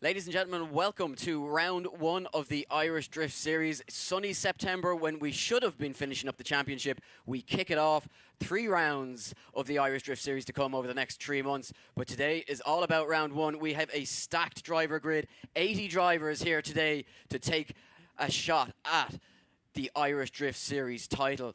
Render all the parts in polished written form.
Ladies and gentlemen, welcome to round one of the Irish Drift Series. Sunny September, when we should have been finishing up the championship, we kick it off. 3 rounds of the Irish Drift Series to come over the next 3 months. But today is all about round one. We have a stacked driver grid, 80 drivers here today to take a shot at the Irish Drift Series title.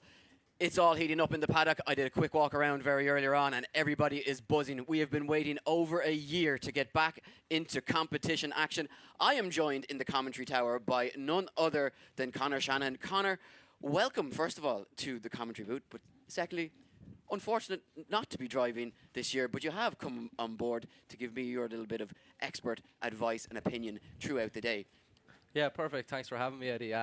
It's all heating up in the paddock. I did a quick walk around very earlier on and everybody is buzzing. We have been waiting over a year to get back into competition action. I am joined in the commentary tower by none other than Conor Shanahan. Conor, welcome first of all to the commentary booth, but secondly, unfortunate not to be driving this year, but you have come on board to give me your little bit of expert advice and opinion throughout the day. Yeah, perfect. Thanks for having me, Eddie.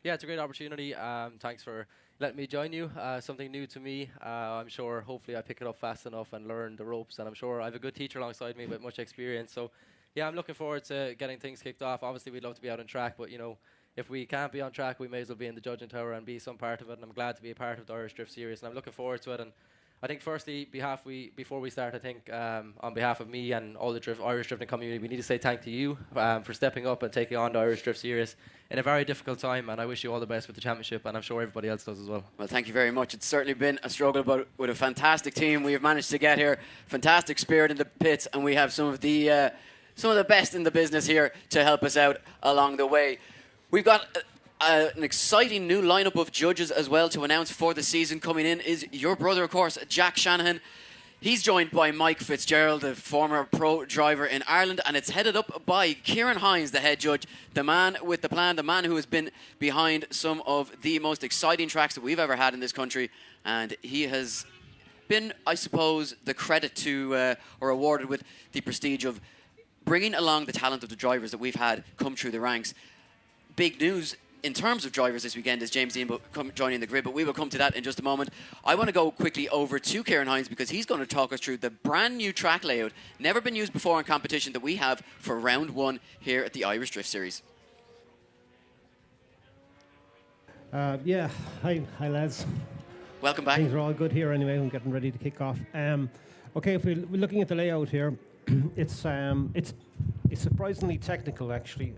Yeah, it's a great opportunity. Thanks for letting me join you. Something new to me. I'm sure, hopefully, I pick it up fast enough and learn the ropes. And I'm sure I have a good teacher alongside me with much experience. So, yeah, I'm looking forward to getting things kicked off. Obviously, we'd love to be out on track, but, you know, if we can't be on track, we may as well be in the judging tower and be some part of it. And I'm glad to be a part of the Irish Drift Series. And I'm looking forward to it. And I think firstly, before we start, I think on behalf of me and all the Irish drifting community, we need to say thank to you for stepping up and taking on the Irish Drift Series in a very difficult time. And I wish you all the best with the championship, and I'm sure everybody else does as well. Well, thank you very much. It's certainly been a struggle, but with a fantastic team, we have managed to get here. Fantastic spirit in the pits, and we have some of the best in the business here to help us out along the way. We've got an exciting new lineup of judges as well to announce for the season. Coming in is your brother, of course, Jack Shanahan. He's joined by Mike Fitzgerald, the former pro driver in Ireland, and it's headed up by Kieran Hines, the head judge, the man with the plan, the man who has been behind some of the most exciting tracks that we've ever had in this country, and he has been, I suppose, the credit to, or awarded with the prestige of bringing along the talent of the drivers that we've had come through the ranks. Big news in terms of drivers this weekend is James Dean joining the grid, but we will come to that in just a moment. I want to go quickly over to Kieran Hines because he's going to talk us through the brand new track layout, never been used before in competition, that we have for round one here at the Irish Drift Series. Yeah, hi lads. Welcome back. Things are all good here anyway. I'm getting ready to kick off. Okay, if we're looking at the layout here, it's surprisingly technical actually.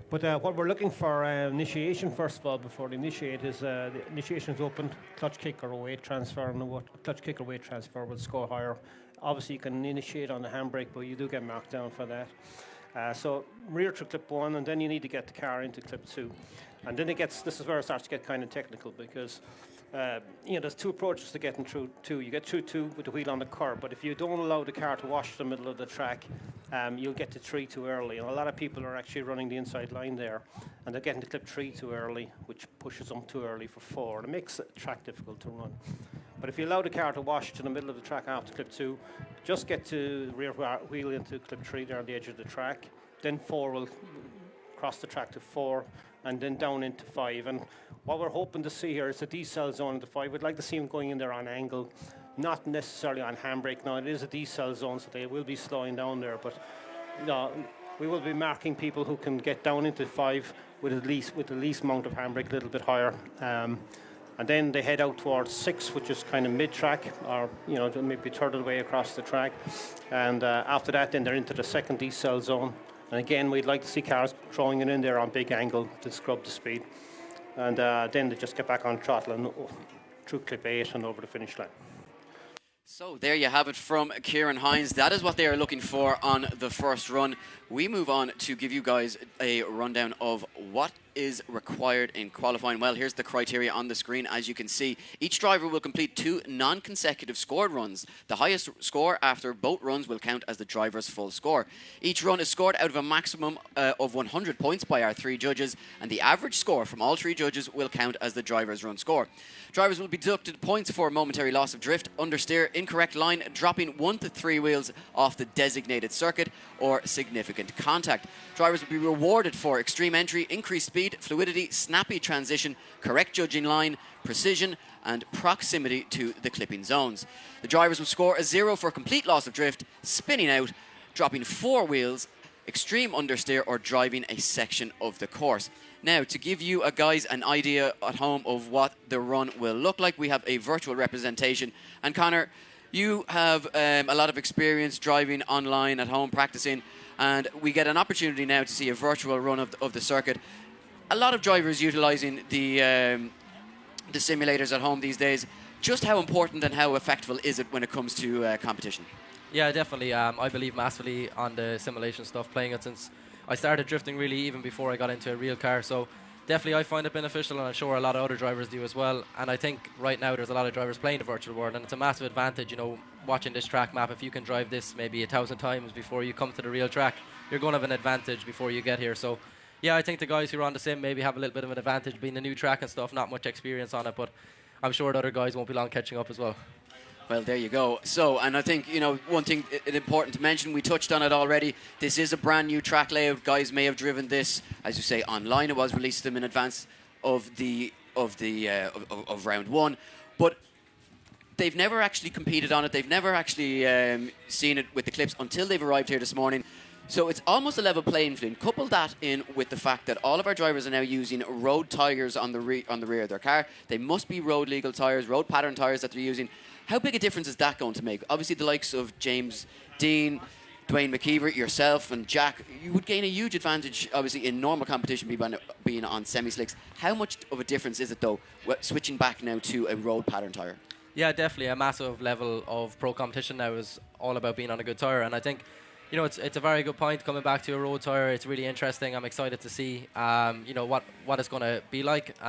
But what we're looking for initiation, first of all, before the initiate is the initiation is open, clutch kick or weight transfer, and clutch kick or weight transfer will score higher. Obviously, you can initiate on the handbrake, but you do get marked down for that. So rear to clip 1, and then you need to get the car into clip 2. And then this is where it starts to get kind of technical because there's 2 approaches to getting through 2. You get through 2 with the wheel on the curb, but if you don't allow the car to wash the middle of the track, you'll get to 3 too early. And a lot of people are actually running the inside line there, and they're getting to clip 3 too early, which pushes them too early for 4. And it makes the track difficult to run. But if you allow the car to wash to the middle of the track after clip 2, just get to the rear wheel into clip 3 there on the edge of the track. Then 4 will cross the track to 4, and then down into 5. And what we're hoping to see here is a decel zone into 5. We'd like to see them going in there on angle, not necessarily on handbrake. Now, it is a decel zone, so they will be slowing down there, but we will be marking people who can get down into 5 with the least amount of handbrake, a little bit higher. And then they head out towards 6, which is kind of mid-track, or maybe a third of the way across the track. And after that, then they're into the second decel zone. And again, we'd like to see cars throwing it in there on big angle to scrub the speed. And then they just get back on throttle and through clip 8 and over the finish line. So there you have it from Kieran Hines. That is what they are looking for on the first run. We move on to give you guys a rundown of what is required in qualifying. Well, here's the criteria on the screen. As you can see, each driver will complete 2 non-consecutive scored runs. The highest score after both runs will count as the driver's full score. Each run is scored out of a maximum of 100 points by our 3 judges, and the average score from all 3 judges will count as the driver's run score. Drivers will be deducted points for momentary loss of drift, understeer, incorrect line, dropping 1 to 3 wheels off the designated circuit, or significant contact. Drivers will be rewarded for extreme entry, increased speed, fluidity, snappy transition, correct judging line, precision, and proximity to the clipping zones. The drivers will score a 0 for complete loss of drift, spinning out, dropping 4 wheels, extreme understeer, or driving a section of the course. Now, to give you guys an idea at home of what the run will look like, we have a virtual representation. And Conor, You have a lot of experience driving online at home, practicing, and we get an opportunity now to see a virtual run of the circuit. A lot of drivers utilising the simulators at home these days. Just how important and how effective is it when it comes to competition? Yeah, definitely. I believe massively on the simulation stuff, playing it since I started drifting really even before I got into a real car. So definitely I find it beneficial, and I'm sure a lot of other drivers do as well. And I think right now there's a lot of drivers playing the virtual world, and it's a massive advantage, you know, watching this track map. If you can drive this maybe 1,000 times before you come to the real track, you're going to have an advantage before you get here. So yeah, I think the guys who are on the sim maybe have a little bit of an advantage being the new track and stuff, not much experience on it, but I'm sure the other guys won't be long catching up as well. Well, there you go. So, and I think, you know, one thing important to mention, we touched on it already, this is a brand new track layout. Guys may have driven this, as you say, online. It was released to them in advance of round one, but they've never actually competed on it. They've never actually seen it with the clips until they've arrived here this morning. So it's almost a level playing field. Couple that in with the fact that all of our drivers are now using road tyres on the rear of their car. They must be road legal tyres, road pattern tyres that they're using. How big a difference is that going to make? Obviously, the likes of James Dean, Dwayne McKeever, yourself, and Jack, you would gain a huge advantage, obviously, in normal competition being on semi-slicks. How much of a difference is it, though, switching back now to a road pattern tyre? Yeah, definitely. A massive level of pro competition now is all about being on a good tyre, and I think, you know, it's a very good point coming back to a road tyre. It's really interesting. I'm excited to see, you know, what it's going to be like.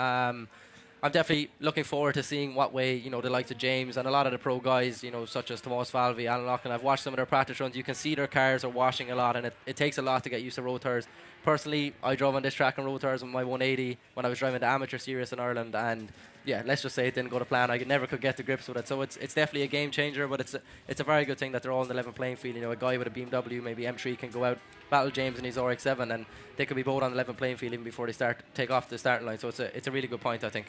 I'm definitely looking forward to seeing what way, you know, the likes of James and a lot of the pro guys, you know, such as Tomas Falvey, Alan Loughlin, I've watched some of their practice runs. You can see their cars are washing a lot, and it takes a lot to get used to road tyres. Personally, I drove on this track on road tyres on my 180 when I was driving the amateur series in Ireland, and yeah, let's just say it didn't go to plan. I never could get to grips with it. So it's definitely a game changer, but it's a very good thing that they're all in the level playing field. You know, a guy with a BMW, maybe M3, can go out, battle James in his RX-7, and they could be both on the level playing field even before they take off the starting line. So it's a really good point, I think.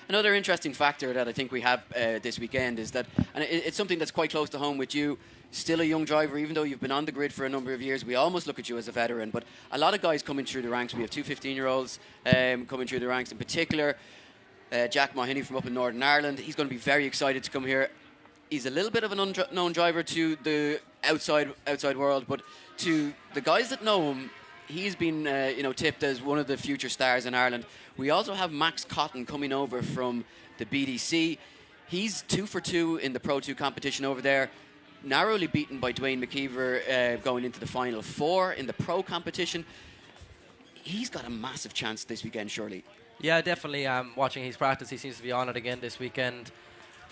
Another interesting factor that I think we have this weekend is that, and it's something that's quite close to home with you, still a young driver, even though you've been on the grid for a number of years, we almost look at you as a veteran, but a lot of guys coming through the ranks. We have two 15-year-olds coming through the ranks in particular. Jack Mahoney from up in Northern Ireland, he's going to be very excited to come here. He's a little bit of an unknown driver to the outside world, but to the guys that know him, he's been tipped as one of the future stars in Ireland. We also have Max Cotton coming over from the BDC. He's 2 for 2 in the Pro 2 competition over there. Narrowly beaten by Dwayne McKeever going into the final 4 in the Pro competition. He's got a massive chance this weekend, surely. Yeah, definitely. Watching his practice, he seems to be on it again this weekend.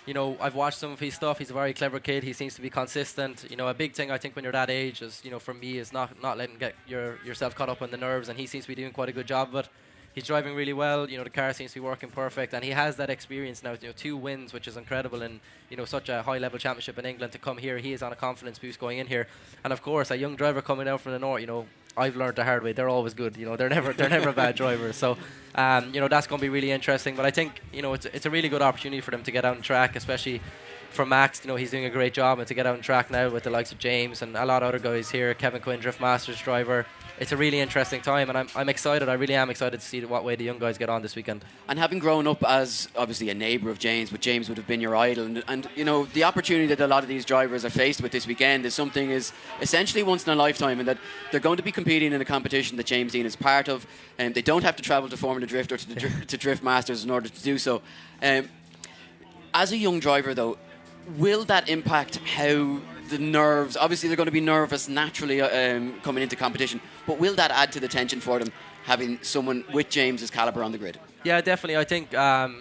You know, I've watched some of his stuff. He's a very clever kid. He seems to be consistent. You know, a big thing I think when you're that age is, you know, for me, is not letting get yourself caught up on the nerves, and he seems to be doing quite a good job of it. He's driving really well. You know, the car seems to be working perfect, and he has that experience now. You know, 2 wins, which is incredible, in, you know, such a high-level championship in England. To come here, he is on a confidence boost going in here, and of course, a young driver coming out from the north. You know, I've learned the hard way. They're always good. You know, they're never bad drivers. So, you know, that's going to be really interesting. But I think, you know, it's a really good opportunity for them to get out on track, especially for Max. You know, he's doing a great job, and to get out on track now with the likes of James and a lot of other guys here. Kevin Quinn, Drift Masters driver. It's a really interesting time, and I'm excited. I really am excited to see what way the young guys get on this weekend. And having grown up as obviously a neighbour of James, but James would have been your idol, and you know, the opportunity that a lot of these drivers are faced with this weekend is something is essentially once in a lifetime, and that they're going to be competing in a competition that James Dean is part of, and they don't have to travel to Formula Drift or to Drift Masters in order to do so. As a young driver, though, will that impact how the nerves, obviously they're going to be nervous naturally coming into competition, but will that add to the tension for them, having someone with James's calibre on the grid? Yeah, definitely. I think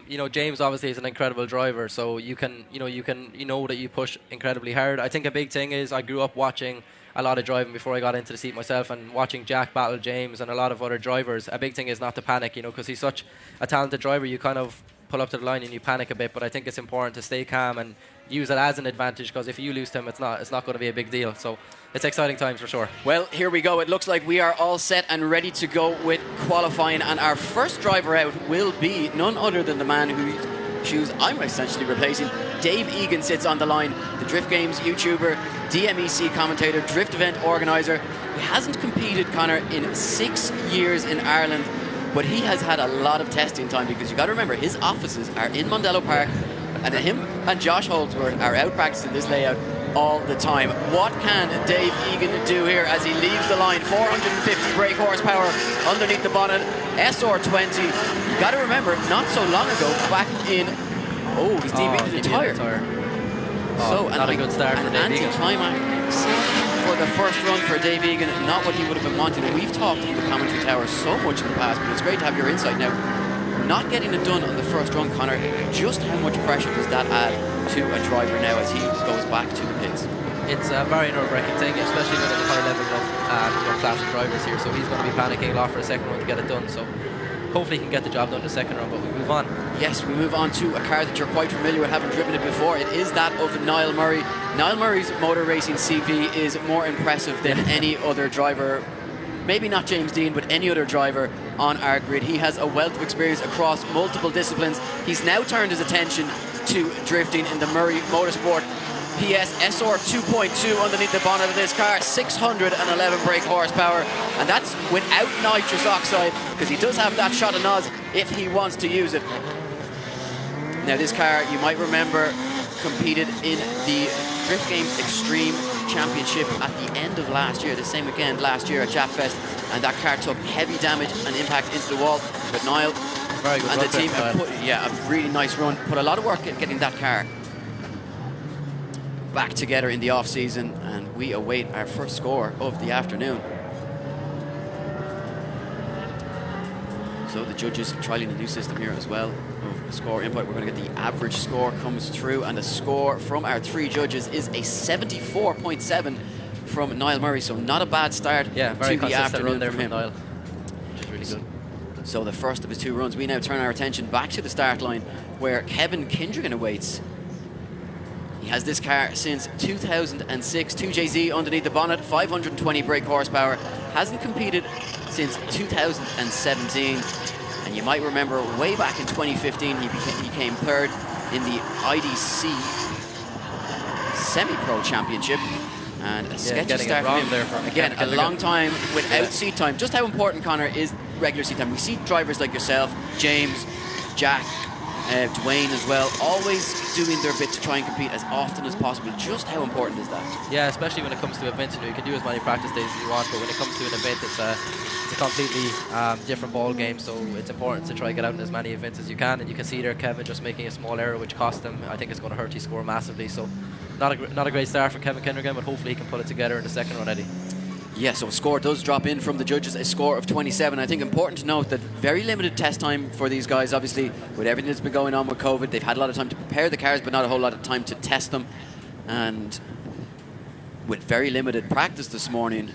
you know, James obviously is an incredible driver, so you know that you push incredibly hard. I think a big thing is I grew up watching a lot of driving before I got into the seat myself, and watching Jack battle James and a lot of other drivers. A big thing is not to panic, you know, because he's such a talented driver. You kind of pull up to the line and you panic a bit, but I think it's important to stay calm and use it as an advantage, because if you lose to him, it's not going to be a big deal. So it's exciting times for sure. Well, here we go. It looks like we are all set and ready to go with qualifying, and our first driver out will be none other than the man whose shoes I'm essentially replacing. Dave Egan sits on the line, the Drift Games YouTuber, DMEC commentator, Drift event organizer. He hasn't competed, Connor, in 6 years in Ireland, but he has had a lot of testing time, because you got to remember his offices are in Mondello Park, And him and Josh Holdsworth are out practicing this layout all the time. What can Dave Egan do here as he leaves the line? 450 brake horsepower underneath the bonnet, SR20. You got to remember, not so long ago, back in, he's DB'd the tyre. So, not a good start for Dave Egan. Anti-climax for the first run for Dave Egan, not what he would have been wanting. We've talked in the commentary tower so much in the past, but it's great to have your insight now. Not getting it done on the first run, Connor, just how much pressure does that add to a driver now as he goes back to the pits? It's a very nerve-wracking thing, especially when there's a high level of class of drivers here. So he's going to be panicking a lot for a second run to get it done. So hopefully he can get the job done the second run, but we move on. Yes, we move on to a car that you're quite familiar with, having driven it before. It is that of Niall Murray. Niall Murray's motor racing CV is more impressive than any other driver. Maybe not James Dean, but any other driver on our grid. He has a wealth of experience across multiple disciplines. He's now turned his attention to drifting in the Murray Motorsport PS SR 2.2 underneath the bonnet of this car, 611 brake horsepower, and that's without nitrous oxide, because he does have that shot of NOS if he wants to use it. Now this car, you might remember, competed in the Drift Games Extreme Championship at the end of last year, the same weekend last year at Japfest, and that car took heavy damage and impact into the wall. But Niall and the team have put, a really nice run, put a lot of work in getting that car back together in the off season, and we await our first score of the afternoon. So the judges trialing a new system here as well of score input. We're going to get the average score comes through, and the score from our three judges is a 74.7 from Niall Murray. So not a bad start very to the afternoon there from him. Niall, which is really good. So the first of his two runs, we now turn our attention back to the start line where Kevin Kindrigan awaits. He has this car since 2006, 2JZ underneath the bonnet, 520 brake horsepower, hasn't competed since 2017. And you might remember way back in 2015, he came third in the IDC Semi-Pro Championship. And a sketchy start for him. Again, a long time without seat time. Just how important, Connor, is regular seat time? We see drivers like yourself, James, Jack, Dwayne as well, always doing their bit to try and compete as often as possible. Just how important is that? Yeah, especially when it comes to events. You can do as many practice days as you want, but when it comes to an event, it's a completely different ball game. So it's important to try and get out in as many events as you can. And you can see there Kevin just making a small error, which cost him. I think it's going to hurt his score massively. So not a great start for Kevin Kindrigan, but hopefully he can put it together in the second run, Eddie. Yeah, so a score does drop in from the judges, a score of 27. I think important to note that very limited test time for these guys, obviously, with everything that's been going on with COVID. They've had a lot of time to prepare the cars, but not a whole lot of time to test them. And with very limited practice this morning,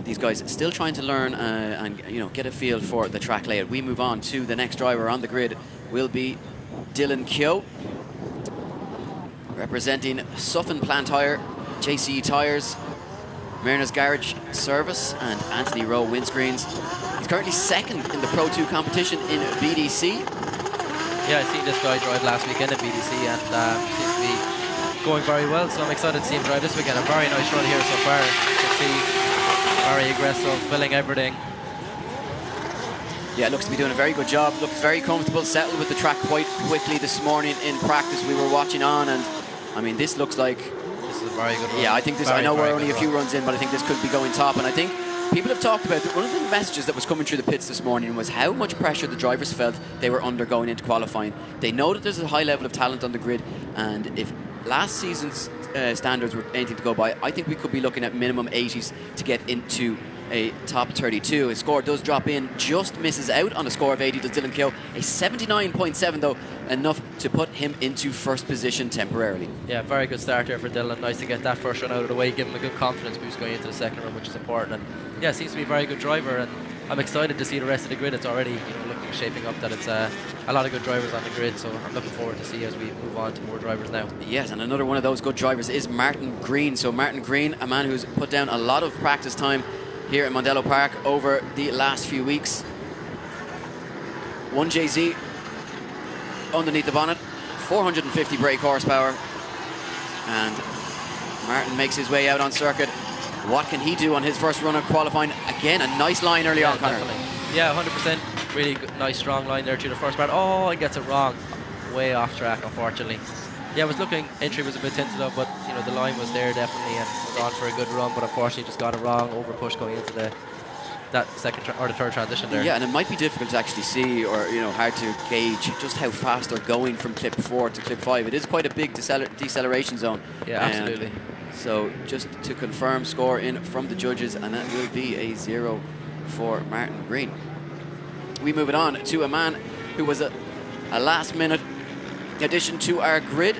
these guys still trying to learn and get a feel for the track layout. We move on to the next driver on the grid, will be Dylan Keogh, representing Suffin Plant Hire, JCE Tyres, Mariners Garage Service, and Anthony Rowe Windscreens. He's currently second in the Pro 2 competition in BDC. Yeah, I seen this guy drive last weekend at BDC, and seems to be going very well, so I'm excited to see him drive this weekend. A very nice run here so far. You can see very aggressive, filling everything. Yeah, looks to be doing a very good job. Looks very comfortable, settled with the track quite quickly this morning in practice. We were watching on, and I mean, this looks like very good run. Yeah, I think this, I know we're only a few runs in, but I think this could be going top. And I think people have talked about, one of the messages that was coming through the pits this morning was how much pressure the drivers felt they were under going into qualifying. They know that there's a high level of talent on the grid, and if last season's standards were anything to go by, I think we could be looking at minimum 80s to get into a top 32. His score does drop in, just misses out on a score of 80, does Dylan Keogh. A 79.7 though, enough to put him into first position temporarily. Yeah, very good start here for Dylan. Nice to get that first run out of the way, give him a good confidence boost going into the second run, which is important. And yeah, seems to be a very good driver, and I'm excited to see the rest of the grid. It's already shaping up that it's a lot of good drivers on the grid, so I'm looking forward to see as we move on to more drivers now. Yes, and another one of those good drivers is Martin Green. So Martin Green, a man who's put down a lot of practice time here at Mondello Park over the last few weeks. 1JZ underneath the bonnet, 450 brake horsepower, and Martin makes his way out on circuit. What can he do on his first run of qualifying? Again, a nice line early on, Connor. Yeah, 100%. Really good, nice, strong line there through the first part. Oh, he gets it wrong. Way off track, unfortunately. Yeah, I was looking, entry was a bit tentative, but the line was there definitely, and was on for a good run, but unfortunately just got it wrong, over push going into that second or the third transition there. Yeah, and it might be difficult to actually see, or hard to gauge just how fast they're going from clip 4 to clip 5. It is quite a big deceleration zone. Yeah, absolutely. So just to confirm score in from the judges, and that will be a 0 for Martin Green. We move it on to a man who was a last-minute addition to our grid.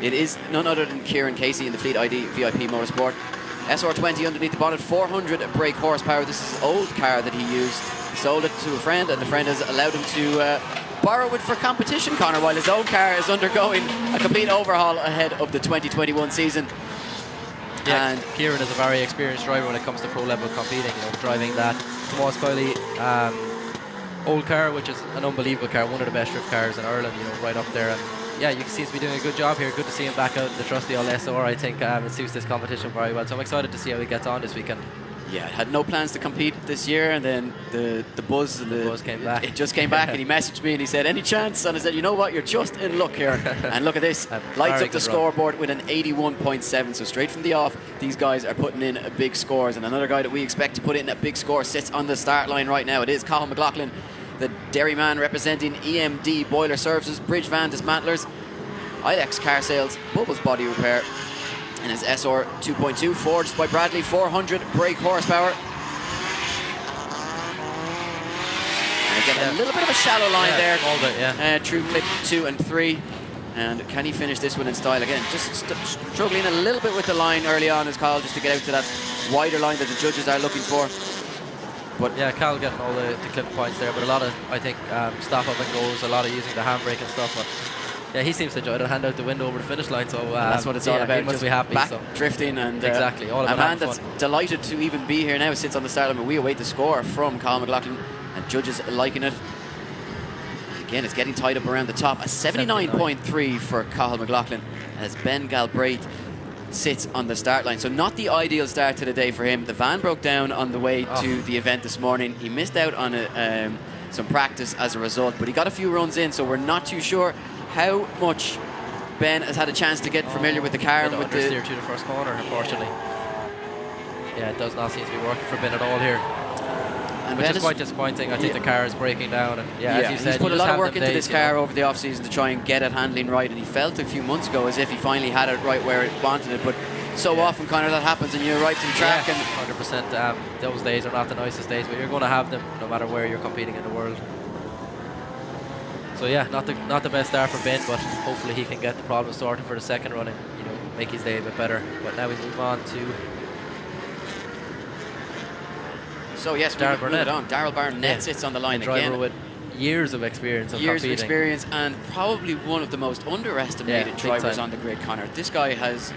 It is none other than Kieran Casey in the Fleet ID VIP Motorsport. SR20 underneath the bonnet, 400 brake horsepower. This is an old car that he used. He sold it to a friend, and the friend has allowed him to borrow it for competition, Connor, while his own car is undergoing a complete overhaul ahead of the 2021 season. Yeah, and Kieran is a very experienced driver when it comes to pro-level competing, driving that Tomas Kiley old car, which is an unbelievable car, one of the best drift cars in Ireland, right up there. And yeah, you can see he's been doing a good job here. Good to see him back out in the trusty old SR. I think it suits this competition very well. So I'm excited to see how he gets on this weekend. yeah, had no plans to compete this year, and then the buzz came back. It just came back, and he messaged me and he said, "Any chance?" And I said, "You know what? You're just in luck here." And look at this, lights up the scoreboard with an 81.7. So straight from the off, these guys are putting in big scores. And another guy that we expect to put in a big score sits on the start line right now. It is Cathal McLaughlin, the dairy man representing EMD Boiler Services, Bridge Van Dismantlers, IDS Car Sales, Bubbles Body Repair, and his SR 2.2, forged by Bradley, 400 brake horsepower. And again, a little bit of a shallow line there. All bit, through clip 2 and 3. And can he finish this one in style? Again, just struggling a little bit with the line early on as Kyle, just to get out to that wider line that the judges are looking for. But yeah, Cal getting all the clip points there, but a lot of, I think, stop up and goes, a lot of using the handbrake and stuff. But yeah, he seems to enjoy it. Hand out the window over the finish line, so that's what it's all about. He must be happy. Back so. drifting, and exactly, all about a man that's delighted to even be here now, sits on the start line. But we await the score from Cathal McLaughlin, and judges liking it. Again, it's getting tied up around the top. A 79.3 for Cathal McLaughlin as Ben Galbraith sits on the start line. So not the ideal start to the day for him. The van broke down on the way to the event this morning. He missed out on some practice as a result, but he got a few runs in, so we're not too sure how much Ben has had a chance to get familiar with the car. And with the steer to the first corner, unfortunately. Yeah, it does not seem to be working for Ben at all here. And which is quite disappointing. I think the car is breaking down, and as you said, he's put a lot of work into this car over the off-season to try and get it handling right, and he felt a few months ago as if he finally had it right where it wanted it, but so often, Connor, that happens and you arrive to the track. And 100%. Those days are not the nicest days, but you're going to have them no matter where you're competing in the world. So yeah, not the best start for Ben, but hopefully he can get the problem sorted for the second run and make his day a bit better. But now we move on to Darryl Barnett. Darryl Barnett sits on the line driver again. with years of experience of competing. Experience, and probably one of the most underestimated drivers on the grid, Connor. This guy has,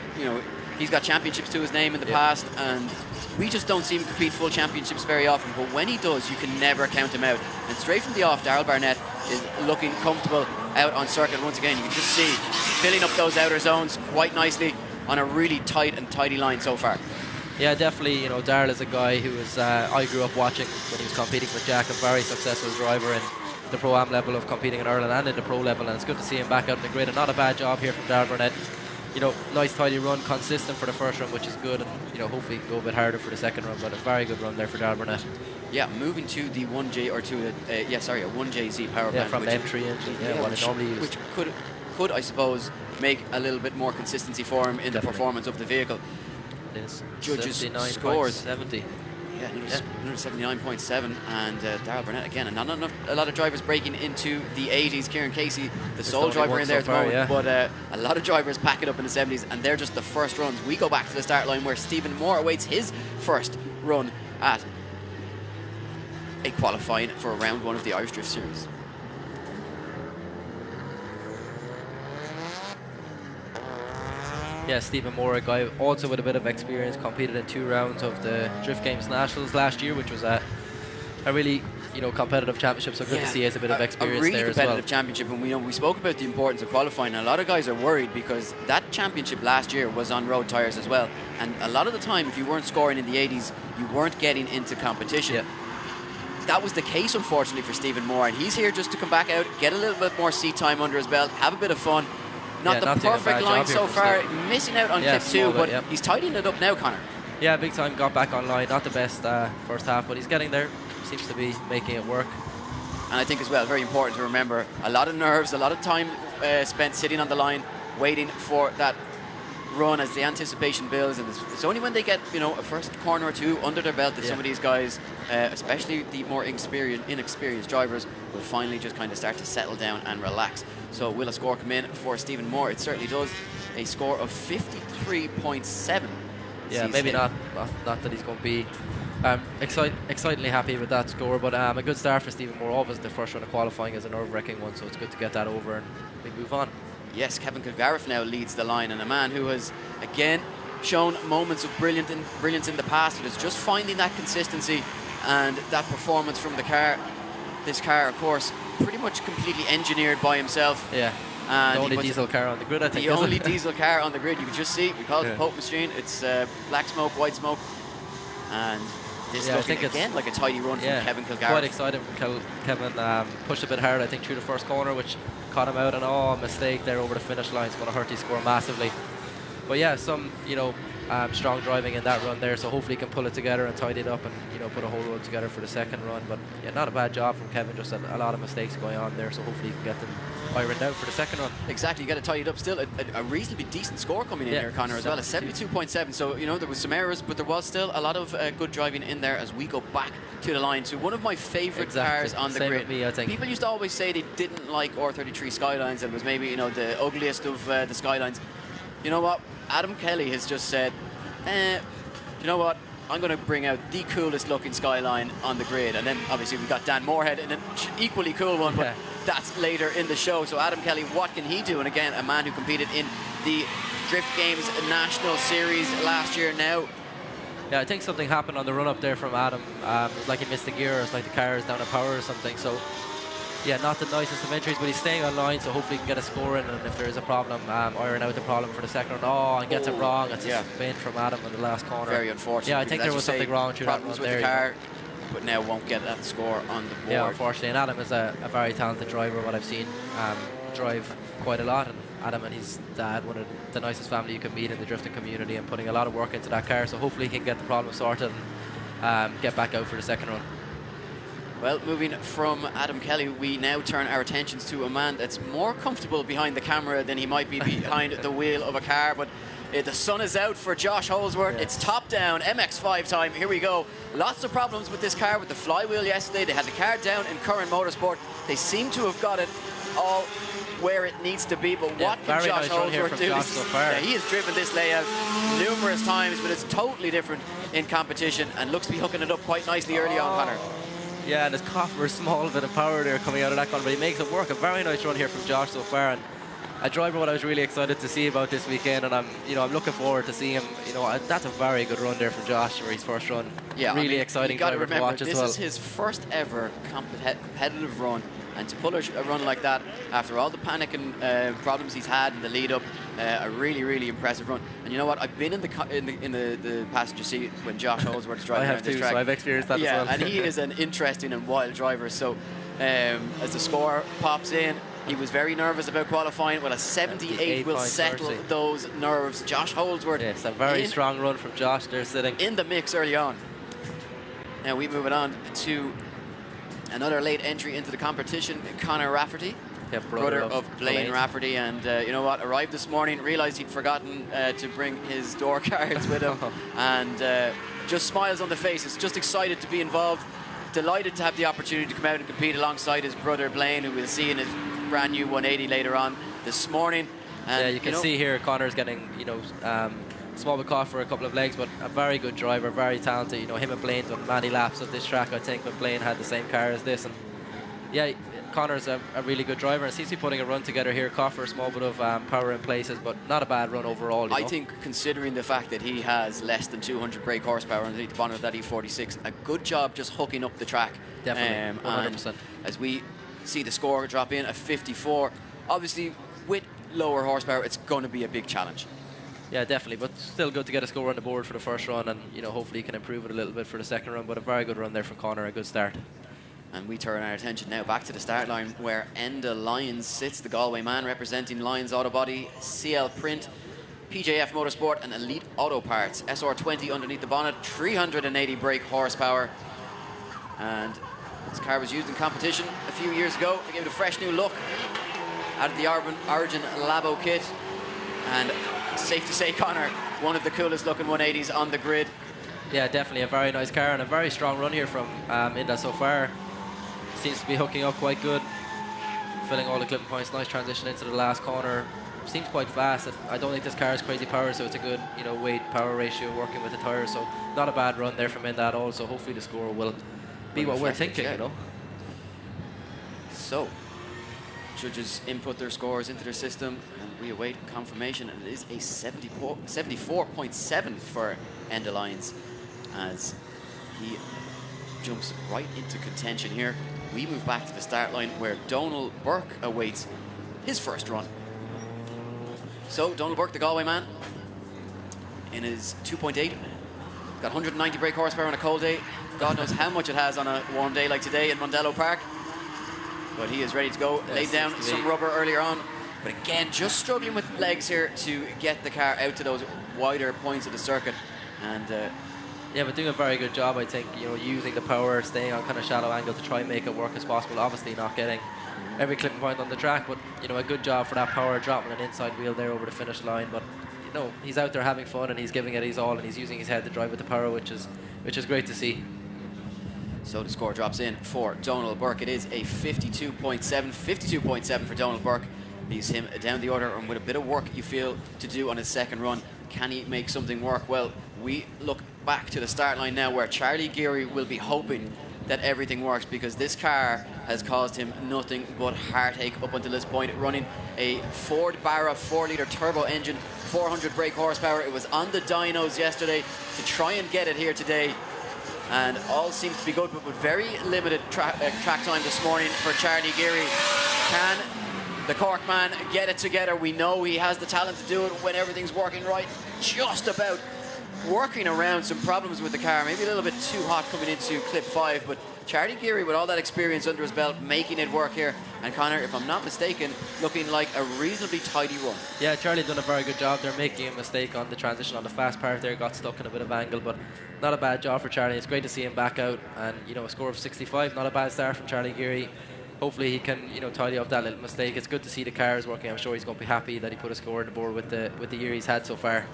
he's got championships to his name in the past, and we just don't see him compete full championships very often. But when he does, you can never count him out. And straight from the off, Darryl Barnett is looking comfortable out on circuit once again. You can just see filling up those outer zones quite nicely on a really tight and tidy line so far. Yeah, definitely. Darryl is a guy who was I grew up watching when he was competing with Jack, a very successful driver in the Pro-Am level of competing in Ireland and in the Pro level, and it's good to see him back out in the grid, and not a bad job here from Darryl Barnett. Nice tidy run, consistent for the first run, which is good, and hopefully go a bit harder for the second run, but a very good run there for Darryl Barnett. Yeah, moving to the 1J or to a 1JZ power plant. From the M3 engine, what it normally uses. Which could, I suppose, make a little bit more consistency for him in the performance of the vehicle. Judges scores 70. Yeah, 79.7, and Darryl Barnett again, and not a lot of drivers breaking into the 80s. Kieran Casey, the sole driver in there at the moment, but a lot of drivers pack it up in the 70s, and they're just the first runs. We go back to the start line where Stephen Moore awaits his first run at a qualifying for round 1 of the Irish Drift Series. Yeah, Stephen Moore, a guy also with a bit of experience, competed in 2 rounds of the Drift Games Nationals last year, which was a really competitive championship. So good to see he has a bit of experience there as well. A really competitive championship, and we spoke about the importance of qualifying. And a lot of guys are worried because that championship last year was on road tyres as well, and a lot of the time, if you weren't scoring in the 80s, you weren't getting into competition. That was the case, unfortunately, for Stephen Moore, and he's here just to come back out, get a little bit more seat time under his belt, have a bit of fun. Not the not doing a perfect bad line job here so from far, Stephen. missing out on Yeah, clip small 2, bit, but yeah. he's tidying it up now, Connor. Yeah, big time. Got back online. Not the best first half, but he's getting there. Seems to be making it work. And I think as well, very important to remember, a lot of nerves, a lot of time spent sitting on the line, waiting for that run as the anticipation builds, and it's only when they get a first corner or two under their belt that some of these guys, especially the more inexperienced drivers, will finally just kind of start to settle down and relax. So will a score come in for Stephen Moore? It certainly does. A score of 53.7. Yeah, maybe not that he's going to be excitingly happy with that score, but a good start for Stephen Moore. Obviously the first run of qualifying is a nerve-wracking one, so it's good to get that over and we move on. Yes, Kevin Kilgariff now leads the line, and a man who has, again, shown moments of brilliance in the past, but is just finding that consistency and that performance from the car. This car, of course, pretty much completely engineered by himself. Yeah, and the only diesel car on the grid, I think. The only diesel car on the grid. You can just see, we call it the Yeah. Pope machine. It's black smoke, white smoke, and this Yeah, I looking think it's- again like a tidy run from Kevin Kilgariff. Quite excited from Kevin. Pushed a bit hard, I think, through the first corner, which caught him out, and a mistake there over the finish line. It's going to hurt his score massively. But yeah, some strong driving in that run there, so hopefully he can pull it together and tidy it up and put a whole run together for the second run. But yeah, not a bad job from Kevin, just a lot of mistakes going on there, so hopefully he can get them ironed out for the second run. Exactly, you got to tidy it up. Still a reasonably decent score coming in here, Connor, as well, at 72.7. So there was some errors, but there was still a lot of good driving in there as we go back to the line to one of my favourite cars on the Same grid. with me, I think. People used to always say they didn't like R33 Skylines and was maybe the ugliest of the Skylines. You know what? Adam Kelly has just said, you know what? I'm going to bring out the coolest looking Skyline on the grid. And then obviously we got Dan Moorhead in an equally cool one, but that's later in the show. So Adam Kelly, what can he do? And again, a man who competed in the Drift Games National Series last year now. Yeah, I think something happened on the run up there from Adam. It's like he missed a gear, or it's like the car is down a power or something. So yeah, not the nicest of entries, but he's staying online, so hopefully he can get a score in, and if there is a problem, iron out the problem for the second run. And gets it wrong. It's a spin from Adam in the last corner. Very unfortunate. Yeah, I think there was something wrong through that run with there. The car, but now won't get that score on the board. Yeah, unfortunately. And Adam is a very talented driver, what I've seen drive quite a lot. And Adam and his dad, one of the nicest family you can meet in the drifting community, and putting a lot of work into that car. So hopefully he can get the problem sorted and get back out for the second run. Well, moving from Adam Kelly, we now turn our attentions to a man that's more comfortable behind the camera than he might be behind the wheel of a car. But the sun is out for Josh Holsworth. It's top down, MX5 time. Here we go. Lots of problems with this car with the flywheel yesterday. They had the car down in Curran Motorsport. They seem to have got it all where it needs to be, but what can Josh Holsworth do? He has driven this layout numerous times, but it's totally different in competition and looks to be hooking it up quite nicely early on, Connor. Yeah, and his coffer, small bit of power there coming out of that corner, but he makes it work. A very nice run here from Josh so far, and a driver what I was really excited to see about this weekend, and I'm looking forward to seeing him. That's a very good run there from Josh for his first run. Yeah, really exciting driver to watch as well. This is his first ever competitive run, and to pull a run like that after all the panic and problems he's had in the lead up, a really impressive run. And you know what? I've been in the passenger seat when Josh Holsworth is driving I have around this too, track. so I've experienced that as well. And he is an interesting and wild driver. So as the score pops in, he was very nervous about qualifying. Well, a 78 will settle those nerves. Josh Holsworth. Yes, a very strong run from Josh there, sitting in the mix early on. Now we move it on to another late entry into the competition, Conor Rafferty. Yeah, brother of Blaine Rafferty, and you know what, arrived this morning, realised he'd forgotten to bring his door cards with him, and just smiles on the face. It's just excited to be involved, delighted to have the opportunity to come out and compete alongside his brother Blaine, who we'll see in his brand new 180 later on this morning. And, yeah, you can see here Conor's getting small bit caught for a couple of legs, but a very good driver, very talented. Him and Blaine done many laps of this track, I think, when Blaine had the same car as this. And yeah, Conor's a really good driver, and seems to be putting a run together here. Caught for a small bit of power in places, but not a bad run overall. I think, considering the fact that he has less than 200 brake horsepower underneath the bonnet of that E46, a good job just hooking up the track. Definitely, 100%. As we see the score drop in at 54, obviously with lower horsepower, it's going to be a big challenge. Yeah, definitely, but still good to get a score on the board for the first run, and hopefully he can improve it a little bit for the second run. But a very good run there from Conor, a good start. And we turn our attention now back to the start line where Enda Lyons sits, the Galway man representing Lyons Auto Body, CL Print, PJF Motorsport and Elite Auto Parts. SR20 underneath the bonnet, 380 brake horsepower. And this car was used in competition a few years ago. They gave it a fresh new look. Added the Origin Labo kit. And safe to say, Connor, one of the coolest looking 180s on the grid. Yeah, definitely a very nice car and a very strong run here from Inda so far. Seems to be hooking up quite good, filling all the clipping points. Nice transition into the last corner. Seems quite fast. I don't think this car is crazy power, so it's a good, weight power ratio working with the tires. So not a bad run there from Inda at all. So hopefully the score will be what we're thinking, So judges input their scores into their system, and we await confirmation. And it is a 74.7 for Enda Lyons, as he jumps right into contention here. We move back to the start line where Donal Burke awaits his first run. So Donal Burke, the Galway man, in his 2.8, got 190 brake horsepower on a cold day. God knows how much it has on a warm day like today in Mondello Park. But he is ready to go. Laid down some rubber earlier on. But again, just struggling with legs here to get the car out to those wider points of the circuit. And yeah, but doing a very good job, I think, using the power, staying on kind of shallow angle to try and make it work as possible. Obviously not getting every clipping point on the track, but, a good job for that power, dropping an inside wheel there over the finish line. But, he's out there having fun and he's giving it his all and he's using his head to drive with the power, which is great to see. So the score drops in for Donal Burke. It is a 52.7. 52.7 for Donal Burke. Leaves him down the order and with a bit of work you feel to do on his second run. Can he make something work? Well, we look back to the start line now where Charlie Geary will be hoping that everything works, because this car has caused him nothing but heartache up until this point, running a Ford Barra 4-litre turbo engine, 400 brake horsepower. It was on the dynos yesterday to try and get it here today, and all seems to be good, but with very limited track time this morning for Charlie Geary. Can the Cork man get it together? We know he has the talent to do it when everything's working right. Just about working around some problems with the car, maybe a little bit too hot coming into clip 5, but Charlie Geary, with all that experience under his belt, making it work here. And Connor, if I'm not mistaken, looking like a reasonably tidy run. Yeah, Charlie done a very good job there, making a mistake on the transition on the fast part there, got stuck in a bit of angle, but not a bad job for Charlie. It's great to see him back out, and a score of 65, not a bad start from Charlie Geary. Hopefully he can, tidy up that little mistake. It's good to see the car is working. I'm sure he's going to be happy that he put a score on the board with the year he's had so far.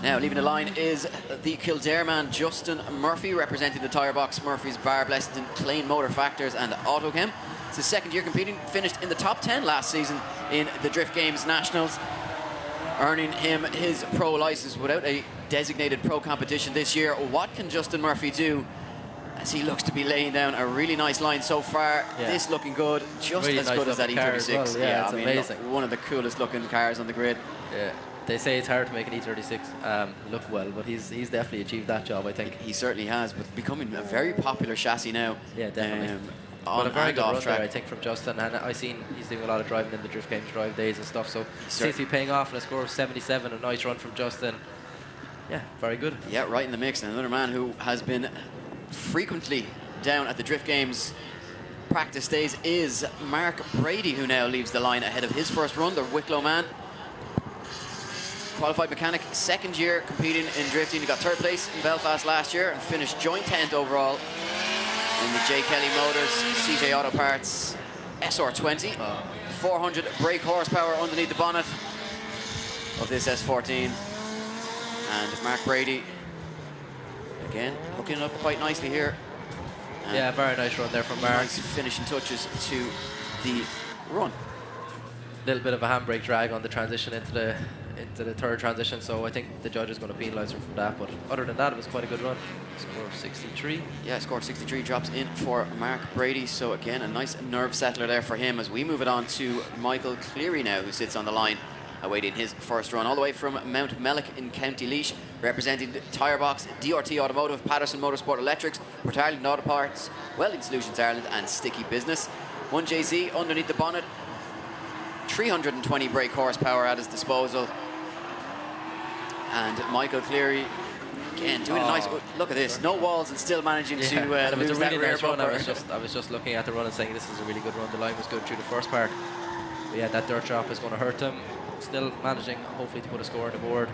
Now, leaving the line is the Kildare man, Justin Murphy, representing the tyre box. Murphy's Barr, Blessington, Klein Motor Factors and Autochem. It's his second year competing, finished in the top 10 last season in the Drift Games Nationals, earning him his pro license without a designated pro competition this year. What can Justin Murphy do, as he looks to be laying down a really nice line so far? Yeah. This looking good, just really as nice good as that E36. Well. Yeah, it's amazing. Look, one of the coolest looking cars on the grid. Yeah. They say it's hard to make an E36 look well, but he's definitely achieved that job, I think. He certainly has, but becoming a very popular chassis now. Yeah, definitely. On a very good run track, there, I think, from Justin, and I've seen he's doing a lot of driving in the Drift Games drive days and stuff, so seems to be paying off, and a score of 77, a nice run from Justin. Yeah, very good. Yeah, right in the mix. And another man who has been frequently down at the Drift Games practice days is Mark Brady, who now leaves the line ahead of his first run, the Wicklow man. Qualified mechanic, second year competing in drifting. He got third place in Belfast last year and finished joint 10th overall in the J. Kelly Motors CJ Auto Parts SR20. 400 brake horsepower underneath the bonnet of this S14. And Mark Brady, again, hooking it up quite nicely here. And yeah, very nice run there from Mark. Nice finishing touches to the run. Little bit of a handbrake drag on the transition into the third transition, so I think the judge is going to penalise him for that, but other than that, it was quite a good run. Score of 63. Yeah, score of 63 drops in for Mark Brady, so again, a nice nerve settler there for him as we move it on to Michael Cleary now, who sits on the line awaiting his first run, all the way from Mount Mellick in County Laois, representing the tyre box, DRT Automotive, Patterson Motorsport Electrics, Port Ireland Auto Parts, Welding Solutions Ireland and Sticky Business. 1JZ underneath the bonnet, 320 brake horsepower at his disposal. And Michael Cleary again, doing a nice, look at this, no walls and still managing to and it was lose a really that rear nice run. bumper. I was just looking at the run and saying this is a really good run. The line was good through the first part. But yeah, that dirt drop is going to hurt him. Still managing, hopefully, to put a score on the board.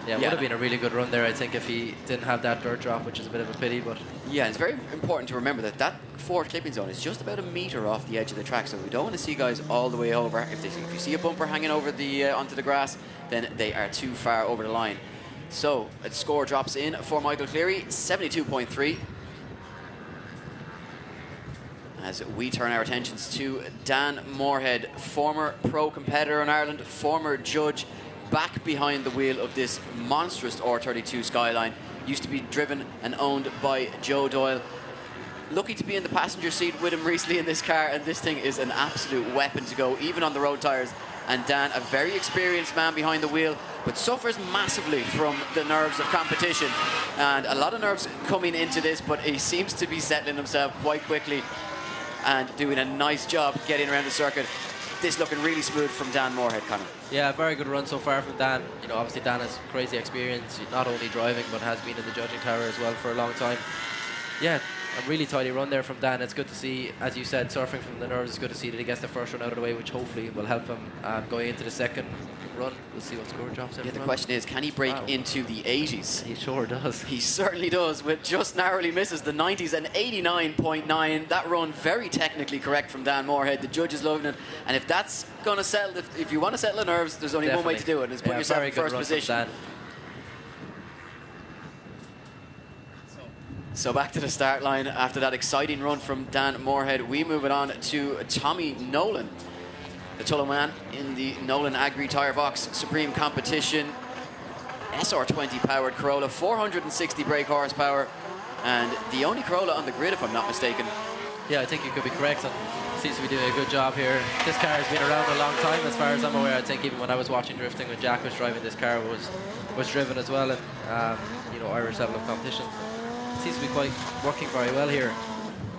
Yeah, it would have been a really good run there, I think, if he didn't have that dirt drop, which is a bit of a pity. But yeah, it's very important to remember that that forward clipping zone is just about a metre off the edge of the track, so we don't want to see guys all the way over. If you see a bumper hanging over the onto the grass, then they are too far over the line. So the score drops in for Michael Cleary, 72.3. As we turn our attentions to Dan Moorhead, former pro competitor in Ireland, former judge, back behind the wheel of this monstrous R32 Skyline. Used to be driven and owned by Joe Doyle. Lucky to be in the passenger seat with him recently in this car, and this thing is an absolute weapon to go, even on the road tyres. And Dan, a very experienced man behind the wheel, but suffers massively from the nerves of competition. And a lot of nerves coming into this, but he seems to be settling himself quite quickly and doing a nice job getting around the circuit. This looking really smooth from Dan Moorhead, Conor. yeah, very good run so far from Dan. You know, obviously Dan has crazy experience, not only driving, but has been in the judging tower as well for a long time. Yeah, a really tidy run there from Dan. It's good to see, as you said, surfing from the nerves. It's good to see that he gets the first run out of the way, which hopefully will help him going into the second run. We'll see what score drops in. Yeah, the question is, can he break into the 80s? He sure does. He certainly does, with just narrowly misses the 90s and 89.9. That run very technically correct from Dan Moorhead. The judge is loving it. And if that's going to settle, if you want to settle the nerves, there's only one way to do it, and it's put yourself in first position. So back to the start line after that exciting run from Dan Moorhead. We move it on to Tommy Nolan, the Tullow man in the Nolan Agri Tyre Box Supreme Competition. SR20 powered Corolla, 460 brake horsepower, and the only Corolla on the grid, if I'm not mistaken. Yeah, I think you could be correct. And seems to be doing a good job here. This car has been around a long time, as far as I'm aware. I think even when I was watching drifting, when Jack was driving, this car was driven as well, and you know, Irish level of competition. Seems to be quite working very well here.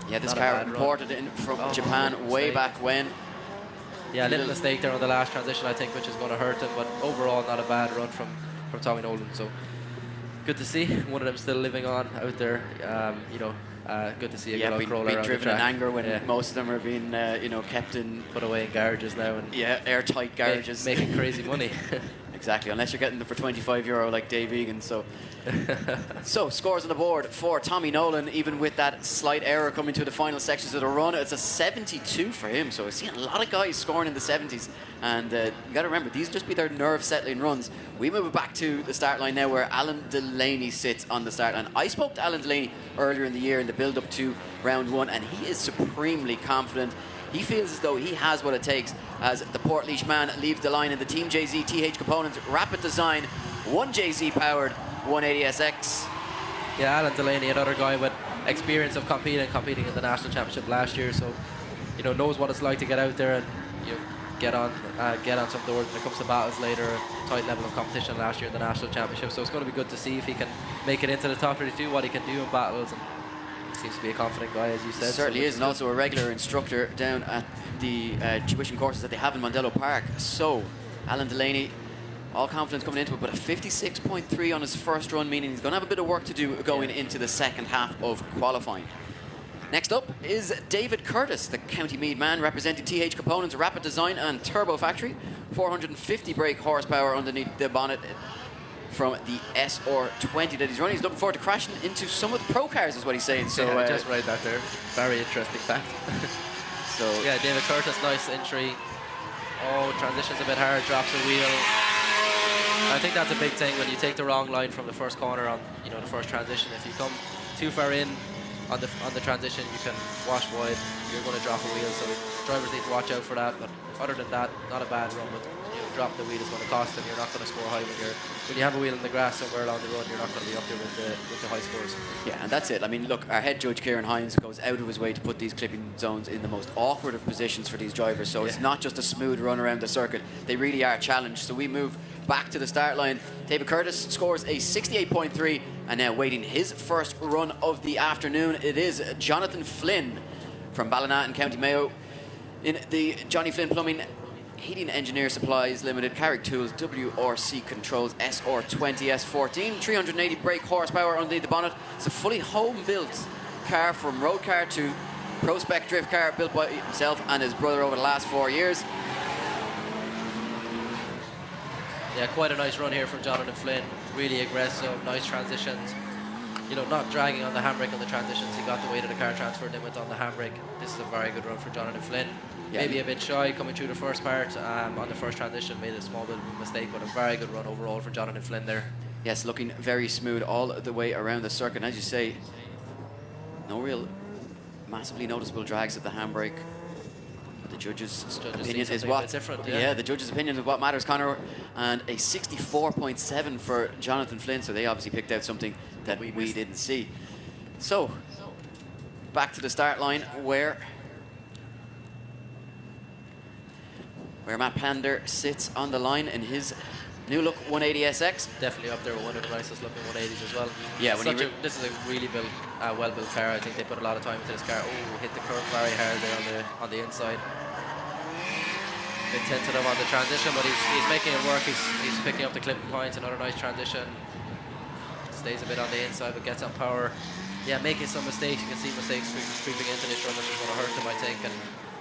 Yeah, this car imported in from Japan way back when. Yeah, a little mistake there on the last transition, I think, which is going to hurt him, but overall not a bad run from Tommy Nolan. So good to see one of them still living on out there. You know, good to see a good Corolla around driven the track. in anger when most of them are being you know, kept in, put away in garages now, and airtight garages, making crazy money. Exactly, unless you're getting them for €25 like Dave Egan. So, so scores on the board for Tommy Nolan, even with that slight error coming to the final sections of the run. It's a 72 for him. So I've seen a lot of guys scoring in the 70s, and you got to remember, these just be their nerve-settling runs. We move back to the start line now, where Alan Delaney sits on the start line. I spoke to Alan Delaney earlier in the year in the build-up to round one, and he is supremely confident. He feels as though he has what it takes as the Portlaoise man leaves the line in the Team JZ TH Components Rapid Design, one JZ powered, one ADSX. Yeah, Alan Delaney, another guy with experience of competing in the national championship last year, so you know, knows what it's like to get out there and you know, get on some doors when it comes to battles later. A tight level of competition last year in the national championship, so it's going to be good to see if he can make it into the top 32, what he can do in battles. And seems to be a confident guy, as you said. Certainly is, and also a regular instructor down at the tuition courses that they have in Mondello Park. So, Alan Delaney, all confidence coming into it, but a 56.3 on his first run, meaning he's going to have a bit of work to do going into the second half of qualifying. Next up is David Curtis, the County Meath man, representing TH Components Rapid Design and Turbo Factory. 450 brake horsepower underneath the bonnet from the SR20 that he's running. He's looking forward to crashing into some of the pro cars, is what he's saying. So yeah, just write that there. Very interesting fact. So yeah, David Curtis, nice entry. Oh, transition's a bit hard, drops a wheel. I think that's a big thing when you take the wrong line from the first corner on, you know, the first transition. If you come too far in on the transition, you can wash wide. You're going to drop a wheel, so drivers need to watch out for that. But other than that, not a bad run. But you know, dropping the wheel is going to cost them. You're not going to score high when you have a wheel in the grass somewhere along the run. You're not going to be up there with the high scores. yeah, and that's it. I mean, look, our head judge Kieran Hines goes out of his way to put these clipping zones in the most awkward of positions for these drivers. So it's not just a smooth run around the circuit. They really are challenged. So we move back to the start line. David Curtis scores a 68.3, and now waiting his first run of the afternoon, it is Jonathan Flynn from Ballina in County Mayo in the Johnny Flynn Plumbing Heating Engineer Supplies Limited, Carrick Tools, WRC Controls, SR20, S14, 380 brake horsepower underneath the bonnet. It's a fully home-built car, from road car to pro spec drift car, built by himself and his brother over the last 4 years. Yeah, quite a nice run here from Jonathan Flynn. Really aggressive, nice transitions. You know, not dragging on the handbrake on the transitions. He got the weight of the car transferred, then went on the handbrake. This is a very good run for Jonathan Flynn. Yeah. Maybe a bit shy coming through the first part on the first transition, made a small bit of a mistake, but a very good run overall for Jonathan Flynn there. Yes, looking very smooth all the way around the circuit. And as you say, no real massively noticeable drags of the handbrake. But the judges' opinion is what different. Yeah, the judges' opinion is what matters, Conor. And a 64.7 for Jonathan Flynn. So they obviously picked out something that we didn't see. So back to the start line where Matt Pender sits on the line in his new look 180SX. Definitely up there with one of the nicest looking 180s as well. Yeah, this is a really well built car. I think they put a lot of time into this car. Oh, hit the curve very hard there on the inside. Bit tentative on the transition, but he's making it work. He's picking up the clipping points. Another nice transition. Stays a bit on the inside, but gets on power. Yeah, making some mistakes. You can see mistakes creeping into this run, which is going to hurt him, I think.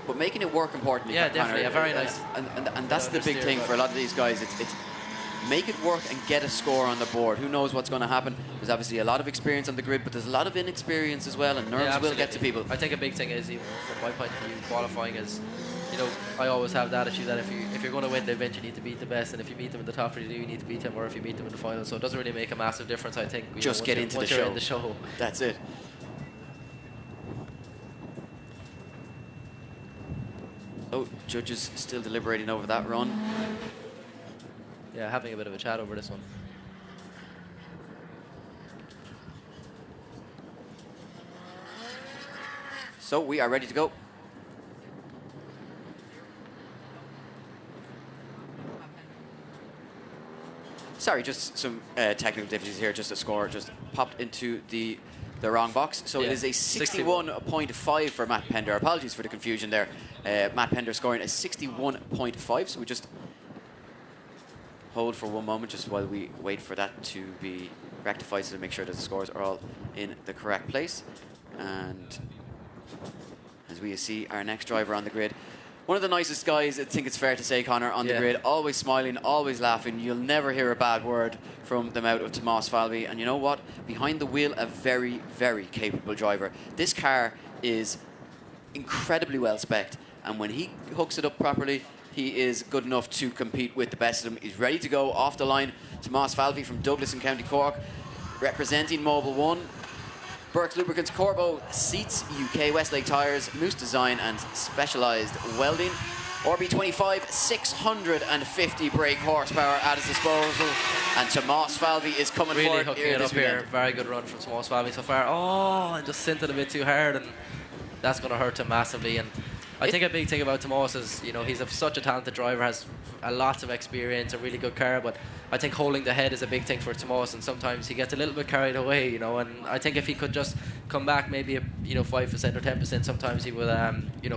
But making it work importantly. Yeah, definitely. A very nice. And that's the big thing for a lot of these guys. It's make it work and get a score on the board. Who knows what's going to happen? There's obviously a lot of experience on the grid, but there's a lot of inexperience as well, and nerves will get to people. I think a big thing is, even from my point of view, qualifying is, you know, I always have that issue that if you're going to win the event, you need to beat the best, and if you meet them in the top 32, you need to beat them, or if you meet them in the final. So it doesn't really make a massive difference, I think. Just get into the show. In the show. That's it. Oh, judges still deliberating over that run. Yeah, having a bit of a chat over this one. So we are ready to go. Sorry, just some technical difficulties here. Just a score just popped into the wrong box. So it is a 61.5 for Matt Pender. Apologies for the confusion there. Matt Pender scoring a 61.5. So we just hold for one moment just while we wait for that to be rectified, so to make sure that the scores are all in the correct place. And as we see our next driver on the grid, one of the nicest guys, I think it's fair to say, Conor, on the grid. Always smiling, always laughing. You'll never hear a bad word from the mouth of Tomas Falvey. And you know what? Behind the wheel, a very, very capable driver. This car is incredibly well spec'd. And when he hooks it up properly, he is good enough to compete with the best of them. He's ready to go off the line. Tomas Falvey from Douglas in County Cork, representing Mobil 1. Burke's Lubricants, Corbo Seats, UK Westlake Tyres, Moose Design and Specialised Welding. RB25, 650 brake horsepower at his disposal. And Tomas Falvey is coming really forward hooking here it this up weekend. here. Very good run from Tomas Falvey so far. Oh, and just sent it a bit too hard, and that's going to hurt him massively. And I think a big thing about Tomas is, you know, he's such a talented driver, has a lot of experience, a really good car, but I think holding the head is a big thing for Tomas, and sometimes he gets a little bit carried away, you know, and I think if he could just come back maybe, 5% or 10%, sometimes he will,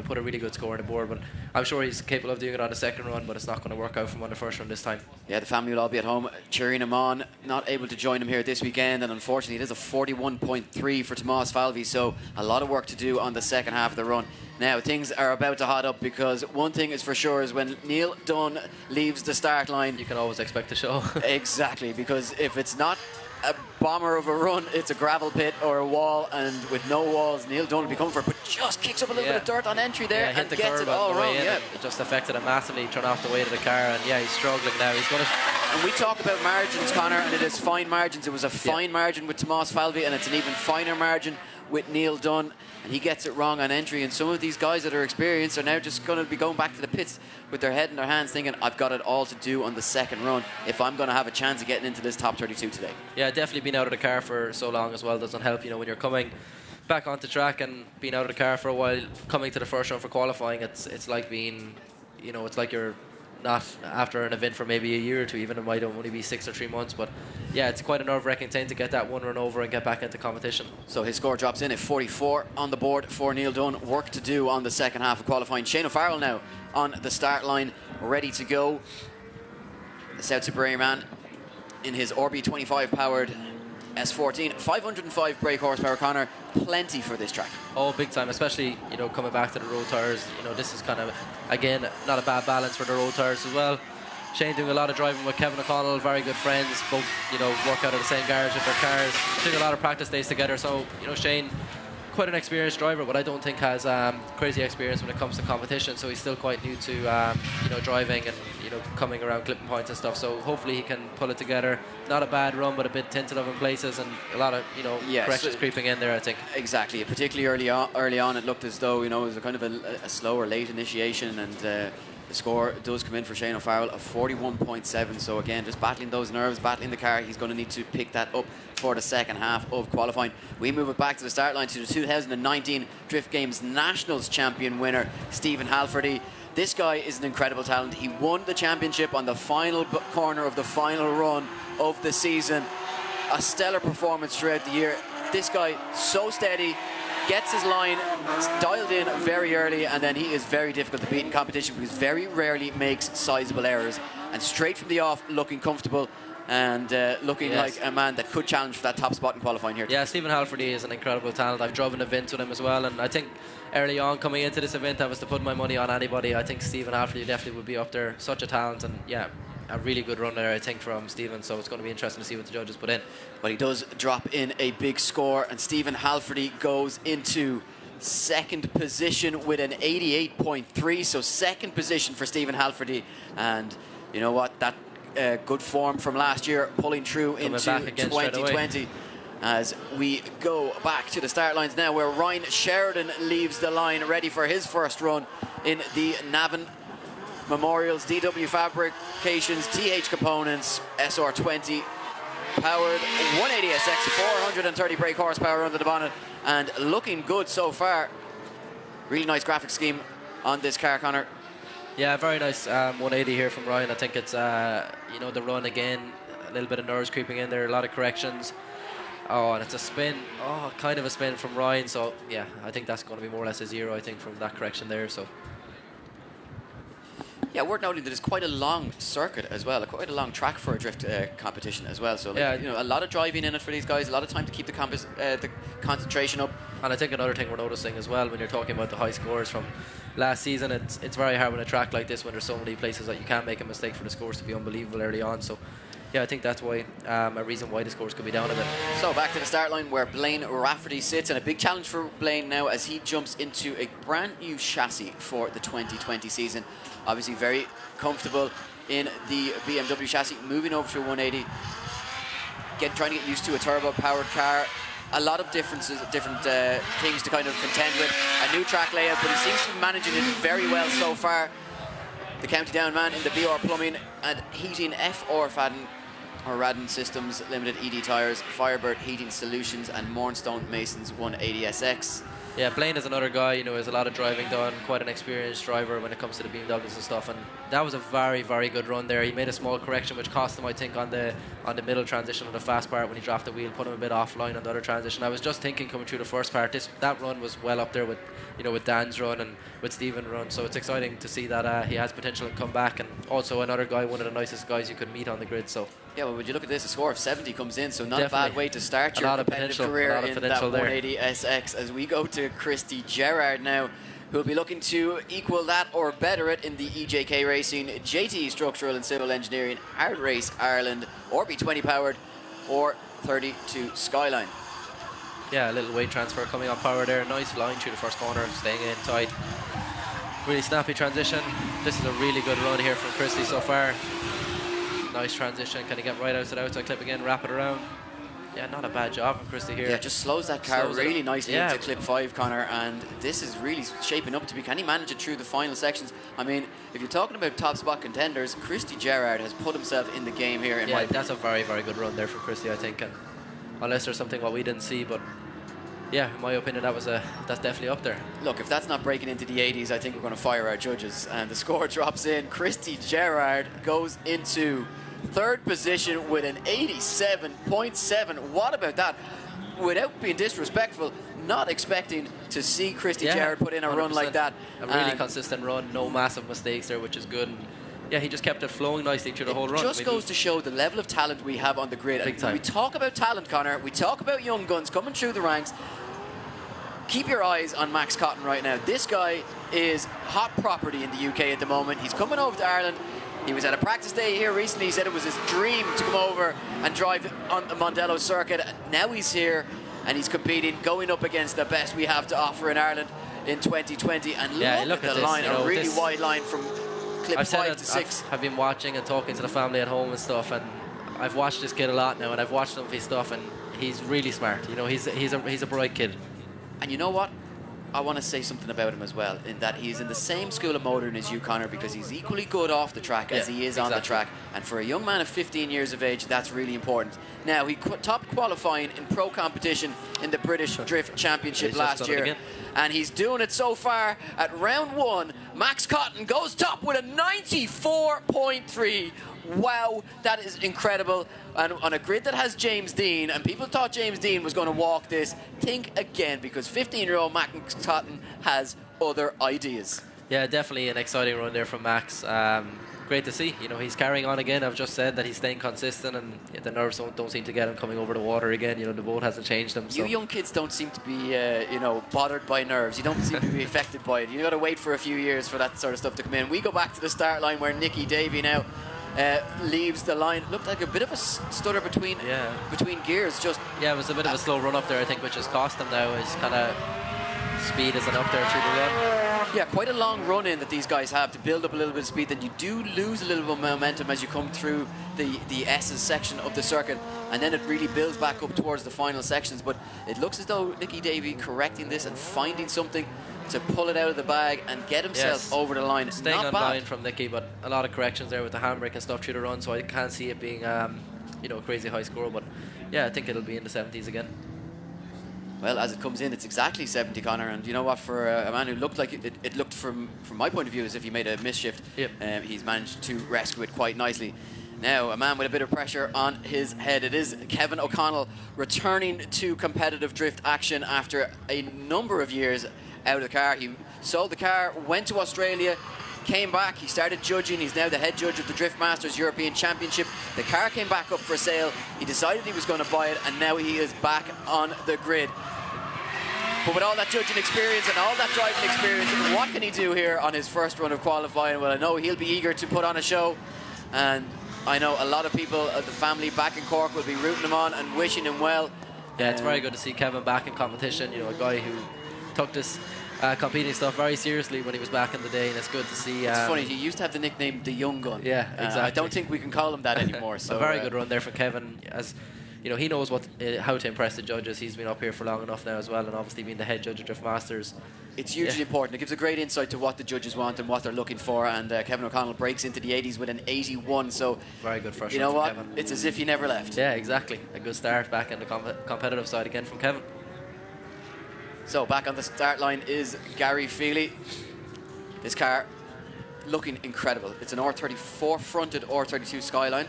put a really good score on the board, but I'm sure he's capable of doing it on the second run, but it's not going to work out for him on the first run this time. Yeah, the family will all be at home cheering him on, not able to join him here this weekend, and unfortunately it is a 41.3 for Tomas Falvey, so a lot of work to do on the second half of the run. Now, things are about to hot up, because one thing is for sure is when Neil Dunn leaves the start line, you can always expect a show. Exactly, because if it's not a bomber of a run, it's a gravel pit or a wall, and with no walls, Neil Dunn will be coming for it, but just kicks up a little bit of dirt on entry there and gets it all wrong. It just affected him massively, turned off the weight of the car, and he's struggling now. He's going to. And we talk about margins, Conor, and it is fine margins. It was a fine margin with Tomas Falvey, and it's an even finer margin with Neil Dunn, and he gets it wrong on entry. And some of these guys that are experienced are now just going to be going back to the pits with their head in their hands, thinking, I've got it all to do on the second run if I'm going to have a chance of getting into this top 32 today. Yeah, definitely being out of the car for so long as well doesn't help. You know, when you're coming back onto track and being out of the car for a while, coming to the first run for qualifying, it's like being, it's like you're not after an event for maybe a year or two, even it might only be 6 or 3 months, but it's quite a nerve-wracking thing to get that one run over and get back into competition. So his score drops in at 44 on the board for Neil Dunn. Work to do on the second half of qualifying. Shane O'Farrell now on the start line ready to go. The South Superior man in his RB25 powered S14, 505 brake horsepower. Connor, plenty for this track. Oh, big time, especially, you know, coming back to the road tires. You know, this is kind of, again, not a bad balance for the road tires as well. Shane doing a lot of driving with Kevin O'Connell, very good friends, both, you know, work out of the same garage with their cars, doing a lot of practice days together. So, you know, Shane, quite an experienced driver, but I don't think has crazy experience when it comes to competition. So he's still quite new to, you know, driving and, you know, coming around clipping points and stuff. So hopefully he can pull it together. Not a bad run, but a bit tinted up in places, and a lot of, you know, corrections creeping in there, I think. Exactly, particularly early on, it looked as though, you know, it was a kind of a slow or late initiation, and the score does come in for Shane O'Farrell of 41.7. So again, just battling those nerves, battling the car. He's going to need to pick that up for the second half of qualifying. We move it back to the start line to the 2019 Drift Games Nationals champion winner, Stephen Halferty. This guy is an incredible talent. He won the championship on the final corner of the final run of the season. A stellar performance throughout the year. This guy, so steady, gets his line dialed in very early, and then he is very difficult to beat in competition because very rarely makes sizable errors. And straight from the off, looking comfortable and looking like a man that could challenge for that top spot in qualifying here. Yeah, Stephen Halferty is an incredible talent. I've driven events with him as well, and I think early on coming into this event, I was to put my money on anybody. I think Stephen Halferty definitely would be up there. Such a talent, and yeah, a really good run there, I think, from Stephen. So it's going to be interesting to see what the judges put in. But he does drop in a big score, and Stephen Halferty goes into second position with an 88.3. So second position for Stephen Halferty, and you know what, that good form from last year pulling through into 2020. As we go back to the start lines now, where Ryan Sheridan leaves the line ready for his first run in the Navan Memorials DW Fabrications TH Components SR20 powered 180SX, 430 brake horsepower under the bonnet, and looking good so far. Really nice graphic scheme on this car, Connor. Yeah, very nice 180 here from Ryan. I think it's, you know, the run again, a little bit of nerves creeping in there, a lot of corrections. Oh, and it's a spin. Oh, kind of a spin from Ryan. So, yeah, I think that's going to be more or less a 0, I think, from that correction there. So. Yeah, worth noting that it's quite a long circuit as well, quite a long track for a drift competition as well. So, like, yeah, you know, a lot of driving in it for these guys, a lot of time to keep the concentration up. And I think another thing we're noticing as well, when you're talking about the high scores from last season, it's very hard on a track like this when there's so many places that you can make a mistake for the scores to be unbelievable early on. So, yeah, I think that's why a reason why the scores could be down a bit. So back to the start line where Blaine Rafferty sits, and a big challenge for Blaine now as he jumps into a brand new chassis for the 2020 season. Obviously very comfortable in the BMW chassis, moving over to a 180, trying to get used to a turbo powered car. A lot of different things to kind of contend with. A new track layout, but he seems to be managing it very well so far. The County Down man in the BR Plumbing and Heating Radon Systems Limited ED Tyres, Firebird Heating Solutions, and Mornstone Masons 180SX. Yeah, Blaine is another guy, you know, has a lot of driving done, quite an experienced driver when it comes to the BMWs and stuff, and that was a very, very good run there. He made a small correction which cost him, I think, on the middle transition on the fast part when he dropped the wheel, put him a bit offline on the other transition. I was just thinking coming through the first part, that run was well up there with, you know, with Dan's run and with Stephen's run, so it's exciting to see that he has potential and come back, and also another guy, one of the nicest guys you could meet on the grid. So yeah, well, when you look at this, a score of 70 comes in, so not a bad way to start your competitive career in that 180SX. As we go to Christy Gerrard now, who'll be looking to equal that or better it in the EJK Racing JT Structural and Civil Engineering Hard Race Ireland RB20 powered or 32 Skyline. Yeah, a little weight transfer coming on power there. Nice line through the first corner, staying in tight. Really snappy transition. This is a really good run here from Christy so far. Nice transition. Can he get right out to the outside clip again, wrap it around? Yeah, not a bad job from Christy here. Yeah, just slows that car really nicely into clip 5, Connor, and this is really shaping up to be. Can he manage it through the final sections? I mean, if you're talking about top spot contenders, Christy Gerrard has put himself in the game here. Yeah, that's a very, very good run there from Christy, I think, and unless there's something what we didn't see, but yeah, in my opinion, that's definitely up there. Look, if that's not breaking into the 80s, I think we're going to fire our judges, and the score drops in. Christy Gerrard goes into third position with an 87.7. What about that? Without being disrespectful, not expecting to see Christy Gerrard put in a 100%. Run like that. A really consistent run, no massive mistakes there, which is good. And yeah, he just kept it flowing nicely through the whole run. It just goes to show the level of talent we have on the grid. Big And time. we talk about talent, Connor. We talk about young guns coming through the ranks. Keep your eyes on Max Cotton right now. This guy is hot property in the UK at the moment. He's coming over to Ireland. He was at a practice day here recently. He said it was his dream to come over and drive on the Mondello circuit. Now he's here and he's competing, going up against the best we have to offer in Ireland in 2020. And look at the this, line, you know, a really this, wide line from clip 5 to 6. I've been watching and talking to the family at home and stuff, and I've watched this kid a lot now, and I've watched some of his stuff, and he's really smart. You know, he's a bright kid. And you know what? I want to say something about him as well, in that he's in the same school of motoring as you, Connor, because he's equally good off the track as he is on the track. And for a young man of 15 years of age, that's really important. Now, he topped qualifying in pro competition in the British Drift Championship last year. And he's doing it so far at round 1. Max Cotton goes top with a 94.3. Wow, that is incredible. And on a grid that has James Dean, and people thought James Dean was going to walk this, think again, because 15-year-old Max Cotton has other ideas. Yeah, definitely an exciting run there from Max. Great to see. You know, he's carrying on again. I've just said that he's staying consistent, and the nerves don't seem to get him coming over the water again. You know, the boat hasn't changed him. You young kids don't seem to be, you know, bothered by nerves. You don't seem to be affected by it. You got to wait for a few years for that sort of stuff to come in. We go back to the start line where Nicky Davey now leaves the line. Looked like a bit of a stutter between gears. Just it was a bit of a slow run up there, I think, which has cost him now. His kind of speed isn't up there through the run. Yeah, quite a long run in that these guys have to build up a little bit of speed. Then you do lose a little bit of momentum as you come through the S's section of the circuit, and then it really builds back up towards the final sections. But it looks as though Nicky Davey correcting this and finding something to pull it out of the bag and get himself over the line. Staying Not on bad. line from Nicky, but a lot of corrections there with the handbrake and stuff through the run, so I can't see it being you know, a crazy high score. But yeah, I think it'll be in the 70s again. Well, as it comes in, it's exactly 70, Connor. And you know what? For a man who looked like it looked from my point of view as if he made a misshift, he's managed to rescue it quite nicely. Now, a man with a bit of pressure on his head. It is Kevin O'Connell returning to competitive drift action after a number of years out of the car. He sold the car, went to Australia, came back, he started judging. He's now the head judge of the Drift Masters European Championship. The car came back up for sale. He decided he was going to buy it, and now he is back on the grid. But with all that judging experience and all that driving experience, what can he do here on his first run of qualifying? Well, I know he'll be eager to put on a show, and I know a lot of people, the family back in Cork, will be rooting him on and wishing him well. Yeah, it's very good to see Kevin back in competition. You know, a guy who took this competing stuff very seriously when he was back in the day, and it's good to see. It's funny, he used to have the nickname The Young Gun. Yeah, exactly. I don't think we can call him that anymore. So a very good run there for Kevin. As you know, he knows how to impress the judges. He's been up here for long enough now as well, and obviously being the head judge of Drift Masters. It's hugely important. It gives a great insight to what the judges want and what they're looking for. And Kevin O'Connell breaks into the 80s with an 81. So very good first. You know run what? for Kevin. It's as if he never left. Yeah, exactly. A good start back in the competitive side again from Kevin. So back on the start line is Gary Feely. This car looking incredible. It's an R34 fronted R32 Skyline,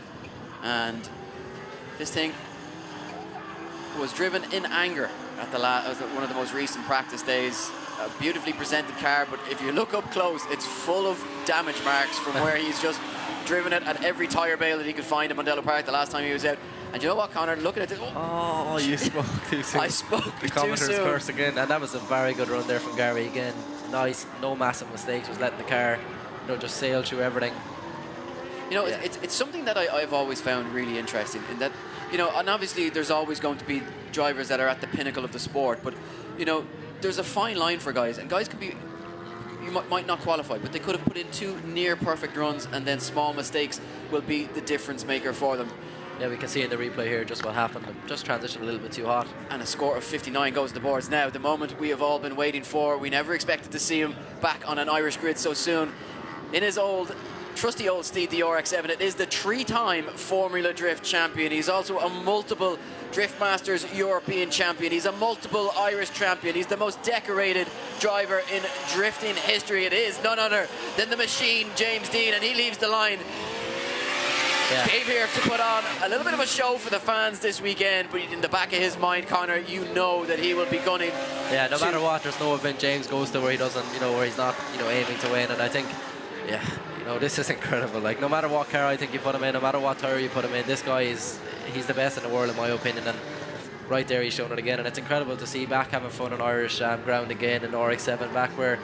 and this thing was driven in anger at one of the most recent practice days. A beautifully presented car, but if you look up close, it's full of damage marks from where he's just driven it at every tyre bale that he could find in Mondello Park the last time he was out. And you know what, Connor? Looking at this, oh, you spoke too soon. I spoke the too commentator's soon. curse again, and that was a very good run there from Gary again. Nice, no massive mistakes. Was letting the car, you know, just sail through everything. You know, it's something that I've always found really interesting, in that, you know, and obviously there's always going to be drivers that are at the pinnacle of the sport, but, you know, there's a fine line for guys, and guys could be, you might not qualify, but they could have put in 2 near perfect runs, and then small mistakes will be the difference maker for them. Yeah, we can see in the replay here just what happened. Just transitioned a little bit too hot. And a score of 59 goes to the boards now. The moment we have all been waiting for. We never expected to see him back on an Irish grid so soon. In his trusty old Steed, the RX-7, it is the 3-time Formula Drift champion. He's also a multiple Drift Masters European champion. He's a multiple Irish champion. He's the most decorated driver in drifting history. It is none other than the machine, James Dean, and he leaves the line. Yeah. Came here to put on a little bit of a show for the fans this weekend, but in the back of his mind, Connor, you know that he will be gunning. Yeah, no matter what, there's no event James goes to where he doesn't, you know, where he's not, you know, aiming to win. And I think Yeah, you know, this is incredible. Like, no matter what car I think you put him in, no matter what tire you put him in, this guy he's the best in the world in my opinion. And right there, he's shown it again, and it's incredible to see back having fun on Irish ground again in RX-7, back where,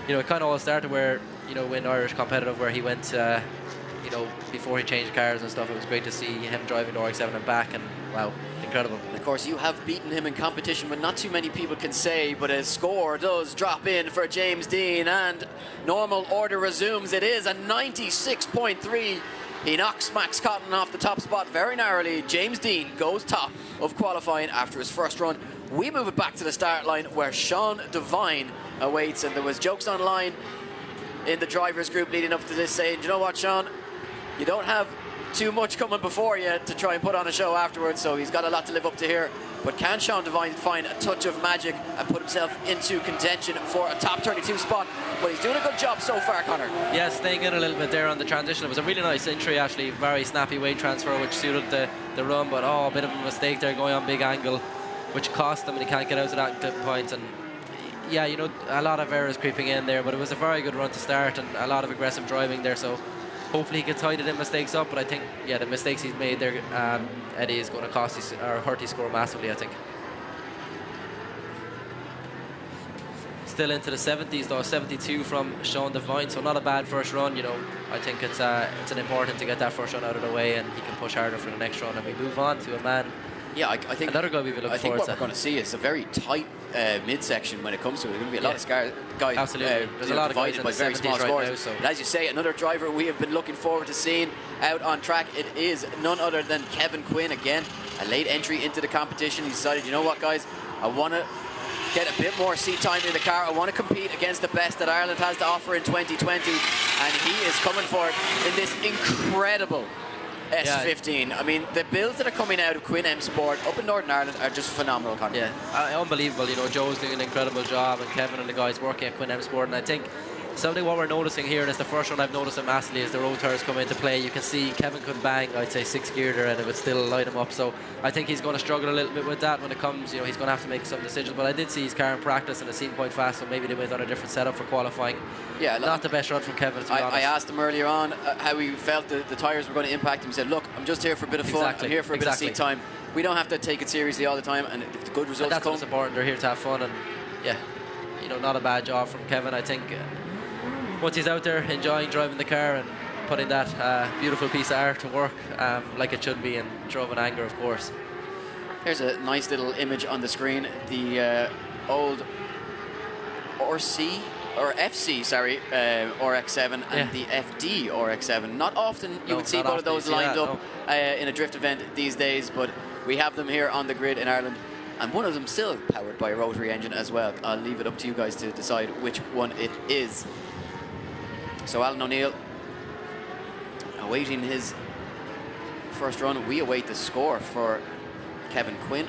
you know, it kind of all started where, you know, when Irish competitive, where he went, you know, before he changed cars and stuff. It was great to see him driving the RX-7 and back, and wow, incredible. And of course, you have beaten him in competition, but not too many people can say, but a score does drop in for James Dean, and normal order resumes. It is a 96.3. He knocks Max Cotton off the top spot very narrowly. James Dean goes top of qualifying after his first run. We move it back to the start line where Sean Devine awaits, and there was jokes online in the drivers group leading up to this saying, you know what, Sean, you don't have too much coming before you to try and put on a show afterwards, so he's got a lot to live up to here. But can Sean Devine find a touch of magic and put himself into contention for a top 32 spot? Well, he's doing a good job so far, Connor. Yeah, staying in a little bit there on the transition. It was a really nice entry, actually. Very snappy weight transfer, which suited the run, but a bit of a mistake there going on big angle, which cost him, and he can't get out of that point. And yeah, you know, a lot of errors creeping in there, but it was a very good run to start and a lot of aggressive driving there, so hopefully he can tidy the mistakes up. But I think, yeah, the mistakes he's made there, Eddie, is going to cost his, or hurt his score massively, I think. Still into the 70s though, 72 from Sean Devine, so not a bad first run. You know, I think it's an important to get that first run out of the way, and he can push harder for the next run, and we move on to a man. Yeah, I think another guy we've been looking I think forward what to. we're going to see is a very tight mid-section when it comes to it. There's going to be a lot of guys absolutely. There's a lot of guys divided in by the very 70s small right scores. now, so. But as you say, another driver we have been looking forward to seeing out on track. It is none other than Kevin Quinn again. A late entry into the competition. He decided, you know what, guys, I want to get a bit more seat time in the car. I want to compete against the best that Ireland has to offer in 2020, and he is coming for it in this incredible S15. Yeah. I mean, the builds that are coming out of Quinn M Sport up in Northern Ireland are just phenomenal, Conor. Yeah, unbelievable. You know, Joe's doing an incredible job, and Kevin and the guys working at Quinn M Sport, and I think something what we're noticing here, and it's the first one I've noticed it massively, is the road tires come into play. You can see Kevin could bang, I'd say, 6th gear there, and it would still light him up. So I think he's going to struggle a little bit with that when it comes. You know, he's going to have to make some decisions. But I did see his car in practice, and it seemed quite fast. So maybe they went on a different setup for qualifying. Yeah, not the best run from Kevin, to be honest. I asked him earlier on how he felt the tires were going to impact him. He said, "Look, I'm just here for a bit of fun. I'm here for a bit of seat time. We don't have to take it seriously all the time, and if the good results that's come, what's important. They're here to have fun, and yeah, you know, not a bad job from Kevin. I think once he's out there enjoying driving the car and putting that beautiful piece of art to work like it should be, and drove in anger, of course." Here's a nice little image on the screen. The old FC, RX-7 and the FD RX-7. Not often you would see both of those lined up in a drift event these days, but we have them here on the grid in Ireland, and one of them still powered by a rotary engine as well. I'll leave it up to you guys to decide which one it is. So Alan O'Neill awaiting his first run. We await the score for Kevin Quinn.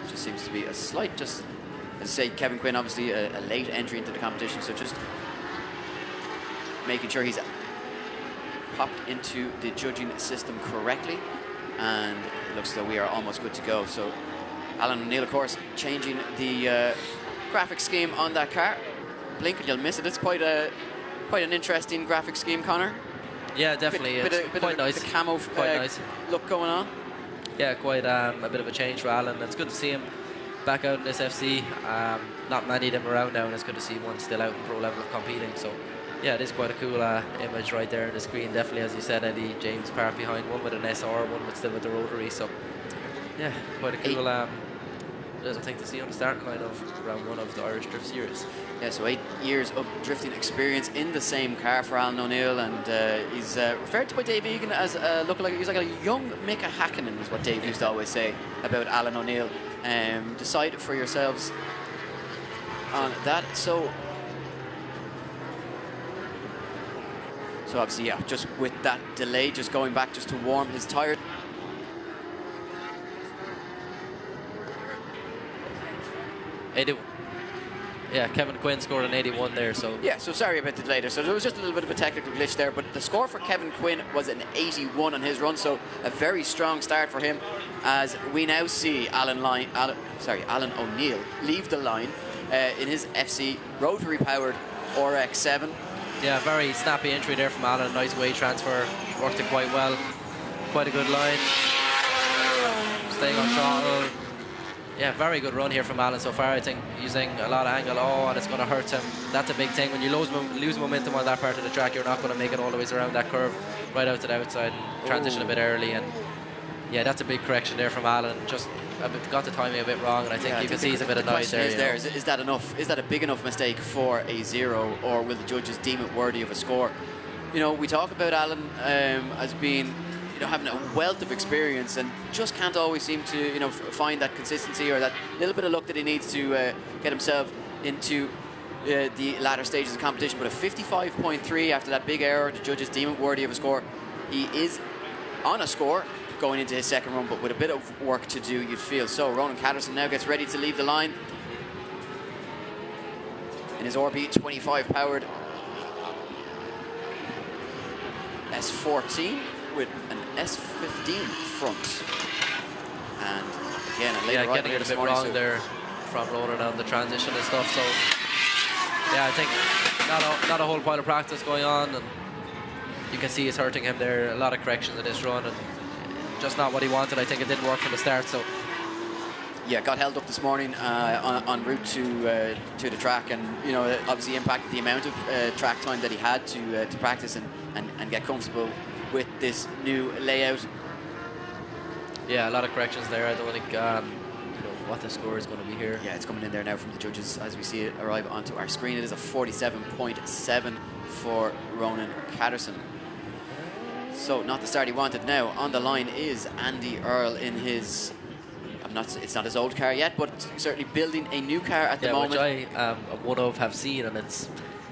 Just seems to be a slight, just as I say, Kevin Quinn obviously a late entry into the competition, so just making sure he's popped into the judging system correctly, and it looks like we are almost good to go. So Alan O'Neill, of course, changing the graphic scheme on that car. Blink and you'll miss it. It's quite an interesting graphic scheme, Connor. Yeah, definitely. It's quite nice. The camo nice look going on. Yeah, quite a bit of a change for Alan. It's good to see him back out in this FC. Not many of them around now, and it's good to see one still out in pro level of competing. So yeah, it is quite a cool image right there on the screen. Definitely, as you said, Eddie, James parked behind, one with an SR, one with still with the rotary. So yeah, quite a cool little thing to see on the starting line of round 1 of the Irish Drift Series. Yeah, so 8 years of drifting experience in the same car for Alan O'Neill, and he's referred to by Dave Egan as he's like a young Mika Hakkinen, is what Dave used to always say about Alan O'Neill. Decide for yourselves on that. So obviously, yeah, just with that delay, just going back just to warm his tyre. Yeah, Kevin Quinn scored an 81 there, so... Yeah, so sorry about the delay there. So there was just a little bit of a technical glitch there, but the score for Kevin Quinn was an 81 on his run, so a very strong start for him, as we now see Alan O'Neill leave the line in his FC rotary-powered RX-7. Yeah, very snappy entry there from Alan. Nice weight transfer. Worked it quite well. Quite a good line. Staying on throttle. Yeah, very good run here from Alan so far. I think using a lot of angle. Oh, and it's going to hurt him. That's a big thing. When you lose momentum on that part of the track, you're not going to make it all the way around that curve, right out to the outside, and transition a bit early. And yeah, that's a big correction there from Alan. Just got the timing a bit wrong, and I think you can see he's a bit annoyed there. Is that enough? Is that a big enough mistake for a 0, or will the judges deem it worthy of a score? You know, we talk about Alan as being, you know, having a wealth of experience, and just can't always seem to, you know, find that consistency or that little bit of luck that he needs to get himself into the latter stages of the competition. But a 55.3 after that big error, the judges deem it worthy of a score. He is on a score going into his second run, but with a bit of work to do, you'd feel. So Ronan Catterson now gets ready to leave the line in his RB25 powered S14 with an S15 front. And again, a later getting it a bit wrong there from Ronan on the transition and stuff. So yeah, I think not a whole pile of practice going on, and you can see it's hurting him there. A lot of corrections in this run, and just not what he wanted. I think it didn't work from the start. So yeah, got held up this morning en route to the track, and you know, it obviously impacted the amount of track time that he had to practice and get comfortable with this new layout. Yeah, a lot of corrections there. I don't think you know what the score is going to be here. Yeah, it's coming in there now from the judges as we see it arrive onto our screen. It is a 47.7 for Ronan Catterson. So not the start he wanted. Now on the line is Andy Earl in his, it's not his old car yet, but certainly building a new car at the moment. Which I have seen, and it's,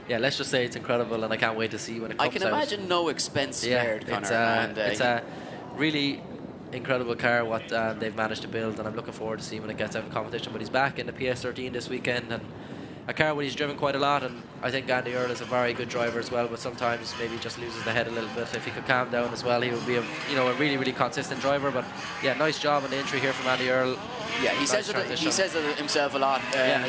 yeah, let's just say it's incredible, and I can't wait to see when it comes out. I can imagine no expense spared, Conor. It's a really incredible car what they've managed to build, and I'm looking forward to seeing when it gets out in competition. But he's back in the PS13 this weekend, and a car where he's driven quite a lot, and I think Andy Earl is a very good driver as well, but sometimes maybe just loses the head a little bit. If he could calm down as well, he would be a really, really consistent driver. But yeah, nice job on the entry here from Andy Earl. Yeah, he says it himself a lot.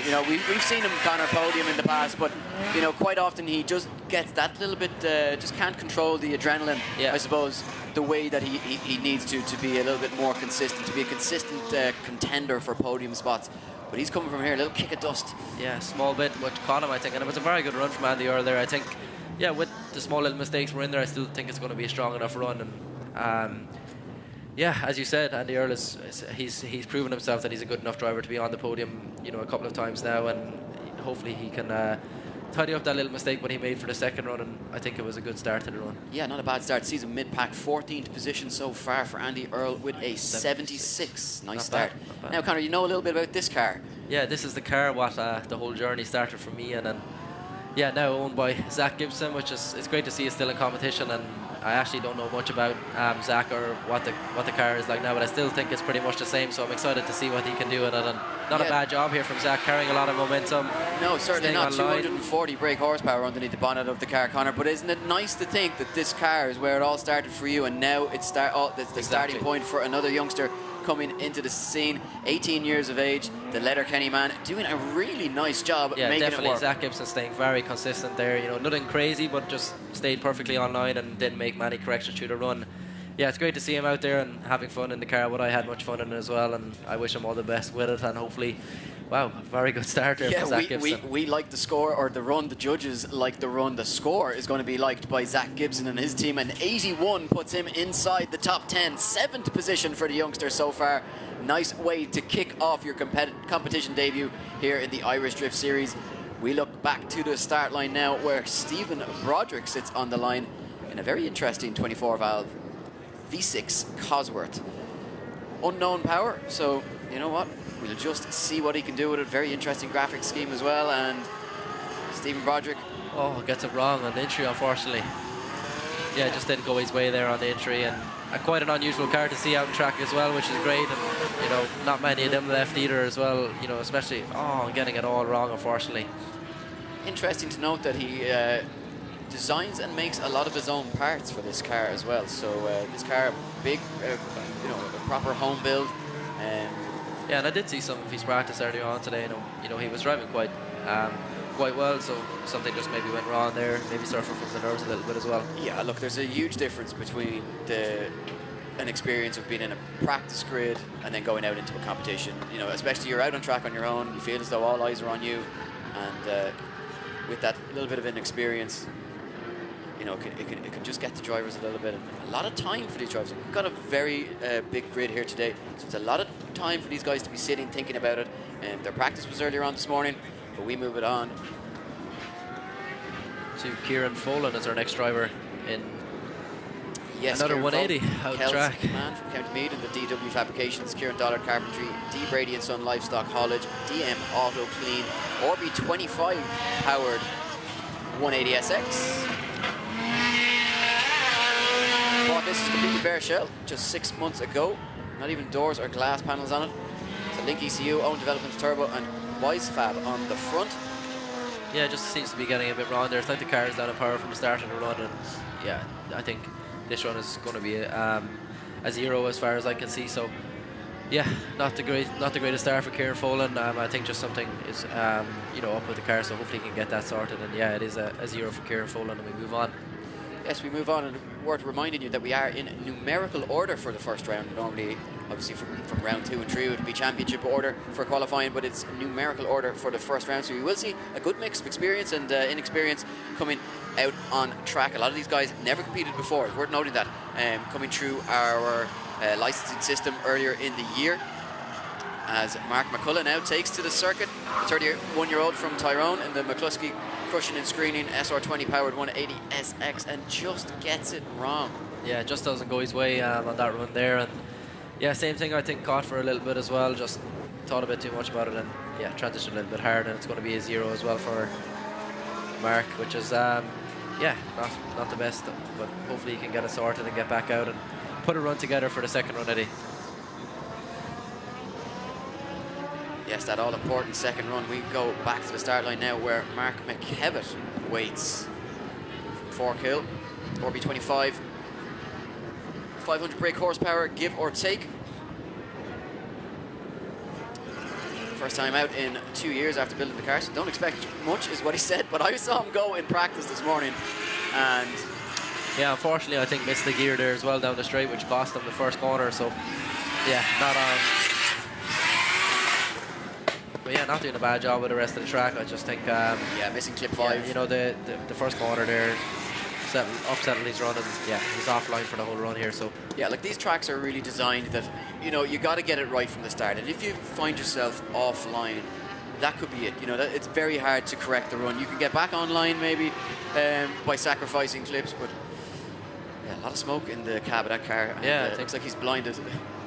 You know, we've seen him on our podium in the past, but you know, quite often he just gets that little bit, just can't control the adrenaline. Yeah. I suppose the way that he needs to be a little bit more consistent, to be a consistent contender for podium spots. But he's coming from here, a little kick of dust. Yeah, small bit, which caught him, I think. And it was a very good run from Andy Earl there. I think, yeah, with the small little mistakes we're in there, I still think it's going to be a strong enough run. And yeah, as you said, Andy Earl he's proven himself that he's a good enough driver to be on the podium, you know, a couple of times now. And hopefully he can tidy up that little mistake when he made for the second run, and I think it was a good start to the run. Yeah, not a bad start. Season mid-pack, 14th position so far for Andy Earl with a 76. Nice start. Not bad. Now, Conor, you know a little bit about this car. Yeah, this is the car what the whole journey started for me, and then yeah, now owned by Zach Gibson, which is, it's great to see it's still in competition. And I actually don't know much about Zach or what the car is like now, but I still think it's pretty much the same. So I'm excited to see what he can do in it. And not a bad job here from Zach, carrying a lot of momentum. No, certainly not. 240 brake horsepower underneath the bonnet of the car, Conor. But isn't it nice to think that this car is where it all started for you, and now it's the starting point for another youngster coming into the scene, 18 years of age, the Letterkenny man, doing a really nice job making definitely. it work. Zach Gibson staying very consistent there, you know, nothing crazy, but just stayed perfectly online and didn't make many corrections through the run. Yeah, it's great to see him out there and having fun in the car, but I had much fun in it as well, and I wish him all the best with it, and hopefully, wow, very good start there for Zach Gibson. We like the score, or the run, the judges like the run. The score is going to be liked by Zach Gibson and his team, and 81 puts him inside the top 10. 7th position for the youngster so far. Nice way to kick off your competition debut here in the Irish Drift Series. We look back to the start line now, where Stephen Broderick sits on the line in a very interesting 24-valve V6 Cosworth. Unknown power, so you know what? We'll just see what he can do with it. Very interesting graphic scheme as well. And Stephen Broderick. Oh, gets it wrong on the entry, unfortunately. Yeah, just didn't go his way there on the entry, and quite an unusual car to see out in track as well, which is great. And you know, not many of them left either as well. You know, especially getting it all wrong, unfortunately. Interesting to note that he designs and makes a lot of his own parts for this car as well. So this car, big, you know, a proper home build. Yeah, and I did see some of his practice earlier on today. You know, he was driving quite quite well, so something just maybe went wrong there, maybe suffering from the nerves a little bit as well. Yeah, look, there's a huge difference between an experience of being in a practice grid and then going out into a competition. You know, especially you're out on track on your own, you feel as though all eyes are on you, and with that little bit of inexperience, you know, it can just get the drivers a little bit. A lot of time for these drivers. We've got a very big grid here today, so it's a lot of time for these guys to be sitting, thinking about it. And their practice was earlier on this morning, but we move it on to Kieran Folan as our next driver in another Kieran 180 out the track. Man from County Meath in the DW Fabrications, Kieran Dollard Carpentry, D Brady and Son Livestock Haulage, DM Auto Clean, RB25 powered 180SX. Bought this completely bare shell just 6 months ago. Not even doors or glass panels on it. It's a Link ECU, own developments turbo, and Wisefab on the front. Yeah, it just seems to be getting a bit wrong there. It's like the car is down in power from the start of the run, and yeah, I think this run is going to be a 0 as far as I can see. So yeah, not the greatest start for Kieran Folan. I think just something is you know, up with the car, so hopefully he can get that sorted. And yeah, it is a 0 for Kieran Folan, and we move on. Yes, we move on, and worth reminding you that we are in numerical order for the first round. Normally, obviously, from round 2 and 3, it would be championship order for qualifying, but it's numerical order for the first round. So we will see a good mix of experience and inexperience coming out on track. A lot of these guys never competed before. It's worth noting that, coming through our licensing system earlier in the year. As Mark McCullough now takes to the circuit, 31-year-old from Tyrone in the McCluskey Crushing and Screening SR20 powered 180SX, and just gets it wrong. Yeah, it just doesn't go his way on that run there. And yeah, same thing, I think, caught for a little bit as well. Just thought a bit too much about it, and yeah, transitioned a little bit hard, and it's going to be a 0 as well for Mark, which is yeah, not the best, but hopefully he can get it sorted and get back out and put a run together for the second run, Eddie. Yes, that all-important second run. We go back to the start line now, where Mark McKevitt waits from Forkhill. RB25, 500 brake horsepower, give or take. First time out in 2 years after building the car, so don't expect much, is what he said. But I saw him go in practice this morning, and yeah, unfortunately, I think missed the gear there as well down the straight, which cost him the first corner. So yeah, not on. But yeah, not doing a bad job with the rest of the track. I just think yeah, missing clip 5. Yeah, you know, the first corner there, upsetting his run, and yeah, he's offline for the whole run here. So yeah, like, these tracks are really designed that, you know, you got to get it right from the start, and if you find yourself offline, that could be it. You know, that it's very hard to correct the run. You can get back online maybe by sacrificing clips, but yeah, a lot of smoke in the cab of that car. And, yeah, it looks like he's blinded.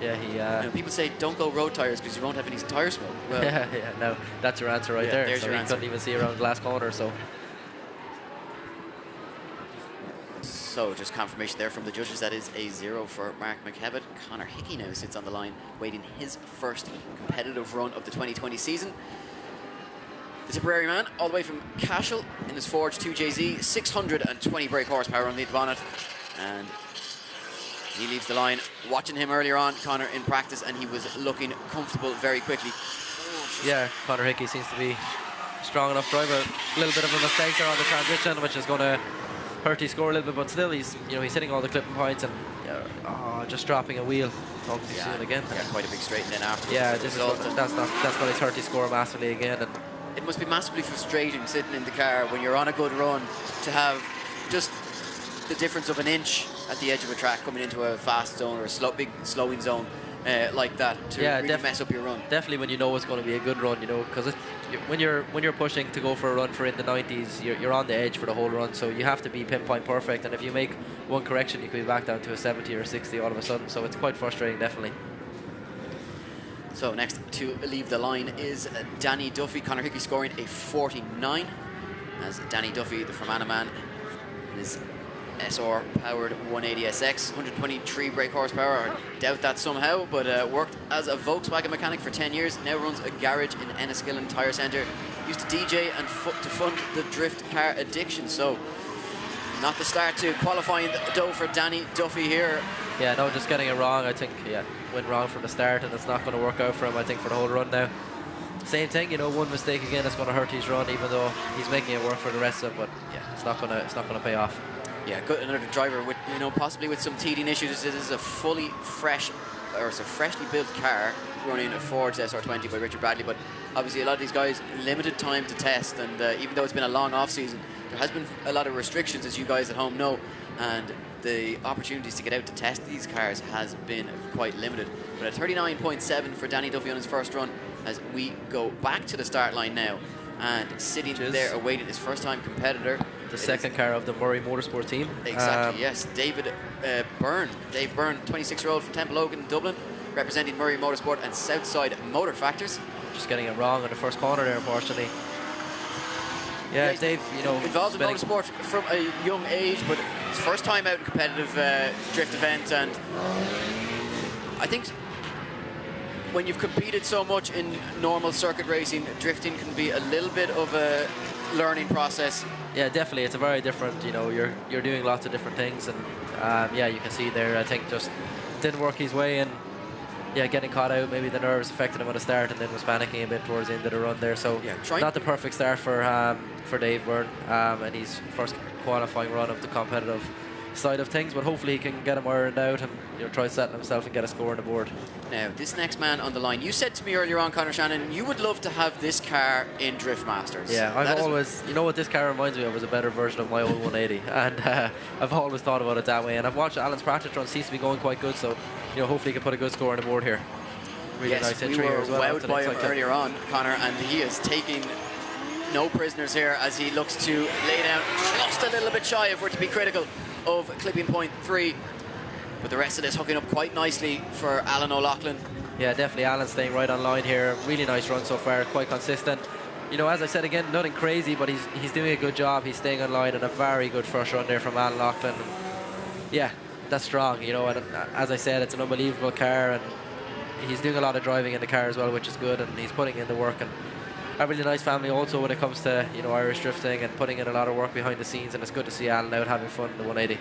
Yeah, he. You know, people say don't go road tires because you won't have any tire smoke. Well, yeah, no, that's your answer right there. There's so your he answer. couldn't even see around the last corner. So just confirmation there from the judges, that is a 0 for Mark McKevitt. Connor Hickey now sits on the line, waiting his first competitive run of the 2020 season. The Tipperary man, all the way from Cashel in his Forge 2JZ, 620 brake horsepower on the bonnet, and he leaves the line. Watching him earlier on, Connor, in practice, and he was looking comfortable very quickly. Yeah, Connor Hickey seems to be strong enough driver. A little bit of a mistake there on the transition, which is going to hurt his score a little bit, but still he's hitting all the clipping points, and just dropping a wheel. Talk too soon again. Yeah, quite a big straighten in afterwards. Yeah, that's going to hurt his score massively again. And it must be massively frustrating sitting in the car when you're on a good run to have just the difference of an inch at the edge of a track coming into a fast zone or a big slowing zone like that to really mess up your run. Definitely when you know it's going to be a good run, because when you're pushing to go for a run for in the 90s, you're on the edge for the whole run, so you have to be pinpoint perfect, and if you make one correction, you could be back down to a 70 or 60 all of a sudden, so it's quite frustrating, definitely. So next to leave the line is Danny Duffy. Connor Hickey scoring a 49, as Danny Duffy, the Fermanagh man, is SR powered 180SX, 123 brake horsepower. I doubt that somehow, but worked as a Volkswagen mechanic for 10 years. Now runs a garage in Enniskillen Tyre Centre. Used to DJ and to fund the drift car addiction. So not the start to qualifying though for Danny Duffy here. Yeah, no, just getting it wrong. I think went wrong from the start, and it's not going to work out for him, I think, for the whole run now. same thing, you know, one mistake again is going to hurt his run, even though he's making it work for the rest of it. But yeah, it's not gonna pay off. Yeah, good. Another driver with, you know, possibly with some teething issues. This is a fully fresh, or it's a freshly built car running a Ford's SR20 by Richard Bradley. But obviously, a lot of these guys limited time to test, and even though it's been a long off season, there has been a lot of restrictions, as you guys at home know, and the opportunities to get out to test these cars has been quite limited. But a 39.7 for Danny Duffy on his first run, as we go back to the start line now, and sitting there awaiting his first-time competitor. The second car of the Murray Motorsport team. Exactly, yes. Dave Byrne, 26-year-old from Temple Oak in Dublin, representing Murray Motorsport and Southside Motor Factors. Just getting it wrong in the first corner there, unfortunately. Yeah, Dave, you know, involved in motorsport from a young age, but his first time out in competitive drift event, and I think when you've competed so much in normal circuit racing, drifting can be a little bit of a learning process. Yeah, definitely. It's a very different, you know, you're doing lots of different things, and yeah, you can see there, I think just didn't work his way, and yeah, getting caught out, maybe the nerves affected him at the start, and then was panicking a bit towards the end of the run there. So yeah, not the perfect start for Dave Byrne, and his first qualifying run of the competitive side of things, but hopefully he can get him ironed out and, you know, try setting himself and get a score on the board. Now, this next man on the line, you said to me earlier on, Conor Shannon, you would love to have this car in Drift Masters. Yeah, I've always, you know what this car reminds me of is a better version of my old 180, and I've always thought about it that way, and I've watched Alan's practice run, seems to be going quite good, so, you know, hopefully he can put a good score on the board here. Really nice entry here as well. We were wowed by him earlier on, Conor, and he is taking no prisoners here as he looks to lay down just a little bit shy, if we're to be critical, of clipping point 3. But the rest of this hooking up quite nicely for Alan O'Loughlin. Yeah, definitely Alan staying right on line here. Really nice run so far, quite consistent. You know, as I said again, nothing crazy, but he's doing a good job. He's staying on line, and a very good first run there from Alan O'Loughlin. Yeah, that's strong, you know, and as I said, it's an unbelievable car, and he's doing a lot of driving in the car as well, which is good, and he's putting in the work, and a really nice family also when it comes to, you know, Irish drifting and putting in a lot of work behind the scenes, and it's good to see Alan out having fun in the 180.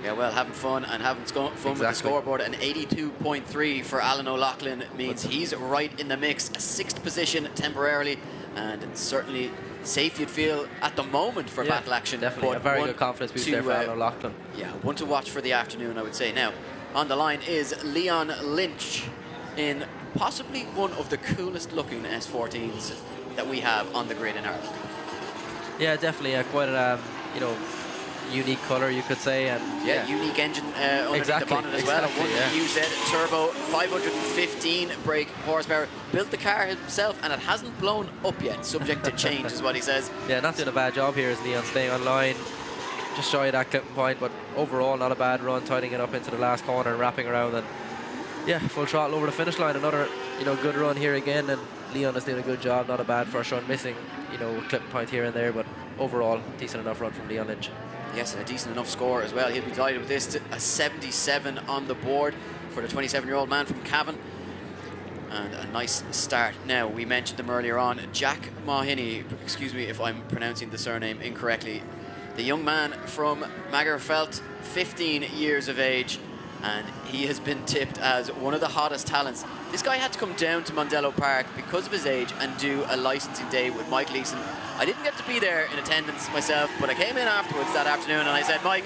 Yeah, well, having fun and having fun with the scoreboard. An 82.3 for Alan O'Loughlin means he's right in the mix, 6th position temporarily, and certainly safe, you'd feel, at the moment for battle action. Definitely, a very good confidence boost there for Alan O'Loughlin. Yeah, one to watch for the afternoon, I would say. Now, on the line is Leon Lynch in possibly one of the coolest looking S14s that we have on the grid in Ireland. Yeah, definitely, quite a, you know, unique colour, you could say, and yeah, unique engine underneath the bonnet as well. One UZ turbo, 515 brake horsepower. Built the car himself, and it hasn't blown up yet. Subject to change, is what he says. Yeah, not doing a bad job here, is Leon, staying on line, just shy of that clipping point, but overall not a bad run, tightening it up into the last corner and wrapping around, and yeah, full throttle over the finish line. Another, you know, good run here again, and Leon is doing a good job. Not a bad first run, missing, you know, clipping point here and there, but overall decent enough run from Leon Lynch. Yes, and a decent enough score as well. He'll be delighted with this. A 77 on the board for the 27-year-old man from Cavan. And a nice start. Now, we mentioned them earlier on. Jack Mahoney, excuse me if I'm pronouncing the surname incorrectly. The young man from Magherafelt, 15 years of age, and he has been tipped as one of the hottest talents. This guy had to come down to Mondello Park because of his age and do a licensing day with Mike Leeson. I didn't get to be there in attendance myself, but I came in afterwards that afternoon and I said, Mike,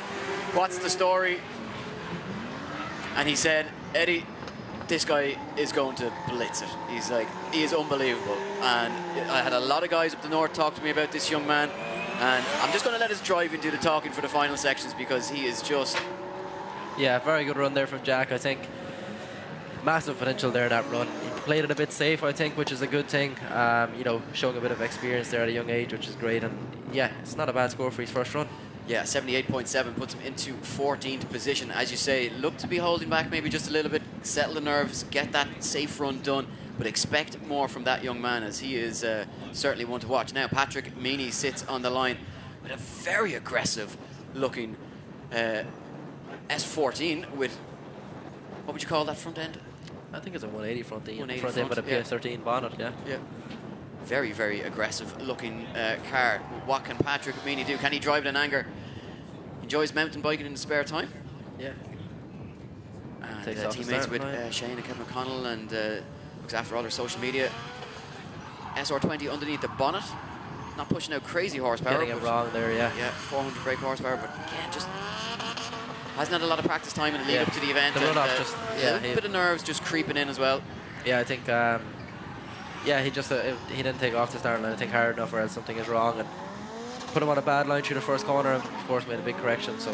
what's the story? And he said, Eddie, this guy is going to blitz it. He's like, he is unbelievable. And I had a lot of guys up the north talk to me about this young man, and I'm just going to let his driving do the talking for the final sections because he is just... Yeah, very good run there from Jack, I think. Massive potential there in that run. He played it a bit safe, I think, which is a good thing. You know, showing a bit of experience there at a young age, which is great. And yeah, it's not a bad score for his first run. Yeah, 78.7 puts him into 14th position. As you say, look to be holding back maybe just a little bit, settle the nerves, get that safe run done, but expect more from that young man, as he is certainly one to watch. Now, Patrick Meany sits on the line with a very aggressive looking S14 with, what would you call that front end? I think it's a 180 front end. 180 front end with a PS13 bonnet, yeah. Yeah. Very, very aggressive looking car. What can Patrick Meany do? Can he drive it in anger? Enjoys mountain biking in his spare time? Yeah. And teammates with Shane and Kevin McConnell, and looks after all their social media. SR20 underneath the bonnet. Not pushing out crazy horsepower. Getting it wrong there, yeah. Yeah, 400 brake horsepower, but again, just hasn't had a lot of practice time in the lead up to the event. The run-off just, a little bit of nerves just creeping in as well. Yeah, I think, he just he didn't take off the start line, I think, hard enough, or else something is wrong, and put him on a bad line through the first corner, and of course made a big correction. So,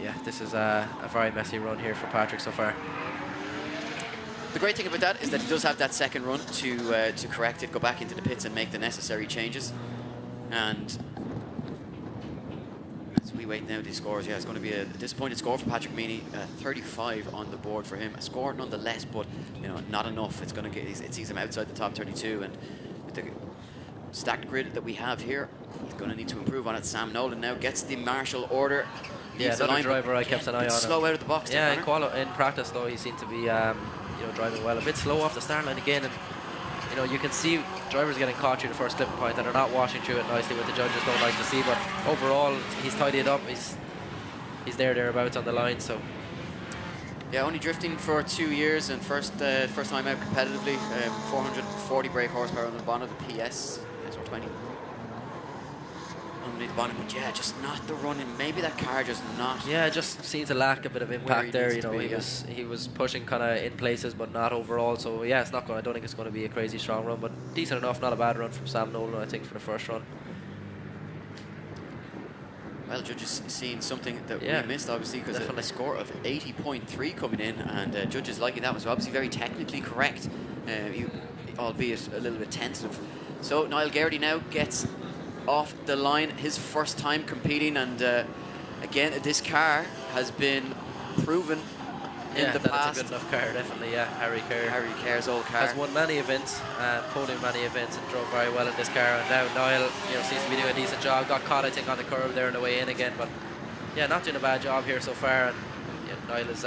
yeah, this is a very messy run here for Patrick so far. The great thing about that is that he does have that second run to correct it, go back into the pits and make the necessary changes. And as we wait now, these scores, yeah, it's going to be a disappointed score for Patrick Meany. 35 on the board for him. A score nonetheless, but not enough. It's going to it sees him outside the top 32, and with the stacked grid that we have here, he's going to need to improve on it. Sam Nolan now gets the marshal order. Yeah, another driver I kept an eye on. Slow out of the box. Yeah, in practice though, he seemed to be driving well. A bit slow off the start line again, and you can see drivers getting caught through the first clipping point and are not washing through it nicely, what the judges don't like to see. But overall, he's tidied it up. He's thereabouts on the line. So yeah, only drifting for 2 years and first time out competitively. 440 brake horsepower on the bonnet, the PS SR20 underneath the bonnet. But yeah, just not the running. Maybe that car just not. Yeah, just seems to lack a bit of impact there. Be, he was pushing kind of in places, but not overall. So yeah, it's not going. I don't think it's going to be a crazy strong run, but decent enough. Not a bad run from Sam Nolan, I think, for the first run. Well, judges seeing something that we missed, obviously, because a score of 80.3 coming in, and judges liking that was obviously very technically correct, albeit a little bit tentative. So Niall Garrity now gets off the line, his first time competing, and again, this car has been proven in the past. It's a good enough car, definitely. Yeah, Harry Kerr's old car has won many events, podium many events, and drove very well in this car. And now Niall, seems to be doing a decent job. Got caught, I think, on the curve there on the way in again, but yeah, not doing a bad job here so far. And Niall is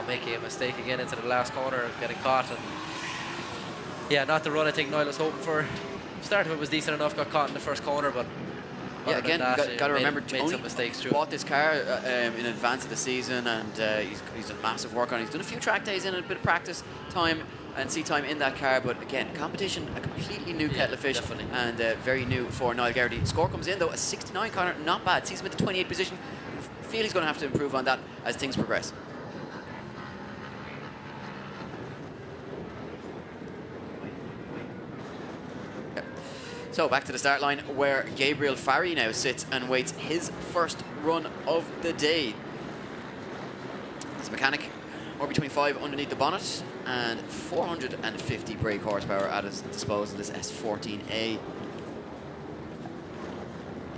making a mistake again into the last corner, getting caught, and yeah, not the run I think Niall was hoping for. Start of it was decent enough, got caught in the first corner, but yeah, again, got to remember, made some mistakes too. Bought this car in advance of the season, and he's done massive work on it. He's done a few track days in it, a bit of practice time and seat time in that car, but again, competition, a completely new kettle of fish, definitely. And very new for Niall Garrity. Score comes in though, a 69 corner, not bad. Sees him at the 28th position. Feel he's going to have to improve on that as things progress. So back to the start line, where Gabriel Farry now sits and waits his first run of the day. This mechanic, RB25 underneath the bonnet, and 450 brake horsepower at his disposal. This S14A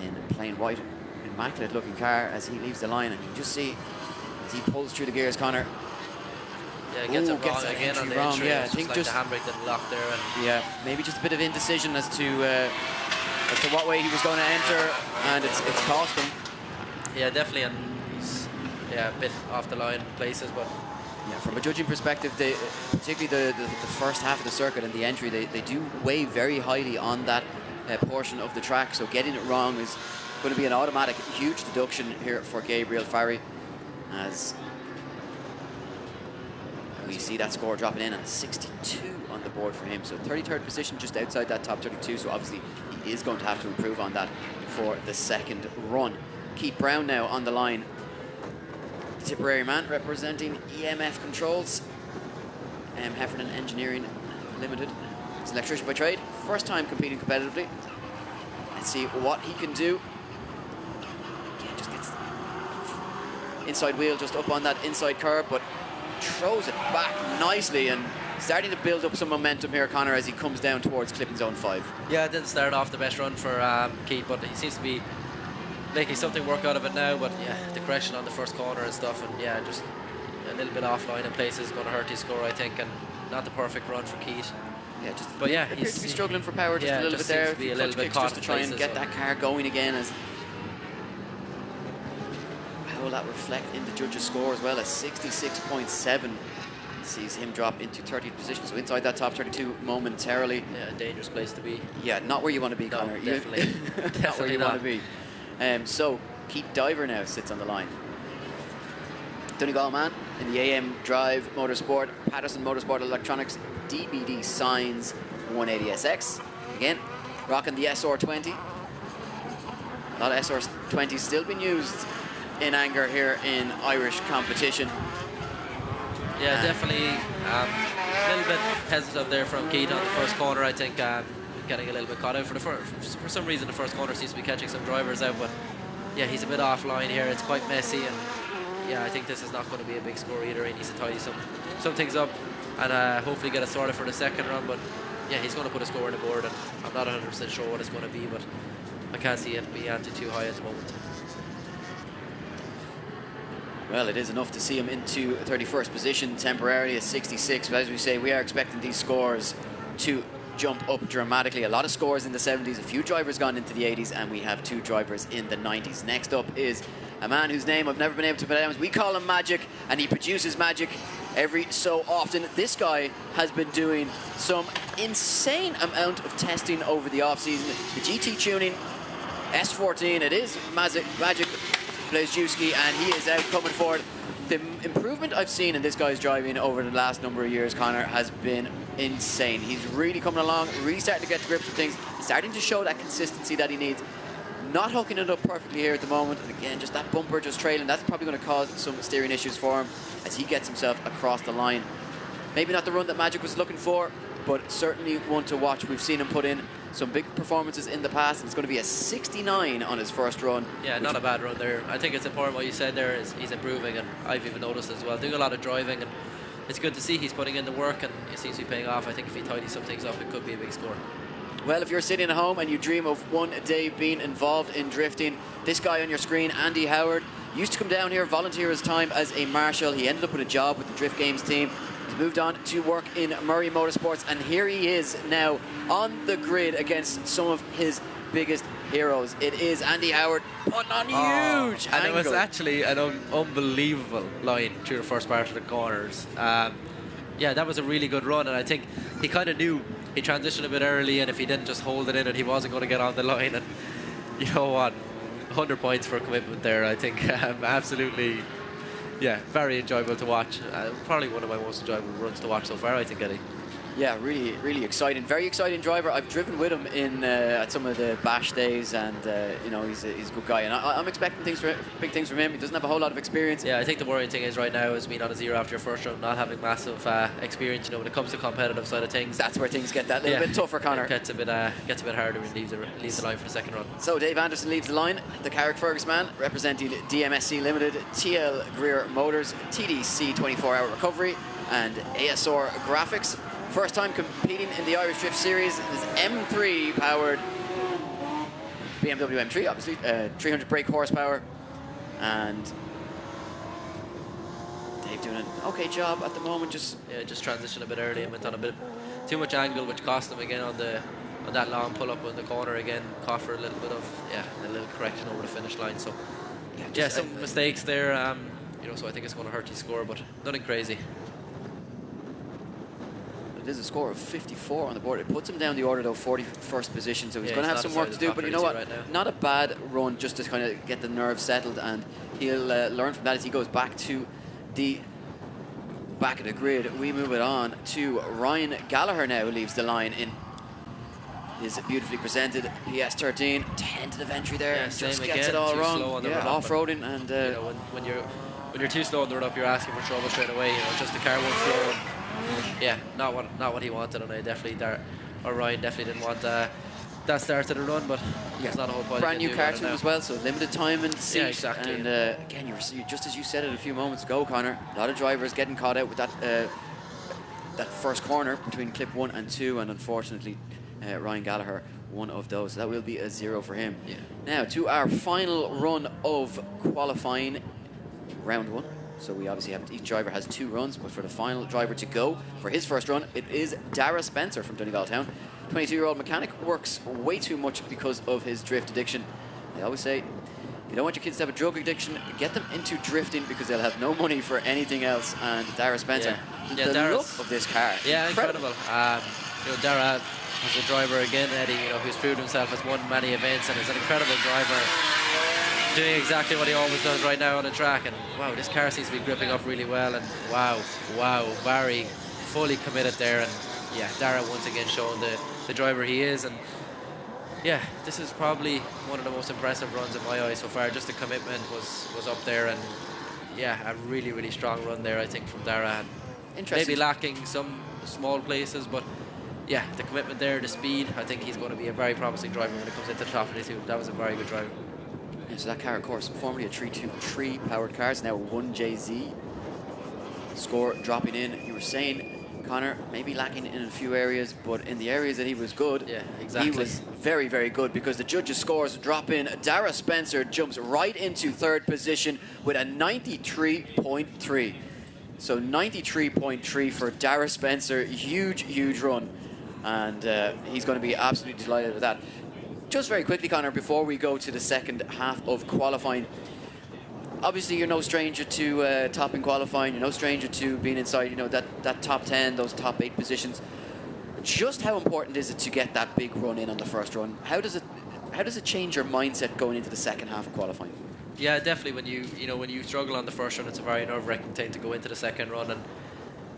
in plain white, immaculate looking car as he leaves the line, and you can just see as he pulls through the gears, Connor. Yeah, gets it wrong again on the entry. Yeah, I think think just the handbrake didn't lock there. And yeah, maybe just a bit of indecision as to what way he was going to enter, and it's cost him. Yeah, definitely, and he's a bit off the line in places, but yeah, from a judging perspective, they, particularly the first half of the circuit and the entry, they do weigh very highly on that portion of the track. So getting it wrong is going to be an automatic huge deduction here for Gabriel Farry, as we see that score dropping in, and 62 on the board for him. So 33rd position, just outside that top 32. So obviously he is going to have to improve on that for the second run. Keith Brown now on the line. Tipperary man representing EMF Controls. Heffernan Engineering Limited. He's an electrician by trade. First time competing competitively. Let's see what he can do. Again, just gets inside wheel just up on that inside curve, but throws it back nicely and starting to build up some momentum here, Connor, as he comes down towards clipping zone 5. Yeah, it didn't start off the best run for Keith, but he seems to be making something work out of it now. But yeah, the correction on the first corner and stuff, and yeah, just a little bit offline in places is going to hurt his score, I think, and not the perfect run for Keith. Yeah, just but yeah, appears to be struggling for power just a little bit there. To be a little bit caught just to try and get that car going again. As how will that reflect in the judges' score as well? A 66.7 sees him drop into 30th position, so inside that top 32 momentarily. Yeah, a dangerous place to be. Yeah, not where you want to be, Connor. Definitely. Not where you want to be. So Keith Diver now sits on the line. Donegal man, in the AM Drive Motorsport, Patterson Motorsport Electronics DBD Signs 180SX. Again, rocking the SR20. A lot of SR20s still being used in anger here in Irish competition. Yeah, definitely a little bit hesitant there from Keith on the first corner. I think getting a little bit caught out for some reason. The first corner seems to be catching some drivers out, but yeah, he's a bit offline here. It's quite messy, and yeah, I think this is not going to be a big score either. He needs to tidy some things up and hopefully get it sorted for the second run. But yeah, he's going to put a score on the board, and I'm not 100% sure what it's going to be, but I can't see it be ante too high at the moment. Well, it is enough to see him into 31st position temporarily at 66. But as we say, we are expecting these scores to jump up dramatically. A lot of scores in the 70s, a few drivers gone into the 80s, and we have 2 drivers in the 90s. Next up is a man whose name I've never been able to pronounce. We call him Magic, and he produces magic every so often. This guy has been doing some insane amount of testing over the off-season. The GT tuning, S14, it is Magic Blazewski, and he is out coming forward. The improvement I've seen in this guy's driving over the last number of years, Connor, has been insane. He's really coming along, really starting to get to grips with things, starting to show that consistency that he needs. Not hooking it up perfectly here at the moment, and again, just that bumper just trailing, that's probably going to cause some steering issues for him as he gets himself across the line. Maybe not the run that Magic was looking for, but certainly one to watch. We've seen him put in some big performances in the past, and it's going to be a 69 on his first run. Yeah, not a bad run there. I think it's important what you said there is he's improving, and I've even noticed as well, doing a lot of driving, and it's good to see he's putting in the work, and it seems to be paying off. I think if he tidies some things up, it could be a big score. Well, if you're sitting at home and you dream of one day being involved in drifting, this guy on your screen, Andy Howard, used to come down here, volunteer his time as a marshal. He ended up with a job with the Drift Games team. He's moved on to work in Murray Motorsports, and here he is now on the grid against some of his biggest heroes. It is Andy Howard putting on huge and angle. it was actually an unbelievable line through the first part of the corners. Yeah, that was a really good run, and I think he kind of knew he transitioned a bit early, and if he didn't just hold it in, and he wasn't going to get on the line. And you know what, 100 points for commitment there. I think absolutely, yeah, very enjoyable to watch. Probably one of my most enjoyable runs to watch so far, I think, Eddie. Yeah, really, really exciting. Very exciting driver. I've driven with him in at some of the bash days, and you know, he's a good guy. And I'm expecting big things from him. He doesn't have a whole lot of experience. Yeah, I think the worrying thing is right now is being on a 0 after your first run, not having massive experience. You know, when it comes to competitive side of things, That's where things get that little bit tougher, Connor. It gets a bit harder when he leaves the line for the second run. So Dave Anderson leaves the line. The Carrick-Fergus man, representing DMSC Limited, TL Greer Motors, TDC 24-hour recovery, and ASR Graphics. First time competing in the Irish Drift Series. This M3 powered BMW M3, obviously, 300 brake horsepower, and Dave doing an okay job at the moment. Just transitioned a bit early and went on a bit too much angle, which cost him again on that long pull up on the corner. Again, caught for a little bit of a little correction over the finish line. So some mistakes there. You know, so I think it's going to hurt his score, but nothing crazy. It is a score of 54 on the board. It puts him down the order, though, 41st position, so he's going to have some work to do. But you know what? Not a bad run just to kind of get the nerves settled, and he'll learn from that as he goes back to the back of the grid. We move it on to Ryan Gallagher now, who leaves the line in his beautifully presented PS13. 10 to the Ventry there. Yeah, just again, gets it all wrong. Off-roading, and you know, when you're too slow on the run up, you're asking for trouble straight away. You know, just the car won't flow. Yeah, not what he wanted, and Ryan definitely didn't want that start to the run, but it's not a whole point. Brand new car too as well, so limited time and seat. Yeah, exactly. And again, you just as you said it a few moments ago, Connor, a lot of drivers getting caught out with that first corner between clip 1 and 2, and unfortunately, Ryan Gallagher, one of those. That will be a 0 for him. Yeah. Now to our final run of qualifying, round 1. So we obviously have, each driver has 2 runs, but for the final driver to go for his first run, it is Dara Spencer from Donegal Town. 22-year-old mechanic, works way too much because of his drift addiction. They always say, if you don't want your kids to have a drug addiction, get them into drifting because they'll have no money for anything else. And Dara Spencer, the look of this car, incredible. You know, Dara as a driver again, Eddie, you know, who's proved himself, has won many events and is an incredible driver. doing exactly what he always does right now on the track. And wow, this car seems to be gripping up really well. And wow, Barry fully committed there. And yeah, Dara once again showing the driver he is. And yeah, this is probably one of the most impressive runs in my eyes so far. Just the commitment was up there, and yeah, a really, really strong run there, I think, from Dara. Interesting. Maybe lacking some small places, but yeah, the commitment there, the speed, I think he's going to be a very promising driver when it comes into the top of the two. That was a very good driver. Yeah, so that car, of course, formerly a 323 powered car, it's now a 1JZ. Score dropping in. You were saying, Connor, maybe lacking in a few areas, but in the areas that he was good, yeah, exactly. He was very, very good, because the judges' scores drop in. Dara Spencer jumps right into third position with a 93.3. So 93.3 for Dara Spencer. Huge, huge run. And he's going to be absolutely delighted with that. Just very quickly, Connor, before we go to the second half of qualifying, obviously you're no stranger to topping qualifying. You're no stranger to being inside, that top 10, those top 8 positions. Just how important is it to get that big run in on the first run? How does it change your mindset going into the second half of qualifying? Yeah, definitely. When you struggle on the first run, it's a very nerve-wracking thing to go into the second run, and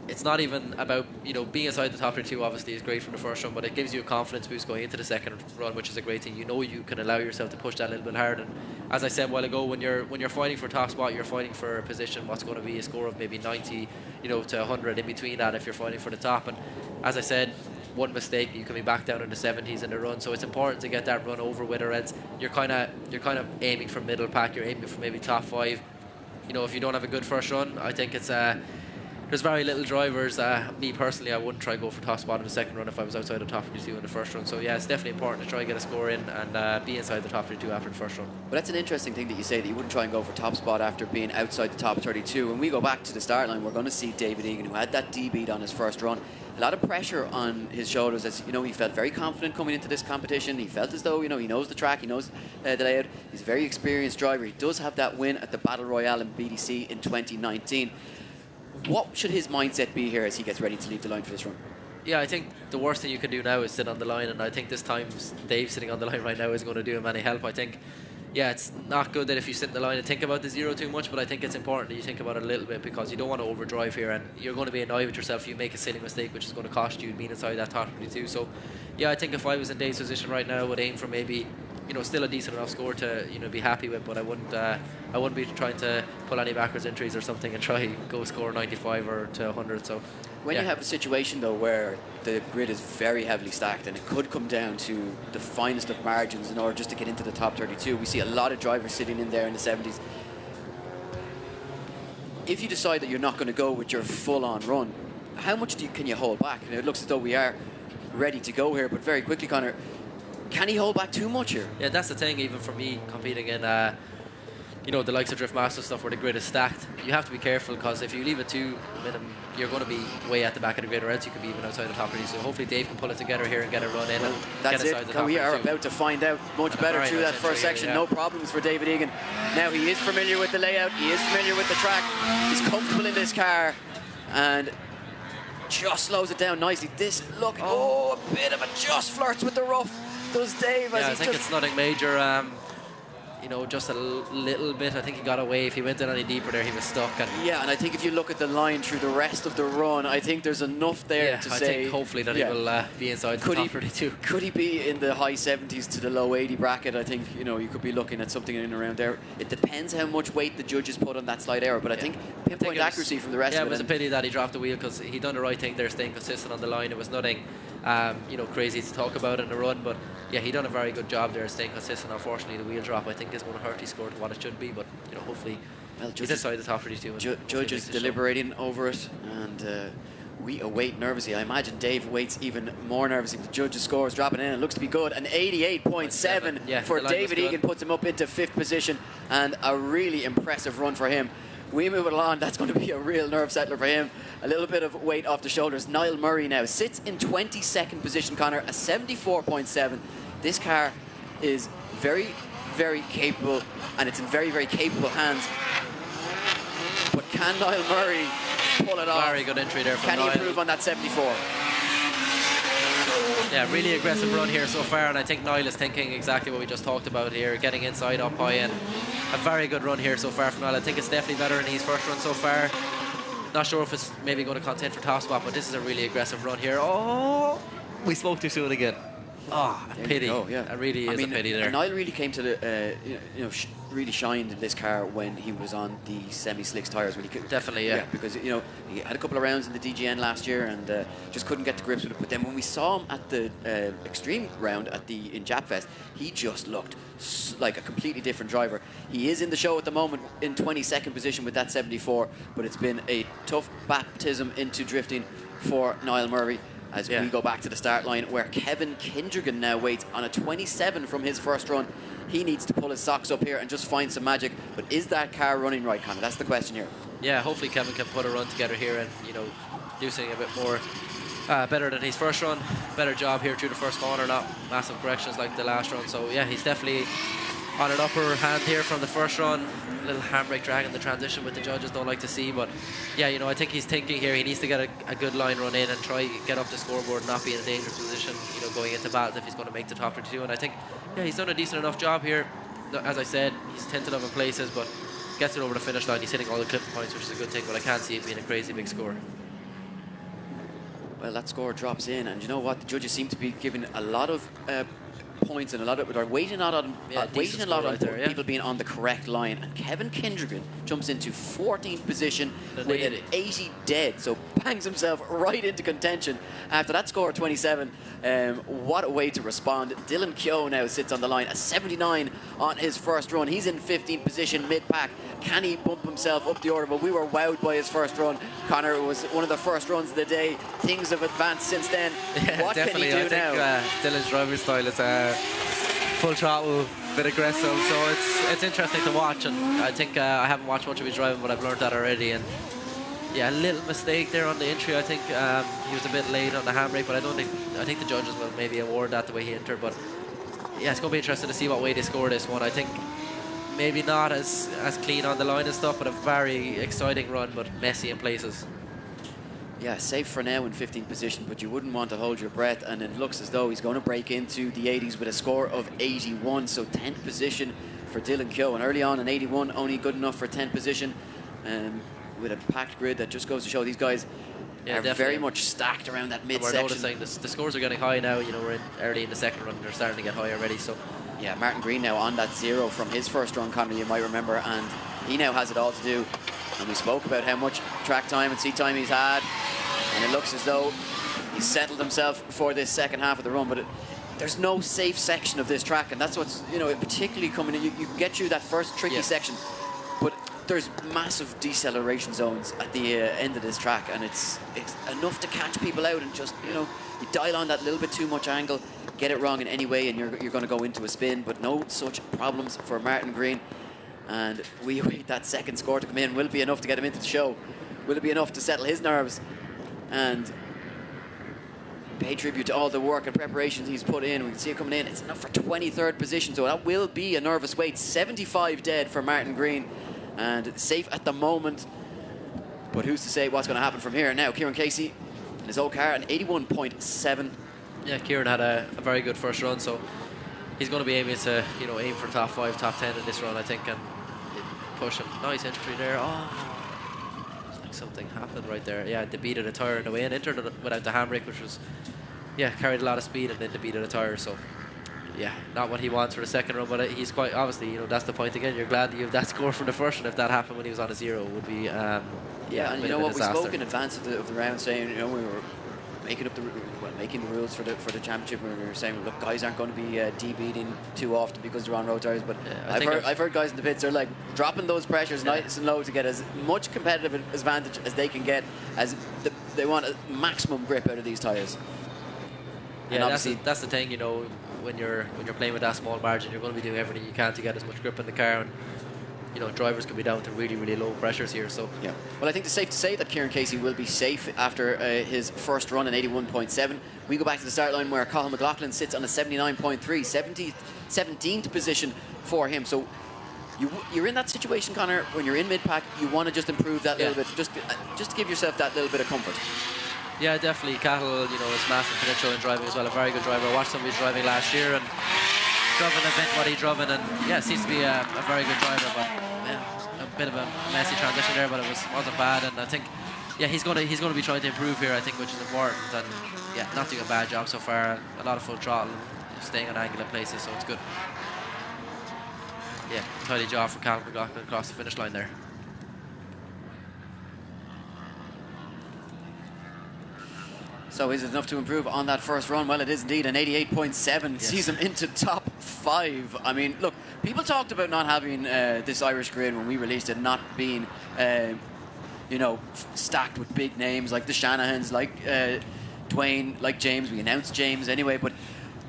it's not even about being inside the top 2. Obviously, is great from the first run, but it gives you a confidence boost going into the second run, which is a great thing. You can allow yourself to push that a little bit harder. And as I said a while ago, when you're fighting for top spot, you're fighting for a position. What's going to be a score of maybe 90, to 100 in between that if you're fighting for the top. And as I said, one mistake, you can be back down in the 70s in the run. So it's important to get that run over with, or else you're kind of aiming for middle pack. You're aiming for maybe top 5. If you don't have a good first run, I think it's there's very little drivers. Me personally, I wouldn't try to go for top spot in the second run if I was outside the top 32 in the first run. So yeah, it's definitely important to try and get a score in and be inside the top 32 after the first run. But that's an interesting thing that you say, that you wouldn't try and go for top spot after being outside the top 32. When we go back to the start line, we're going to see David Egan, who had that D beat on his first run. A lot of pressure on his shoulders, as he felt very confident coming into this competition. He felt as though he knows the track, he knows the layout. He's a very experienced driver. He does have that win at the Battle Royale in BDC in 2019. What should his mindset be here as he gets ready to leave the line for this run? Yeah, I think the worst thing you can do now is sit on the line, and I think this time Dave sitting on the line right now isn't going to do him any help. I think, yeah, it's not good that if you sit in the line and think about the 0 too much, but I think it's important that you think about it a little bit, because you don't want to overdrive here, and you're going to be annoyed with yourself if you make a silly mistake, which is going to cost you being inside that top 22. So, yeah, I think if I was in Dave's position right now, I would aim for maybe still a decent enough score to be happy with, but I wouldn't be trying to pull any backwards entries or something and try go score 95 or to 100. So when you have a situation though where the grid is very heavily stacked and it could come down to the finest of margins in order just to get into the top 32, we see a lot of drivers sitting in there in the 70s. If you decide that you're not going to go with your full-on run, how much can you hold back? And it looks as though we are ready to go here, but very quickly, Connor, can he hold back too much here? Yeah, that's the thing. Even for me competing in the likes of Drift Master stuff where the grid is stacked, you have to be careful, because if you leave it too minimum, you're going to be way at the back of the grid, or else you could be even outside the top 30. So hopefully Dave can pull it together here and get a run in. Well, and that's get inside the top we are 32. about to find out much better through that first section. No problems for David Egan. Now he is familiar with the layout, he is familiar with the track, he's comfortable in this car, and just slows it down nicely. A bit of a just flirts with the rough, does Dave. Yeah, I think it's nothing major. Just a little bit. I think he got away. If he went in any deeper there, he was stuck. And I think if you look at the line through the rest of the run, I think there's enough there to say. I think hopefully that he will be inside the top 32. Could he be in the high 70s to the low 80 bracket? I think you could be looking at something in and around there. It depends how much weight the judges put on that slight error, but I think pinpoint accuracy from the rest of it. Yeah, it was a pity that he dropped the wheel, because he done the right thing there, staying consistent on the line. It was nothing crazy to talk about in the run, but yeah, he done a very good job there staying consistent. Unfortunately, the wheel drop I think is going to hurt his score to what it should be, but hopefully he's inside the top 32. Judges deliberating over it, and we await nervously. I imagine Dave waits even more nervously. The judges' scores dropping in. It looks to be good. An 88.7 for David Egan puts him up into 5th position, and a really impressive run for him. We move it along. That's going to be a real nerve settler for him. A little bit of weight off the shoulders. Niall Murray now sits in 22nd position, Connor, a 74.7. This car is very, very capable, and it's in very, very capable hands. But can Niall Murray pull it off? Very good entry there from Can Niall. he improve on that 74? Yeah, really aggressive run here so far, and I think Niall is thinking exactly what we just talked about here, getting inside up high, and a very good run here so far from Niall. I think it's definitely better than his first run so far. Not sure if it's maybe going to contend for top spot, but this is a really aggressive run here. Oh, we spoke too soon again. Oh, a pity. It really is a pity there. Niall really came to the, really shined in this car when he was on the semi-slicks tyres. When he could, definitely, yeah. Because, he had a couple of rounds in the DGN last year and just couldn't get to grips with it. But then when we saw him at the extreme round in Japfest, he just looked like a completely different driver. He is in the show at the moment in 22nd position with that 74, but it's been a tough baptism into drifting for Niall Murray. As we go back to the start line, where Kevin Kindregan now waits on a 27 from his first run. He needs to pull his socks up here and just find some magic. But is that car running right, Conor? That's the question here. Yeah, hopefully Kevin can put a run together here and, do something a bit more better than his first run. Better job here through the first corner, not massive corrections like the last run. So, yeah, he's definitely on an upper hand here from the first run. A little handbrake drag in the transition, which the judges don't like to see, but yeah, I think he's thinking here he needs to get a good line run in and try get up the scoreboard and not be in a dangerous position, going into battles if he's going to make the top 32. And I think, yeah, he's done a decent enough job here. As I said, he's tinted up in places, but gets it over the finish line. He's hitting all the clip points, which is a good thing, but I can't see it being a crazy big score. Well, that score drops in, and you know what? The judges seem to be giving a lot of points and they're waiting a lot on people being on the correct line. And Kevin Kindregan jumps into 14th position with an 80 dead, so bangs himself right into contention after that score of 27. What a way to respond. Dylan Keogh now sits on the line, a 79 on his first run. He's in 15th position mid-pack. Can he bump himself up the order? But we were wowed by his first run. Conor, it was one of the first runs of the day. Things have advanced since then. Yeah, what can he do now? Dylan's driving style is full throttle, bit aggressive, so it's interesting to watch. And I think I haven't watched much of his driving, but I've learned that already. And yeah, a little mistake there on the entry. I think he was a bit late on the handbrake, but I think the judges will maybe award that the way he entered. But yeah, it's going to be interesting to see what way they score this one. I think maybe not as clean on the line and stuff, but a very exciting run, but messy in places. Yeah, safe for now in 15th position, but you wouldn't want to hold your breath, and it looks as though he's going to break into the 80s with a score of 81, so 10th position for Dylan Keogh, and early on in 81, only good enough for 10th position, with a packed grid that just goes to show these guys are very much stacked around that mid-section. We're noticing the scores are getting high now. We're early in the second run, they're starting to get high already, so... Yeah, Martin Green now on that 0 from his first run, Conor, you might remember, and he now has it all to do. And we spoke about how much track time and seat time he's had, and it looks as though he's settled himself for this second half of the run, but there's no safe section of this track, and that's what's, particularly coming in. You can get through that first tricky section, but there's massive deceleration zones at the end of this track, and it's enough to catch people out and just, you dial on that little bit too much angle, get it wrong in any way, and you're going to go into a spin, but no such problems for Martin Green. And we await that second score to come in. Will it be enough to get him into the show? Will it be enough to settle his nerves and pay tribute to all the work and preparations he's put in? We can see it coming in. It's enough for 23rd position, so that will be a nervous wait. 75 dead for Martin Green, and safe at the moment, but who's to say what's going to happen from here? Now, Kieran Casey in his old car, an 81.7. Yeah, Kieran had a very good first run, so he's going to be aiming to, aim for top 5, top 10 in this run, I think, and push him. Nice entry there. Oh, it's like something happened right there. Yeah, the beat of the tire in the way, and entered it without the handbrake, which was, carried a lot of speed, and then the beat of the tire. So, yeah, not what he wants for the second run, but he's quite obviously, that's the point again. You're glad that you have that score from the first one. If that happened when he was on a 0, it would be, and you know what, we spoke in advance of the round, saying, we were making the rules for the championship. We were saying, look, guys aren't going to be de-beating too often because they're on road tires. But I've heard guys in the pits, they're like dropping those pressures nice and low to get as much competitive advantage as they can get, as they want a maximum grip out of these tires. Yeah, that's the thing. When you're playing with that small margin, you're going to be doing everything you can to get as much grip in the car. And drivers can be down to really, really low pressures here. So yeah, well, I think it's safe to say that Kieran Casey will be safe after his first run in 81.7. We go back to the start line where Cathal McLaughlin sits on a 79.3, 17th position for him. So you're in that situation, Conor, when you're in mid-pack, you want to just improve that little bit, just to give yourself that little bit of comfort. Yeah, definitely. Cahill, is massive potential in driving as well. A very good driver. I watched some of his driving last year and drove an event what he drove in, and yeah, seems to be a very good driver. But yeah, a bit of a messy transition there, but it wasn't bad. And I think, yeah, he's going to be trying to improve here. I think, which is important. And yeah, not doing a bad job so far. A lot of full throttle, staying on angular places, so it's good. Yeah, tidy job for Cahill McLaughlin across the finish line there. So is it enough to improve on that first run? Well, it is indeed. An 88.7 sees him into top 5. I mean, look, people talked about not having this Irish grid when we released it, not being, stacked with big names like the Shanahans, like Dwayne, like James. We announced James anyway, but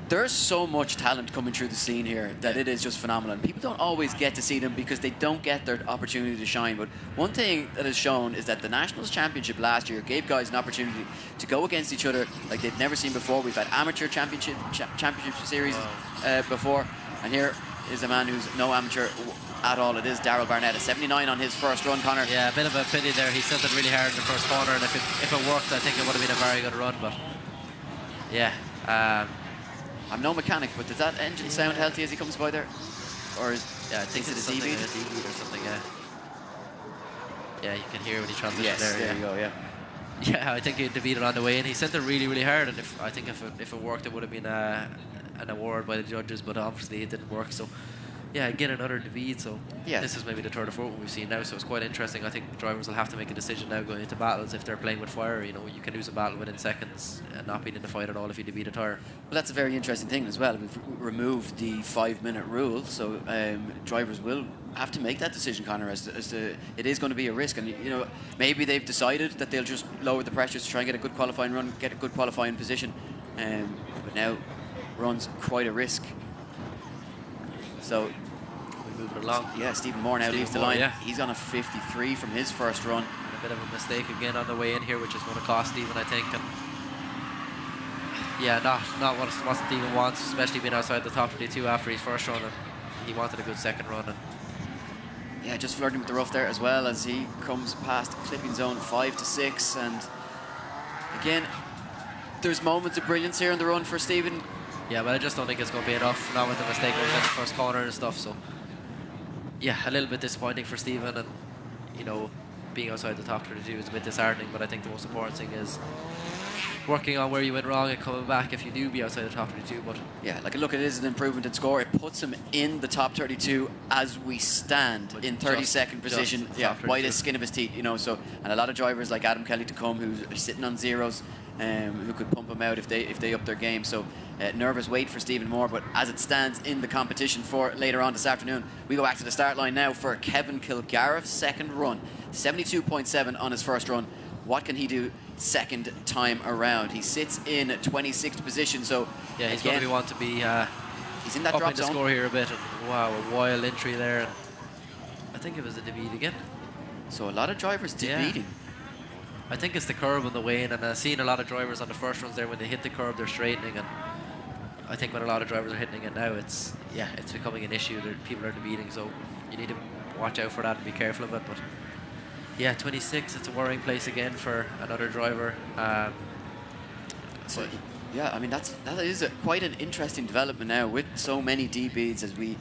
there's so much talent coming through the scene here that it is just phenomenal. People don't always get to see them because they don't get their opportunity to shine. But one thing that is shown is that the Nationals Championship last year gave guys an opportunity to go against each other like they've never seen before. We've had amateur championship series before, and here is a man who's no amateur at all. It is Daryl Barnett, a 79 on his first run, Connor. Yeah, a bit of a pity there. He sent it really hard in the first corner, and if it worked, I think it would have been a very good run. But yeah. I'm no mechanic, but does that engine sound healthy as he comes by there? Or I think it's a something DB? a DB or something, yeah. Yeah, you can hear when he transitioned Yes, there you go, yeah. Yeah, I think he beat it on the way, and he sent it really, really hard. And I think if it worked, it would have been an award by the judges, but obviously it didn't work. So yeah, again, another defeat. So yeah, this is maybe the third or fourth one we've seen now. So it's quite interesting. I think drivers will have to make a decision now going into battles if they're playing with fire. You can lose a battle within seconds and not being in the fight at all if you defeat a tyre. Well, that's a very interesting thing as well. We've removed the 5-minute rule, so drivers will have to make that decision, Connor, as to it is going to be a risk. And maybe they've decided that they'll just lower the pressures to try and get a good qualifying run, get a good qualifying position. But now runs quite a risk. So we move it along. Yeah, Stephen Moore now leaves the line. Yeah. He's on a 53 from his first run. A bit of a mistake again on the way in here, which is going to cost Stephen, I think. And yeah, not what Stephen wants, especially being outside the top 32 after his first run. And he wanted a good second run. And yeah, just flirting with the rough there as well as he comes past clipping zone 5 to 6. And again, there's moments of brilliance here in the run for Stephen. Yeah, but I just don't think it's going to be enough, not with the mistake going in the first corner and stuff. So yeah, a little bit disappointing for Stephen, and being outside the top 32 is a bit disheartening, but I think the most important thing is working on where you went wrong and coming back if you do be outside the top 32. But yeah, look, it is an improvement in score. It puts him in the top 32 as we stand in 32nd position. Yeah, by the skin of his teeth, So, and a lot of drivers like Adam Kelly to come who's sitting on zeros, who could pump him out if they up their game. So nervous wait for Stephen Moore, but as it stands in the competition for later on this afternoon, we go back to the start line now for Kevin Kilgariff's second run. 72.7 on his first run. What can he do second time around? He sits in 26th position, so yeah, he's going to want to be he's in that up drop in the zone. score here a bit. And wow, a wild entry there. And I think it was a defeat again. So a lot of drivers defeating. Yeah. I think it's the curb on the way in, and I've seen a lot of drivers on the first runs there when they hit the curb, they're straightening, and I think when a lot of drivers are hitting it now, it's becoming an issue that people are defeating. So you need to watch out for that and be careful of it. But yeah, 26, it's a worrying place again for another driver. So yeah, I mean that is quite an interesting development now with so many DBs as we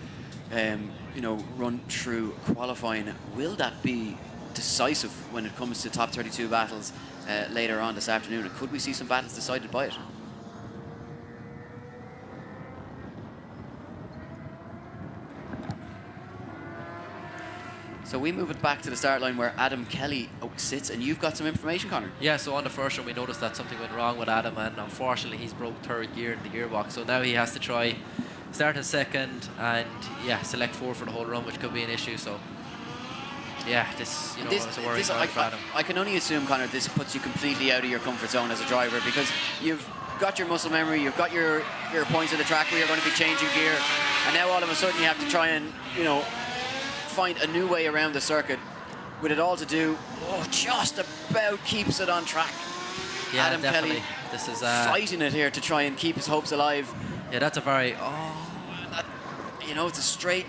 run through qualifying. Will that be decisive when it comes to top 32 battles later on this afternoon? And could we see some battles decided by it? So we move it back to the start line where Adam Kelly sits, and you've got some information, Connor. Yeah, so on the first one we noticed that something went wrong with Adam, and unfortunately he's broke third gear in the gearbox. So now he has to try start in second and select 4 for the whole run, which could be an issue. So yeah, this is a worrying sign for Adam. I can only assume, Connor, this puts you completely out of your comfort zone as a driver, because you've got your muscle memory, you've got your points of the track where you're going to be changing gear, and now all of a sudden you have to try and find a new way around the circuit with it all to do. Just about keeps it on track. Yeah, Adam definitely. Kelly this is fighting it here to try and keep his hopes alive. Yeah, that's a very It's a straight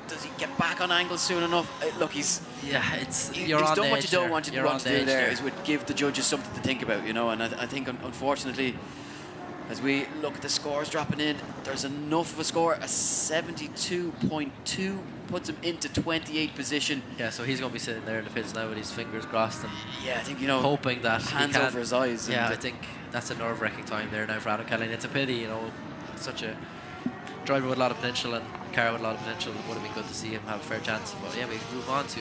Does he get back on angle soon enough? Look, he's you're he's on done the what you edge don't there. want, You're on to the do edge there, is would give the judges something to think about, you know. And I think unfortunately, as we look at the scores dropping in, there's enough of a score. A 72.2 puts him into 28th position. Yeah, so he's going to be sitting there in the pits now with his fingers crossed and Yeah, I think, hoping that hands he can, over his eyes. Yeah, and I think that's a nerve-wracking time there now for Adam Kelly. And it's a pity, such a driver with a lot of potential and a car with a lot of potential. It would have been good to see him have a fair chance. But yeah, we can move on to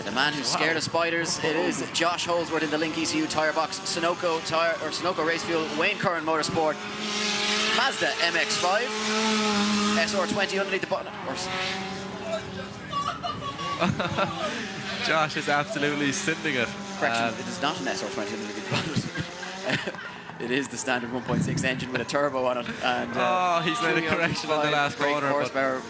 the man who's scared of spiders. It is Josh Holdsworth in the Link ECU tyre box, Sunoco Race Fuel, Wayne Curran Motorsport, Mazda MX-5, SR20 underneath the bonnet. Josh is absolutely sending it. Correction, it is not an SR20 underneath the bonnet. It is the standard 1.6 engine with a turbo on it. And, he's made a correction in the last corner. Horsepower.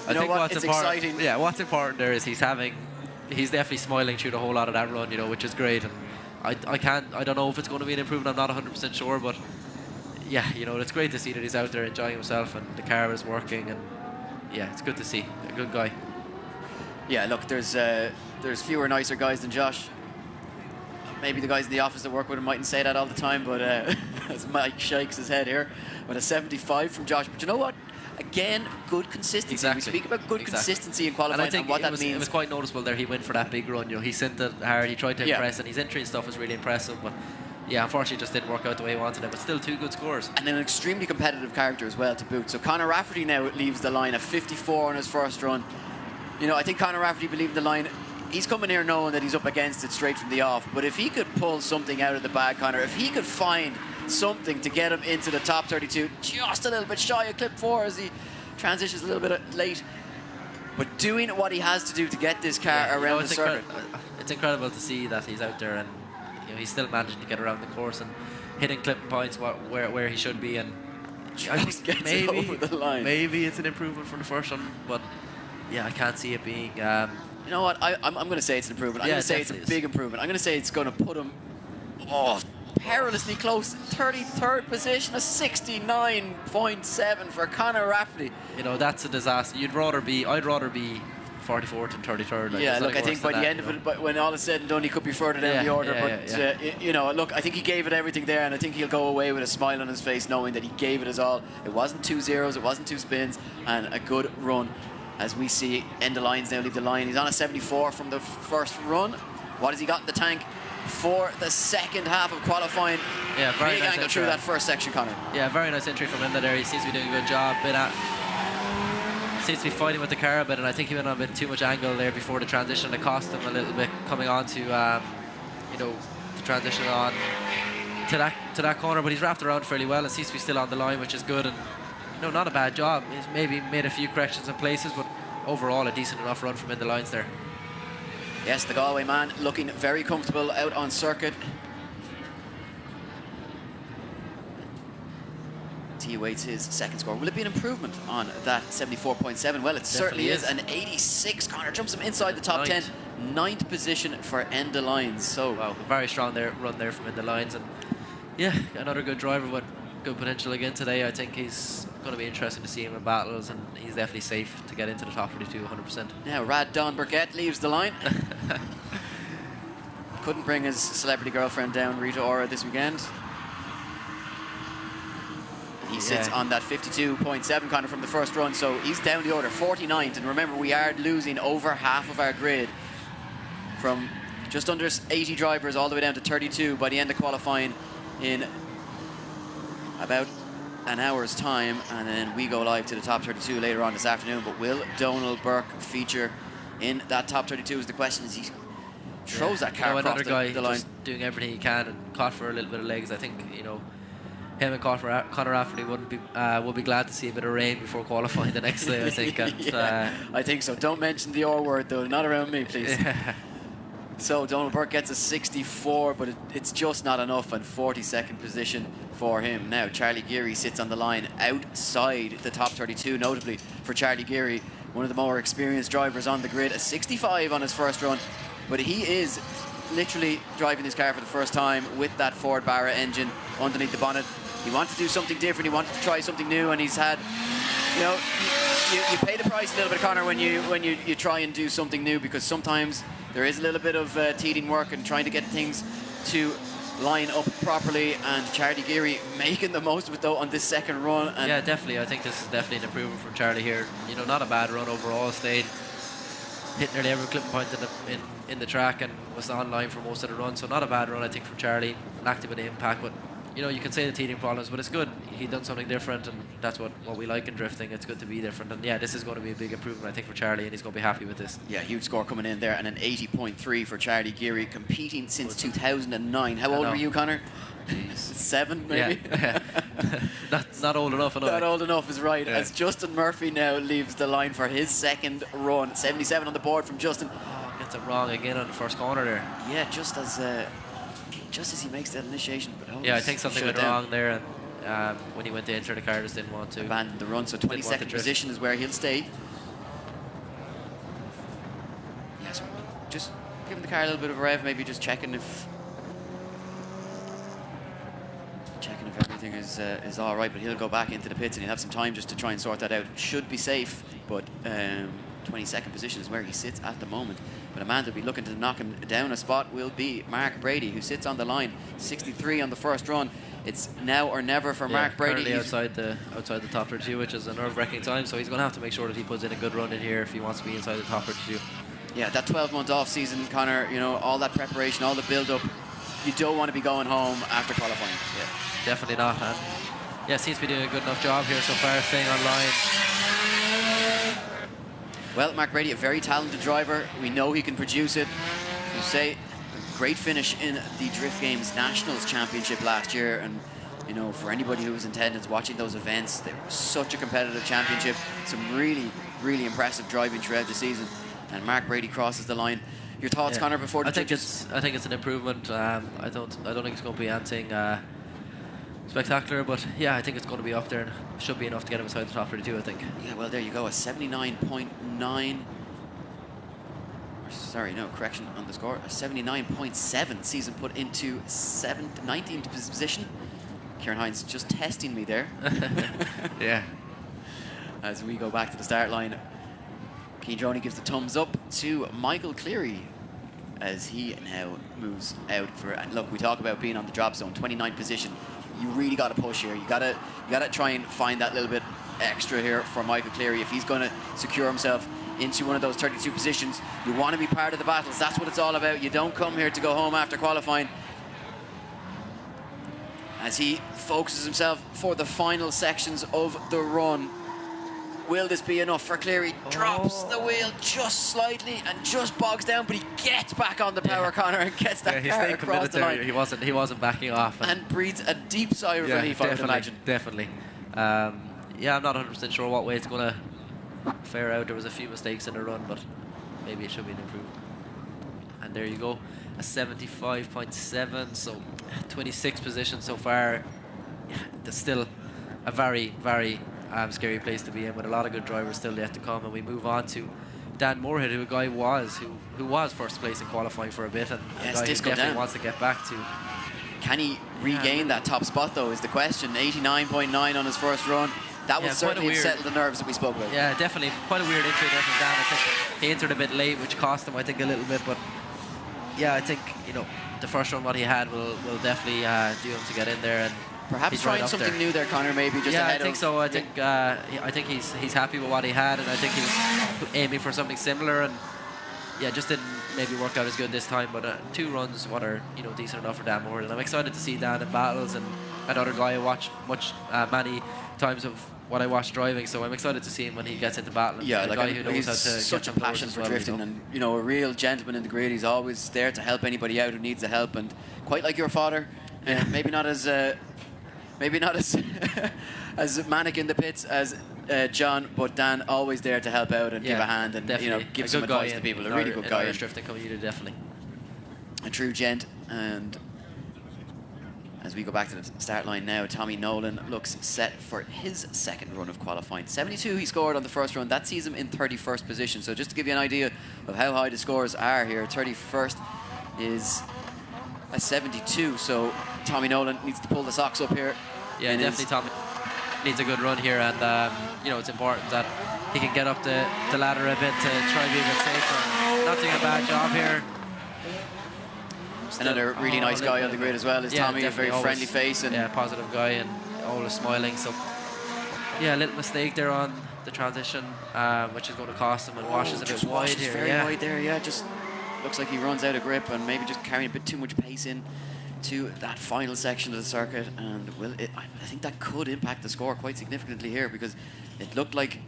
I think what's important. Exciting. Yeah, what's important there is he's definitely smiling through the whole lot of that run, which is great. And I don't know if it's going to be an improvement. I'm not 100% sure, but yeah, it's great to see that he's out there enjoying himself and the car is working, and yeah, it's good to see. A good guy. Yeah, look, there's fewer nicer guys than Josh. Maybe the guys in the office that work with him mightn't say that all the time, but as Mike shakes his head here, with a 75 from Josh. But you know what? Again, good consistency. Exactly. We speak about good consistency in qualifying, and I think what that means. means. It was quite noticeable there. He went for that big run. He sent it hard. He tried to impress, and his entry and stuff was really impressive. But yeah, unfortunately, it just didn't work out the way he wanted it. But still, 2 good scores. And an extremely competitive character as well to boot. So Conor Rafferty now leaves the line at 54 on his first run. I think Conor Rafferty believed the line. He's coming here knowing that he's up against it straight from the off. But if he could pull something out of the bag, Conor, if he could find something to get him into the top 32, just a little bit shy of clip 4 as he transitions a little bit late, but doing what he has to do to get this car around the circuit. It's incredible to see that he's out there and he's still managing to get around the course and hitting clipping points where he should be, and I think maybe over the line. Maybe it's an improvement from the first one, but yeah, I can't see it being. You know what? I'm going to say it's an improvement. I'm going to say it's a big improvement. I'm going to say it's going to put him perilously close. 33rd position, a 69.7 for Conor Rafferty. That's a disaster. I'd rather be 44th and 33rd. Yeah, look, I think by the end of it, when all is said and done, he could be further down the order. Look, I think he gave it everything there, and I think he'll go away with a smile on his face knowing that he gave it his all. It wasn't 2 zeros, it wasn't 2 spins, and a good run. As we see, end the lines now, leave the line. He's on a 74 from the first run. What has he got in the tank for the second half of qualifying? Yeah, very big nice angle entry through that first section, Conor. Yeah, very nice entry from him there. He seems to be doing a good job. Seems to be fighting with the car a bit, and I think he went on a bit too much angle there before the transition. It cost him a little bit coming on to, the transition on to that corner. But he's wrapped around fairly well and seems to be still on the line, which is good. And not a bad job. He's maybe made a few corrections in places, but overall a decent enough run from in the lines there. Yes, the Galway man looking very comfortable out on circuit. He awaits his second score. Will it be an improvement on that 74.7? Well, it certainly is. An 86. Conor jumps him inside the top 10. 9th position for end the lines. So wow, a very strong run there from in the lines, and yeah, another good driver with good potential again today. I think he's going to be interesting to see him in battles, and he's definitely safe to get into the top 32 100%. Now Rad Don Burkett leaves the line. Couldn't bring his celebrity girlfriend down, Rita Ora, this weekend. He sits on that 52.7, Conor, from the first run, so he's down the order, 49th. And remember, we are losing over half of our grid from just under 80 drivers all the way down to 32 by the end of qualifying in about an hour's time, and then we go live to the top 32 later on this afternoon. But will Donald Burke feature in that top 32 is the question, as he throws that car across another guy the line. just doing everything he can and caught for a little bit of legs. I think him and Conor Rafferty would be glad to see a bit of rain before qualifying the next day, I think. And, I think so. Don't mention the R word though, not around me, please. Yeah. So Donald Burke gets a 64, but it's just not enough, and 42nd position for him. Now Charlie Geary sits on the line outside the top 32, notably for Charlie Geary, one of the more experienced drivers on the grid. A 65 on his first run, but he is literally driving this car for the first time with that Ford Barra engine underneath the bonnet. He wanted to do something different, he wanted to try something new, and he's had You know, you pay the price a little bit, Connor, when you try and do something new, because sometimes there is a little bit of teething work and trying to get things to line up properly, and Charlie Geary making the most of it though on this second run. And yeah, definitely. I think this is definitely an improvement from Charlie here. You know, not a bad run overall. Stayed hit nearly every clipping point in the track and was online for most of the run. So not a bad run, I think, from Charlie. Lacked a bit of impact, but you know, you can say the teething problems, but it's good. He done something different, and that's what we like in drifting. It's good to be different, and yeah, this is going to be a big improvement, I think, for Charlie, and he's going to be happy with this. Yeah, huge score coming in there, and an 80.3 for Charlie Geary, competing since 2009. How old were you, Connor? 7, maybe? Yeah. not old enough. Not old enough is right, yeah. as Justin Murphy now leaves the line for his second run. 77 on the board from Justin. Oh, gets it wrong again on the first corner there. Yeah, just as he makes that initiation. But yeah, I think something went wrong there, and when he went to enter the car, just didn't want to abandon the run. So 22nd position is where he'll stay. Yeah, so just giving the car a little bit of a rev, maybe just checking if everything is all right. But he'll go back into the pits and he'll have some time just to try and sort that out. Should be safe, but 22nd position is where he sits at the moment. But a man that'll be looking to knock him down a spot will be Mark Brady, who sits on the line, 63 on the first run. It's now or never for Mark Brady. He's outside the top 32, which is a nerve-wracking time. So he's going to have to make sure that he puts in a good run in here if he wants to be inside the top 32. Yeah, that 12-month off season, Connor. You know, all that preparation, all the build-up. You don't want to be going home after qualifying. Yeah, definitely not. And yeah, seems to be doing a good enough job here so far, staying on line. Well, Mark Brady, a very talented driver. We know he can produce it. You say, great finish in the Drift Games Nationals Championship last year. And, you know, for anybody who was in attendance watching those events, they were such a competitive championship. Some really, really impressive driving throughout the season. And Mark Brady crosses the line. Your thoughts, Connor, before the judges? I think it's an improvement. I don't think it's going to be anything spectacular, but yeah, I think it's going to be up there and should be enough to get him inside the top 32, I think. Yeah, well, there you go, a 79.9. Sorry, no, correction on the score. A 79.7 season put into 19th position. Kieran Hines just testing me there. Yeah. As we go back to the start line, Cian Droney gives the thumbs up to Michael Cleary as he now moves out for. And look, we talk about being on the drop zone, 29th position. You really got to push here. You got to try and find that little bit extra here for Michael Cleary if he's going to secure himself into one of those 32 positions. You want to be part of the battles. That's what it's all about. You don't come here to go home after qualifying. As he focuses himself for the final sections of the run. Will this be enough for Cleary? Drops the wheel just slightly and just bogs down, but he gets back on the power, Connor, and gets that car across the line. He wasn't backing off. And breathes a deep sigh of relief, I would imagine. Definitely. Yeah, I'm not 100% sure what way it's going to fare out. There was a few mistakes in the run, but maybe it should be an improvement. And there you go, a 75.7, so 26th position so far. There's still a very, very scary place to be in, with a lot of good drivers still yet to come. And we move on to Dan Moorhead, who was first place in qualifying for a bit, and a guy who definitely wants to get back to. Can he regain that top spot though, is the question. 89.9 on his first run. That would certainly settle the nerves that we spoke about. Yeah, definitely. Quite a weird entry there from Dan. I think he entered a bit late, which cost him, I think, a little bit. But yeah, I think, you know, the first run what he had will definitely do him to get in there. And perhaps trying something new there, Connor, maybe just ahead of... Yeah, I think so. I think he's happy with what he had, and I think he was aiming for something similar, and yeah, just didn't maybe work out as good this time. But 2 runs what are, you know, decent enough for Dan Moore, and I'm excited to see Dan in battles, and another guy I watch many times of what I watch driving, so I'm excited to see him when he gets into battle. Yeah, like, a guy who knows how to such a passion for drifting, and you know, a real gentleman in the grid. He's always there to help anybody out who needs the help, and quite like your father, maybe not as as manic in the pits as John, but Dan always there to help out and give a hand, and you know, give some advice to people. A really good guy. Irish drifting community, definitely. A true gent. And as we go back to the start line now, Tommy Nolan looks set for his second run of qualifying. 72 he scored on the first run. That sees him in 31st position. So just to give you an idea of how high the scores are here, 31st is a 72. So Tommy Nolan needs to pull the socks up here. Yeah, definitely Tommy. needs a good run here, and you know, it's important that he can get up the ladder a bit to try and be a bit safer. Not doing a bad job here. Another really nice guy on the grid as well is Tommy, a very friendly face. And yeah, positive guy and always smiling. So yeah, a little mistake there on the transition, which is going to cost him, and washes a bit wide here. Very wide there, yeah. Just looks like he runs out of grip and maybe just carrying a bit too much pace in to that final section of the circuit. And I think that could impact the score quite significantly here, because it looked like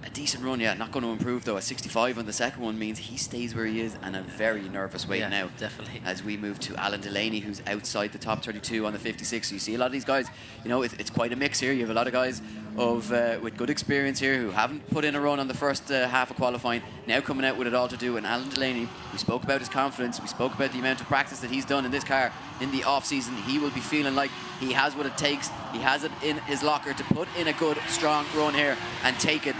a decent run. Yeah, not going to improve though. A 65 on the second one means he stays where he is, and a very nervous wait now. Definitely. As we move to Alan Delaney, who's outside the top 32 on the 56. So you see a lot of these guys, you know, it's quite a mix here. You have a lot of guys with good experience here who haven't put in a run on the first half of qualifying, now coming out with it all to do. And Alan Delaney, we spoke about his confidence, we spoke about the amount of practice that he's done in this car in the off season. He will be feeling like he has what it takes. He has it in his locker to put in a good, strong run here and take it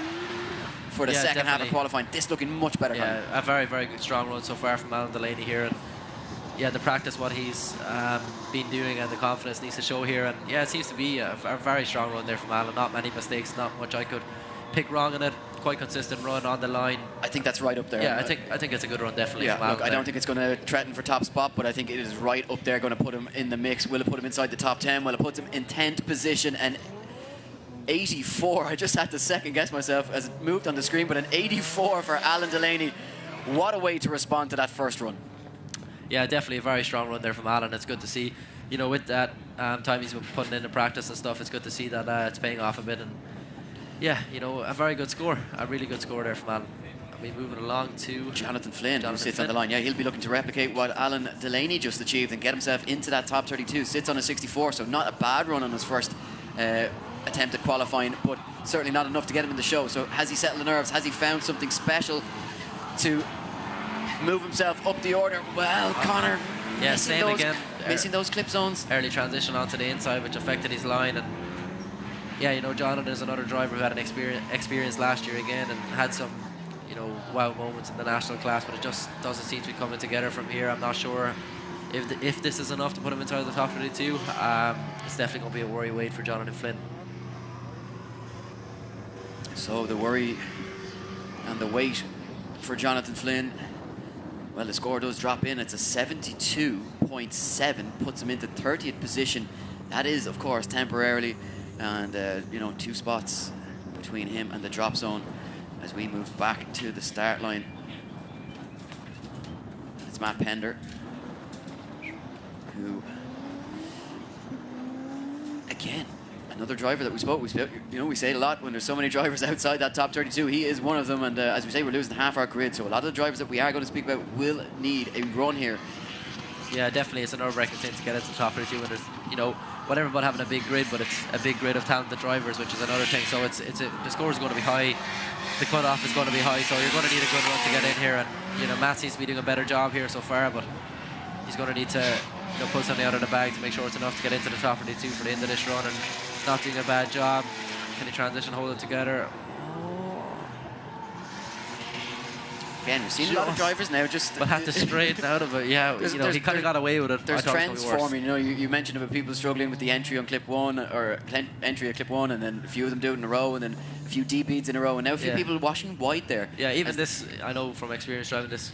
for the second half of qualifying. This looking much better. Yeah, a very, very good strong run so far from Alan Delaney here, and yeah, the practice what he's been doing and the confidence needs to show here, and yeah, it seems to be a very strong run there from Alan. Not many mistakes, not much I could pick wrong in it. Quite consistent run on the line. I think that's right up there. Yeah, I think it's a good run definitely. Yeah, from Alan look, I don't think it's going to threaten for top spot, but I think it is right up there, going to put him in the mix. Will it put him inside the top 10? Well, it puts him in 10th position, and 84. I just had to second guess myself as it moved on the screen, but an 84 for Alan Delaney. What a way to respond to that first run. Yeah, definitely a very strong run there from Alan. It's good to see, you know, with that time he's been putting into practice and stuff, it's good to see that it's paying off a bit. And yeah, you know, a very good score, a really good score there from Alan. And we moving along to Jonathan Flynn, who sits on the line. Yeah, he'll be looking to replicate what Alan Delaney just achieved and get himself into that top 32. Sits on a 64, so not a bad run on his first attempt at qualifying, but certainly not enough to get him in the show. So has he settled the nerves? Has he found something special to move himself up the order? Well, Connor, missing those clip zones. Early transition onto the inside, which affected his line. And yeah, you know, Jonathan is another driver who had an experience last year again and had some, you know, wow moments in the national class, but it just doesn't seem to be coming together from here. I'm not sure if this is enough to put him inside the top 32. It's definitely going to be a worry wait for Jonathan Flynn. So the worry and the wait for Jonathan Flynn, well, the score does drop in. It's a 72.7, puts him into 30th position. That is, of course, temporarily, and you know, 2 spots between him and the drop zone as we move back to the start line. It's Matt Pender, who, again, another driver that we spoke, you know, we say it a lot when there's so many drivers outside that top 32. He is one of them, and as we say, we're losing half our grid, so a lot of the drivers that we are going to speak about will need a run here. Yeah, definitely, it's a nerve-wracking thing to get into the top 32 when there's, you know, whatever about having a big grid, but it's a big grid of talented drivers, which is another thing. So the score is going to be high, the cut-off is going to be high, so you're going to need a good run to get in here. And you know, Matt seems to be doing a better job here so far, but he's going to need to, you know, pull something out of the bag to make sure it's enough to get into the top 32 for the end of this run. And not doing a bad job. Can he transition, hold it together? Again, we've seen a lot of drivers now just... But have to straighten out of it, yeah. You know, he kind of got away with it. There's trends forming, you know, you mentioned about people struggling with the entry on clip 1, or entry at clip 1, and then a few of them do it in a row, and then a few deep beads in a row, and now a few people washing wide there. Yeah, even this, I know from experience driving this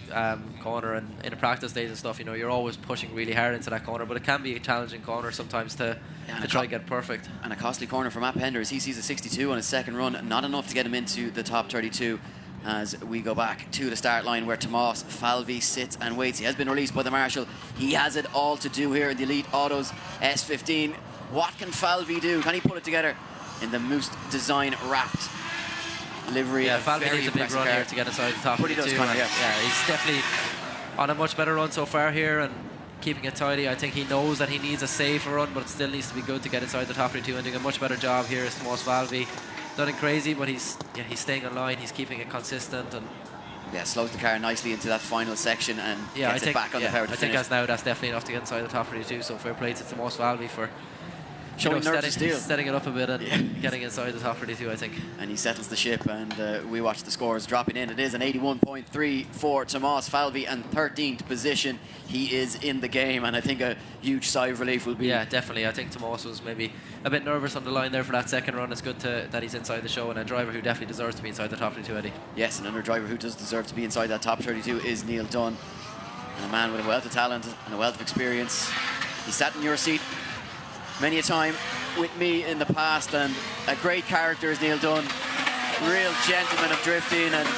corner and in the practice days and stuff, you know, you're always pushing really hard into that corner, but it can be a challenging corner sometimes to try to get perfect. And a costly corner for Matt Pender as he sees a 62 on his second run, not enough to get him into the top 32. As we go back to the start line where Tomas Falvey sits and waits. He has been released by the marshal. He has it all to do here in the Elite Autos S15. What can Falvey do? Can he put it together in the Moose Design wrapped livery? Yeah, Falvey needs a big run here to get inside the top 32. Yeah, he's definitely on a much better run so far here and keeping it tidy. I think he knows that he needs a safer run, but it still needs to be good to get inside the top 32, and doing a much better job here is Tomas Falvey. Nothing crazy, but he's staying on line. He's keeping it consistent, and slows the car nicely into that final section and gets it back on the power to finish. I think that's definitely enough to get inside the top 32. So fair play to Tomas Falvey for showing nerves of steel. setting it up a bit and getting inside the top 32, I think. And he settles the ship, and we watch the scores dropping in. It is an 81.3 for Tomas Falvey, and 13th position. He is in the game, and I think a huge sigh of relief will be. Yeah, definitely. I think Tomas was maybe a bit nervous on the line there for that second run. It's good that he's inside the show, and a driver who definitely deserves to be inside the top 32, Eddie. Yes, another driver who does deserve to be inside that top 32 is Neil Dunn, and a man with a wealth of talent and a wealth of experience. He sat in your seat many a time with me in the past, and a great character is Neil Dunn. Real gentleman of drifting, and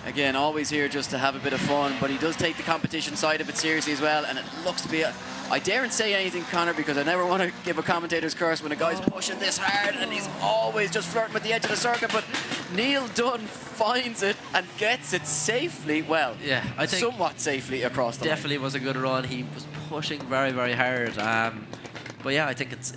again, always here just to have a bit of fun, but he does take the competition side of it seriously as well, and it looks to be I daren't say anything, Connor, because I never want to give a commentator's curse when a guy's pushing this hard and he's always just flirting with the edge of the circuit, but Neil Dunn finds it and gets it safely, well, yeah, I think somewhat safely across the definitely line. Was a good run. He was pushing very, very hard. But yeah, I think it's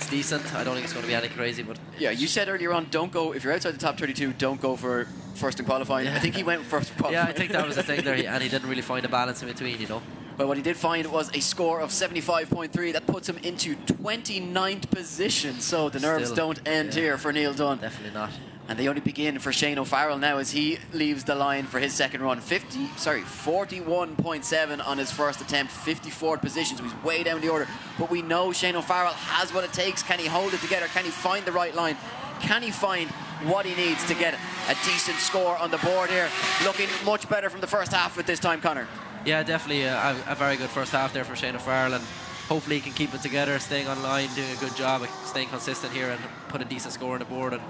decent. I don't think it's going to be anything crazy, but yeah, you said earlier on, don't go if you're outside the top 32. Don't go for first in qualifying. Yeah. I think he went first in qualifying. Yeah, I think that was the thing there, and he didn't really find a balance in between, you know. But what he did find was a score of 75.3. That puts him into 29th position. So the nerves don't end here for Neil Dunn. Definitely not. And they only begin for Shane O'Farrell now as he leaves the line for his second run. 41.7 on his first attempt, 54th position, so he's way down the order. But we know Shane O'Farrell has what it takes. Can he hold it together? Can he find the right line? Can he find what he needs to get a decent score on the board here? Looking much better from the first half at this time, Connor. Yeah, definitely a very good first half there for Shane O'Farrell, and hopefully he can keep it together, staying online, doing a good job of staying consistent here and put a decent score on the board. And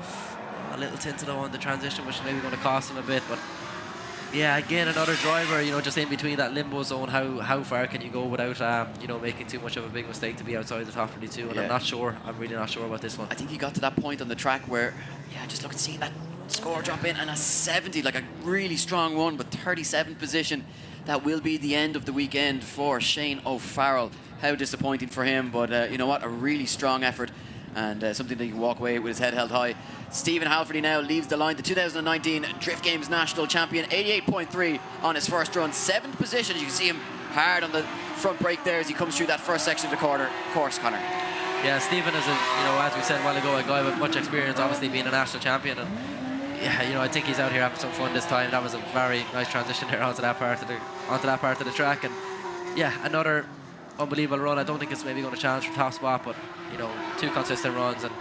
a little tinted on the transition, which is maybe going to cost him a bit, but yeah, again, another driver, you know, just in between that limbo zone. How far can you go without you know, making too much of a big mistake to be outside the top 32? And yeah. I'm really not sure about this one. I think he got to that point on the track where, yeah, just look at seeing that score drop in, and a 70, like a really strong one, but 37th position. That will be the end of the weekend for Shane O'Farrell. How disappointing for him, but you know what, a really strong effort, and something that he can walk away with his head held high. Stephen Halferty now leaves the line, the 2019 Drift Games National Champion, 88.3 on his first run, 7th position. You can see him hard on the front brake there as he comes through that first section of the course, Connor. Yeah, Stephen is, you know, as we said a while ago, a guy with much experience, obviously being a national champion, and yeah, you know, I think he's out here having some fun this time. That was a very nice transition there onto that part of the track, and yeah, another unbelievable run. I don't think it's maybe going to challenge for top spot, but you know, 2 consistent runs, and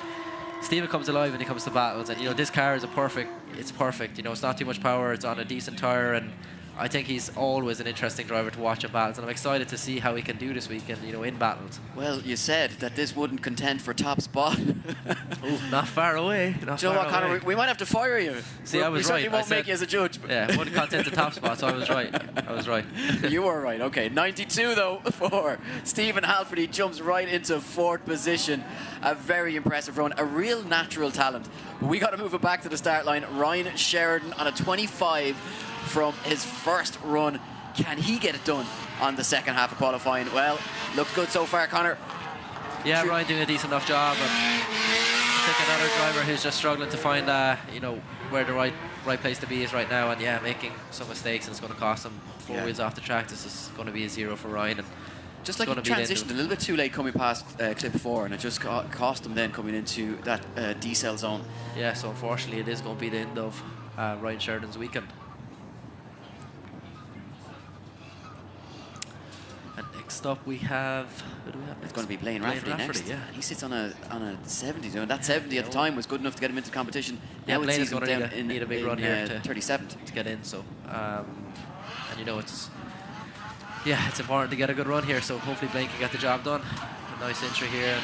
Stephen comes alive when he comes to battles, and you know, this car is it's perfect. You know, it's not too much power, it's on a decent tyre, and I think he's always an interesting driver to watch in battles, and I'm excited to see how he can do this weekend, you know, in battles. Well, you said that this wouldn't contend for top spot. Ooh, not far away. Do you know what, Connor? We might have to fire you. See, I was we certainly right. won't make you as a judge. Yeah, wouldn't contend the top spot, so I was right. You were right. Okay, 92 though for Stephen Halford. He jumps right into 4th position. A very impressive run. A real natural talent. But we got to move it back to the start line. Ryan Sheridan on a 25 from his first run. Can he get it done on the second half of qualifying? Well, looks good so far, Connor. Yeah, Ryan doing a decent enough job. And I think another driver who's just struggling to find, you know, where the right place to be is right now, and yeah, making some mistakes, and it's going to cost him 4 wheels off the track. This is going to be a 0 for Ryan. And just like he transitioned a little bit too late coming past clip 4, and it just cost him then coming into that decel zone. Yeah, so unfortunately it is going to be the end of Ryan Sheridan's weekend. And next up we have, who do we have next? It's going to be Blaine Rafferty next. Yeah. And he sits on a 70, and that 70 at the time was good enough to get him into the competition. Yeah, now Blaine it's is going to need a big run here to 37th to get in. So, and you know, it's important to get a good run here. So hopefully Blaine can get the job done. A nice entry here.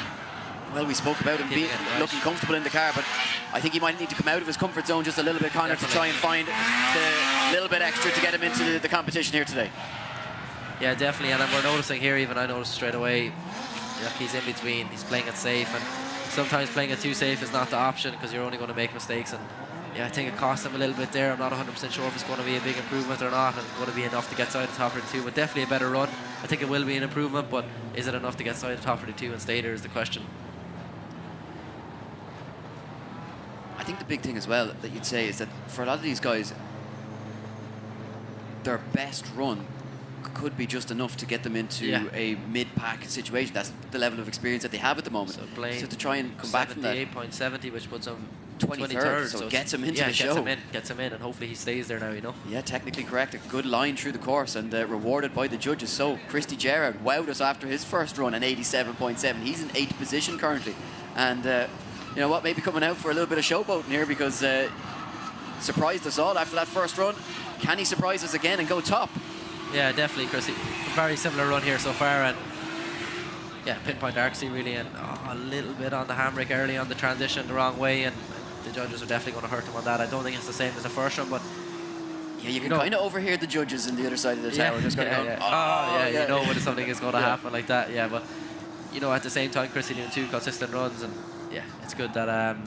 Well, we spoke about him looking comfortable in the car, but I think he might need to come out of his comfort zone just a little bit, Connor, to try and find the little bit extra to get him into the competition here today. Yeah, definitely, and we're noticing here, even I noticed straight away, he's in between, he's playing it safe, and sometimes playing it too safe is not the option because you're only going to make mistakes, and yeah, I think it cost him a little bit there. I'm not 100% sure if it's going to be a big improvement or not, and going to be enough to get side the top 32, but definitely a better run. I think it will be an improvement, but is it enough to get side the top 32 and stay there is the question. I think the big thing as well that you'd say is that for a lot of these guys, their best run could be just enough to get them into a mid-pack situation. That's the level of experience that they have at the moment. So to try and come back from that. 78.70, which puts them 23rd, so gets him into the show. Gets him in, and hopefully he stays there now, you know. Yeah, technically correct. A good line through the course and rewarded by the judges. So Christy Gerrard wowed us after his first run, an 87.7. He's in 8th position currently. And you know what, maybe coming out for a little bit of showboating here, because surprised us all after that first run. Can he surprise us again and go top? Yeah, definitely, Christy. Very similar run here so far, and yeah, pinpoint accuracy really, and a little bit on the handbrake early on the transition the wrong way, and the judges are definitely going to hurt him on that. I don't think it's the same as the first one, but yeah, you can kind of overhear the judges in the other side of the tower just going, you know when something is going to happen like that. Yeah, but you know, at the same time, Christy doing 2 consistent runs, and yeah, it's good that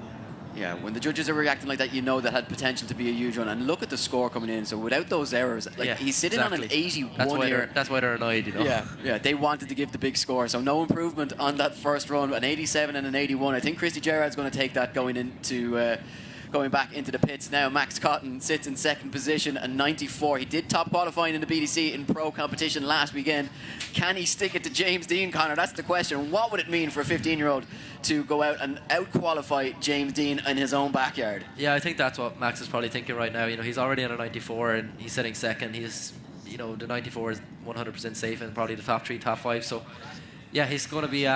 yeah, when the judges are reacting like that, you know that had potential to be a huge run. And look at the score coming in. So without those errors, like he's sitting on an 81 here. That's why they're annoyed, you know. Yeah, they wanted to give the big score. So no improvement on that first run. An 87 and an 81. I think Christy Gerrard's going to take that going back into the pits now. Max Cotton sits in 2nd position, a 94. He did top qualifying in the BDC in pro competition last weekend. Can he stick it to James Dean, Connor? That's the question. What would it mean for a 15-year-old to go out and out-qualify James Dean in his own backyard? Yeah, I think that's what Max is probably thinking right now. You know, he's already on a 94 and he's sitting 2nd. He's, you know, the 94 is 100% safe and probably the top 3, top 5. So yeah, he's going to be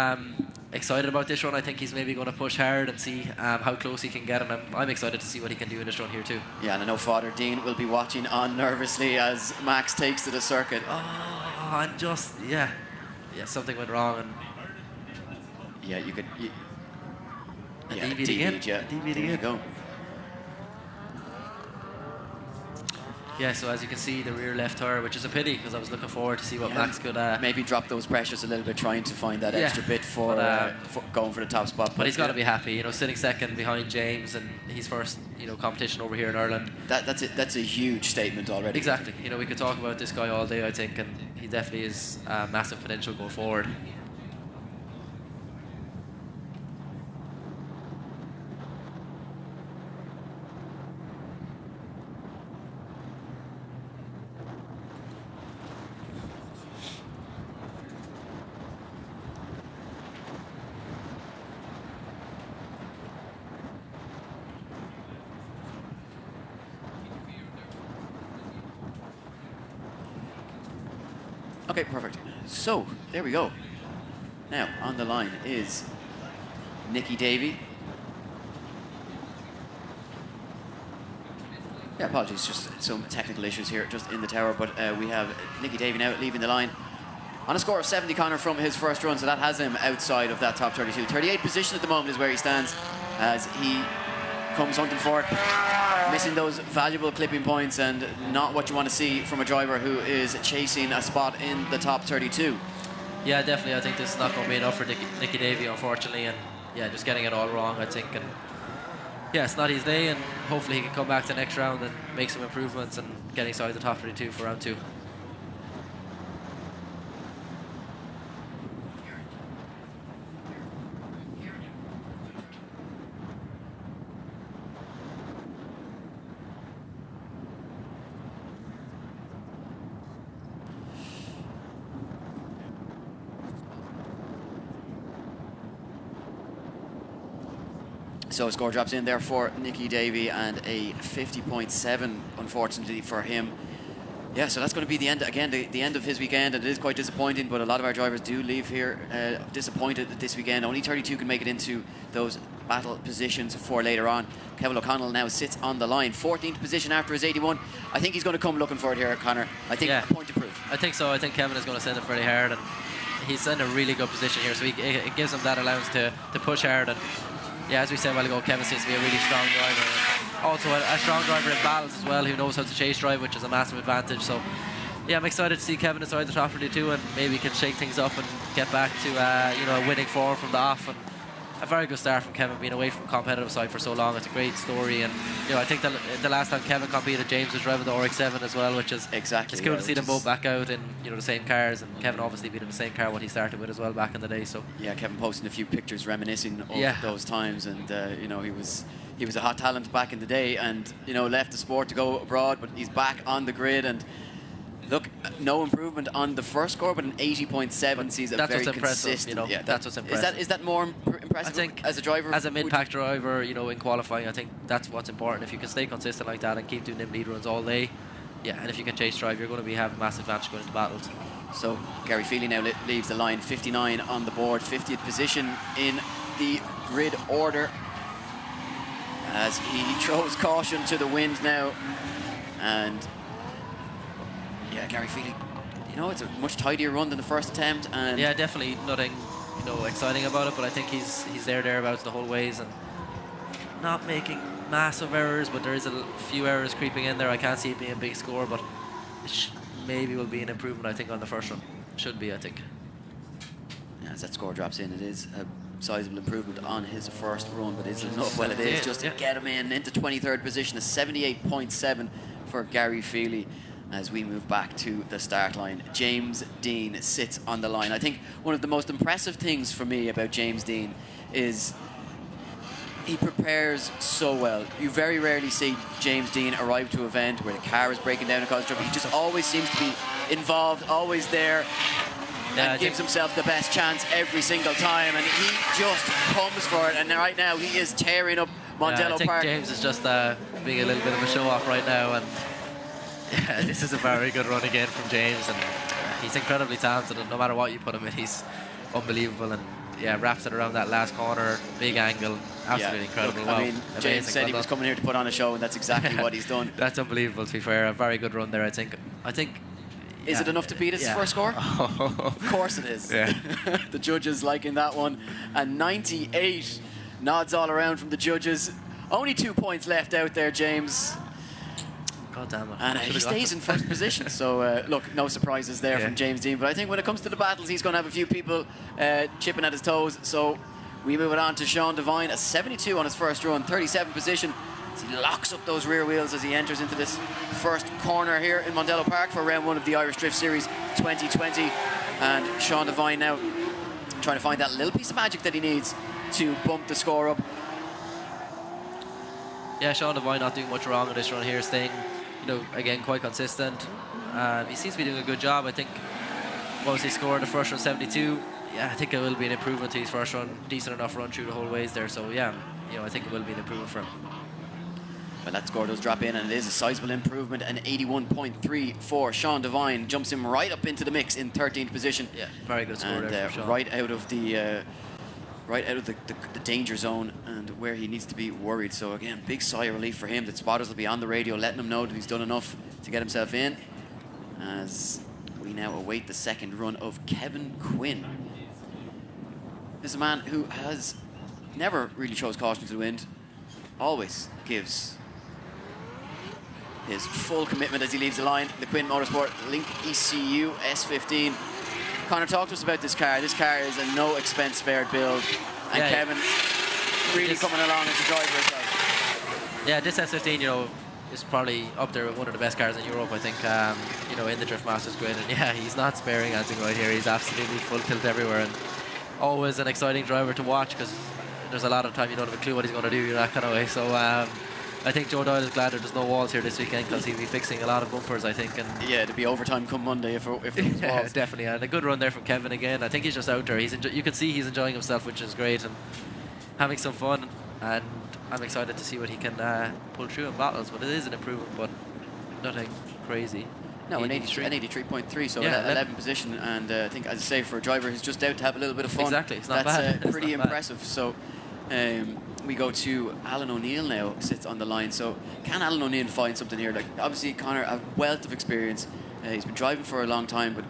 excited about this run. I think he's maybe going to push hard and see how close he can get, and I'm excited to see what he can do in this run here too. Yeah, and I know Father Dean will be watching on nervously as Max takes to the circuit. Oh, and just something went wrong, and yeah, you could. DV'd again. There you go. Yeah, so as you can see, the rear left tire, which is a pity because I was looking forward to see what Max could maybe drop those pressures a little bit, trying to find that extra bit for going for the top spot. But he's got to be happy, you know, sitting 2nd behind James and his first, you know, competition over here in Ireland. That's a huge statement already. Exactly. You know, we could talk about this guy all day, I think, and he definitely is massive potential going forward. Okay, perfect. So, there we go. Now, on the line is Nicky Davey. Yeah, apologies, just some technical issues here just in the tower, but we have Nicky Davey now leaving the line on a score of 70, Connor, from his first run, so that has him outside of that top 32. 38th position at the moment is where he stands as he comes hunting for it, missing those valuable clipping points, and not what you want to see from a driver who is chasing a spot in the top 32. Yeah, definitely. I think this is not going to be enough for Nicky Davey, unfortunately, and yeah, just getting it all wrong, I think. And yeah, it's not his day, and hopefully he can come back to the next round and make some improvements and get inside the top 32 for round 2. So a score drops in there for Nicky Davey, and a 50.7, unfortunately for him. Yeah, so that's going to be the end, again, the end of his weekend, and it is quite disappointing, but a lot of our drivers do leave here disappointed this weekend. Only 32 can make it into those battle positions for later on. Kevin O'Connell now sits on the line, 14th position after his 81. I think he's going to come looking for it here, Connor. I think a point to prove. I think so. I think Kevin is going to send it fairly hard, and he's in a really good position here, so it gives him that allowance to push hard. And yeah, as we said a while ago, Kevin seems to be a really strong driver. And also a strong driver in battles as well, who knows how to chase drive, which is a massive advantage. So yeah, I'm excited to see Kevin inside the top 32, and maybe he can shake things up and get back to you know, a winning form from the off. And a very good start from Kevin, being away from competitive side for so long. It's a great story, and you know, I think the last time Kevin competed, James was driving the RX-7 as well, which is exactly. It's cool to see them both back out in, you know, the same cars, and Kevin obviously being in the same car what he started with as well back in the day. So yeah, Kevin posting a few pictures reminiscing of those times, and you know, he was a hot talent back in the day, and you know, left the sport to go abroad, but he's back on the grid, and Look, no improvement on the first score, but an 80.7 sees a That's very what's impressive, consistent. you know. Yeah, That's what's impressive. Is that more impressive I think as a driver? As a mid-pack driver, you know, in qualifying, I think that's what's important. If you can stay consistent like that and keep doing them lead runs all day, yeah, and if you can chase drive, you're going to have a massive advantage going into battles. So Gary Feely now leaves the line, 59 on the board, 50th position in the grid order, as he throws caution to the wind now. And yeah, Gary Feely, you know, it's a much tidier run than the first attempt. And yeah, definitely nothing, you know, exciting about it, but I think he's thereabouts the whole ways and not making massive errors, but there is a few errors creeping in there. I can't see it being a big score, but it maybe will be an improvement, I think, on the first run. Should be, I think. Yeah, as that score drops in, it is a sizable improvement on his first run, but is it enough? Well, it is, just to get him into 23rd position, a 78.7 for Gary Feely. As we move back to the start line, James Dean sits on the line. I think one of the most impressive things for me about James Dean is he prepares so well. You very rarely see James Dean arrive to an event where the car is breaking down and causing trouble. He just always seems to be involved, always there, and gives himself the best chance every single time. And he just comes for it. And right now, he is tearing up Mondello I think Park. James is just being a little bit of a show-off right now. And yeah, this is a very good run again from James. And he's incredibly talented. And no matter what you put him in, he's unbelievable. And yeah, wraps it around that last corner, big angle, absolutely incredible. Look, wow, I mean, James said he was coming here to put on a show, and that's exactly what he's done. That's unbelievable, to be fair. A very good run there, I think. Is it enough to beat his first score? Of course it is. Yeah. The judges liking that one. And 98 nods all around from the judges. Only 2 points left out there, James. God damn it. And he stays in first position. So, look, no surprises there from James Dean. But I think when it comes to the battles, he's going to have a few people chipping at his toes. So we move it on to Sean Devine, a 72 on his first run, 37th position. As he locks up those rear wheels as he enters into this first corner here in Mondello Park for round one of the Irish Drift Series 2020. And Sean Devine now trying to find that little piece of magic that he needs to bump the score up. Yeah, Sean Devine not doing much wrong in this run here, staying, you know, again, quite consistent. He seems to be doing a good job. I think, what was he scored the first run, 72? Yeah, I think it will be an improvement to his first run. Decent enough run through the whole ways there. So yeah, you know, I think it will be an improvement for him. Well, that score does drop in, and it is a sizable improvement, an 81.3 for Sean Devine. Jumps him right up into the mix in 13th position. Yeah, very good score and, there for Sean. Right out of the danger zone and where he needs to be worried. So again, big sigh of relief for him that spotters will be on the radio letting him know that he's done enough to get himself in, as we now await the second run of Kevin Quinn. This is a man who has never really chose caution to the wind, always gives his full commitment as he leaves the line. The Quinn Motorsport Link ECU S15. Connor, talk to us about this car. This car is a no expense spared build, and yeah, Kevin really coming along as a driver as well. Yeah, this S15, you know, is probably up there with one of the best cars in Europe, I think, you know, in the Drift Masters grid. And yeah, he's not sparing anything right here. He's absolutely full tilt everywhere, and always an exciting driver to watch, because there's a lot of time you don't have a clue what he's going to do, that kind of way. So I think Joe Doyle is glad that there's no walls here this weekend, because he'll be fixing a lot of bumpers, I think. And yeah, to be overtime come Monday if there was walls. Definitely, and a good run there from Kevin again. I think he's just out there. You can see he's enjoying himself, which is great, and having some fun. And I'm excited to see what he can pull through in battles. But it is an improvement, but nothing crazy. No, an 83.3, so yeah, 11th position, and I think, as I say, for a driver who's just out to have a little bit of fun, exactly, it's not that's bad. pretty impressive. So we go to Alan O'Neill now, sits on the line. So can Alan O'Neill find something here? Like, obviously, Connor, a wealth of experience. He's been driving for a long time, but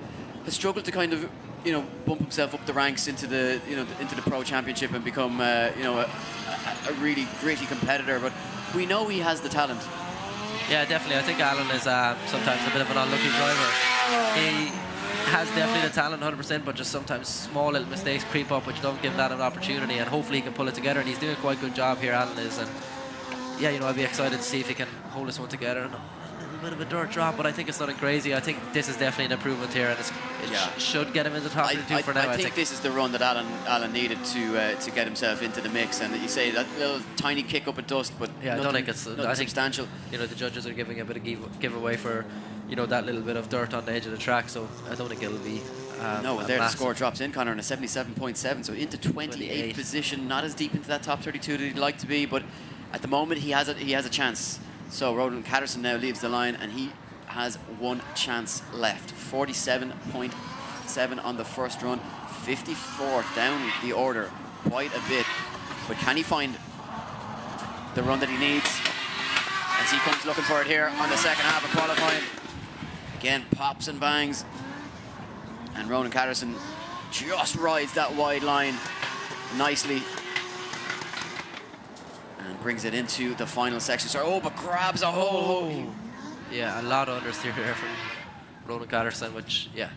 has struggled to kind of, you know, bump himself up the ranks into the, you know, into the Pro Championship and become, you know, a really gritty competitor. But we know he has the talent. Yeah, definitely. I think Alan is sometimes a bit of an unlucky driver. He has definitely the talent 100%, but just sometimes small little mistakes creep up which don't give that an opportunity, and hopefully he can pull it together, and he's doing a quite good job here, Alan is. And yeah, you know, I'd be excited to see if he can hold this one together. And a little bit of a dirt drop, but I think it's nothing crazy. I think this is definitely an improvement here, and it should get him in the top 2 for now. I think this is the run that Alan needed to get himself into the mix, and you say that little tiny kick up at dust, but yeah, I don't think it's substantial. You know, the judges are giving a bit of giveaway for, you know, that little bit of dirt on the edge of the track. So I don't think it'll be. No, a there the massive score drops in, Connor, in a 77.7, so into 28th 28. position, not as deep into that top 32 that he'd like to be, but at the moment he has a chance. So Ronan Catterson now leaves the line, and he has one chance left. 47.7 on the first run, 54th down the order, quite a bit. But can he find the run that he needs as he comes looking for it here on the second half of qualifying? Again, pops and bangs. And Ronan Catterson just rides that wide line nicely and brings it into the final section. So, but grabs a hole. Yeah, a lot of understeer there from Ronan Catterson, which, yeah,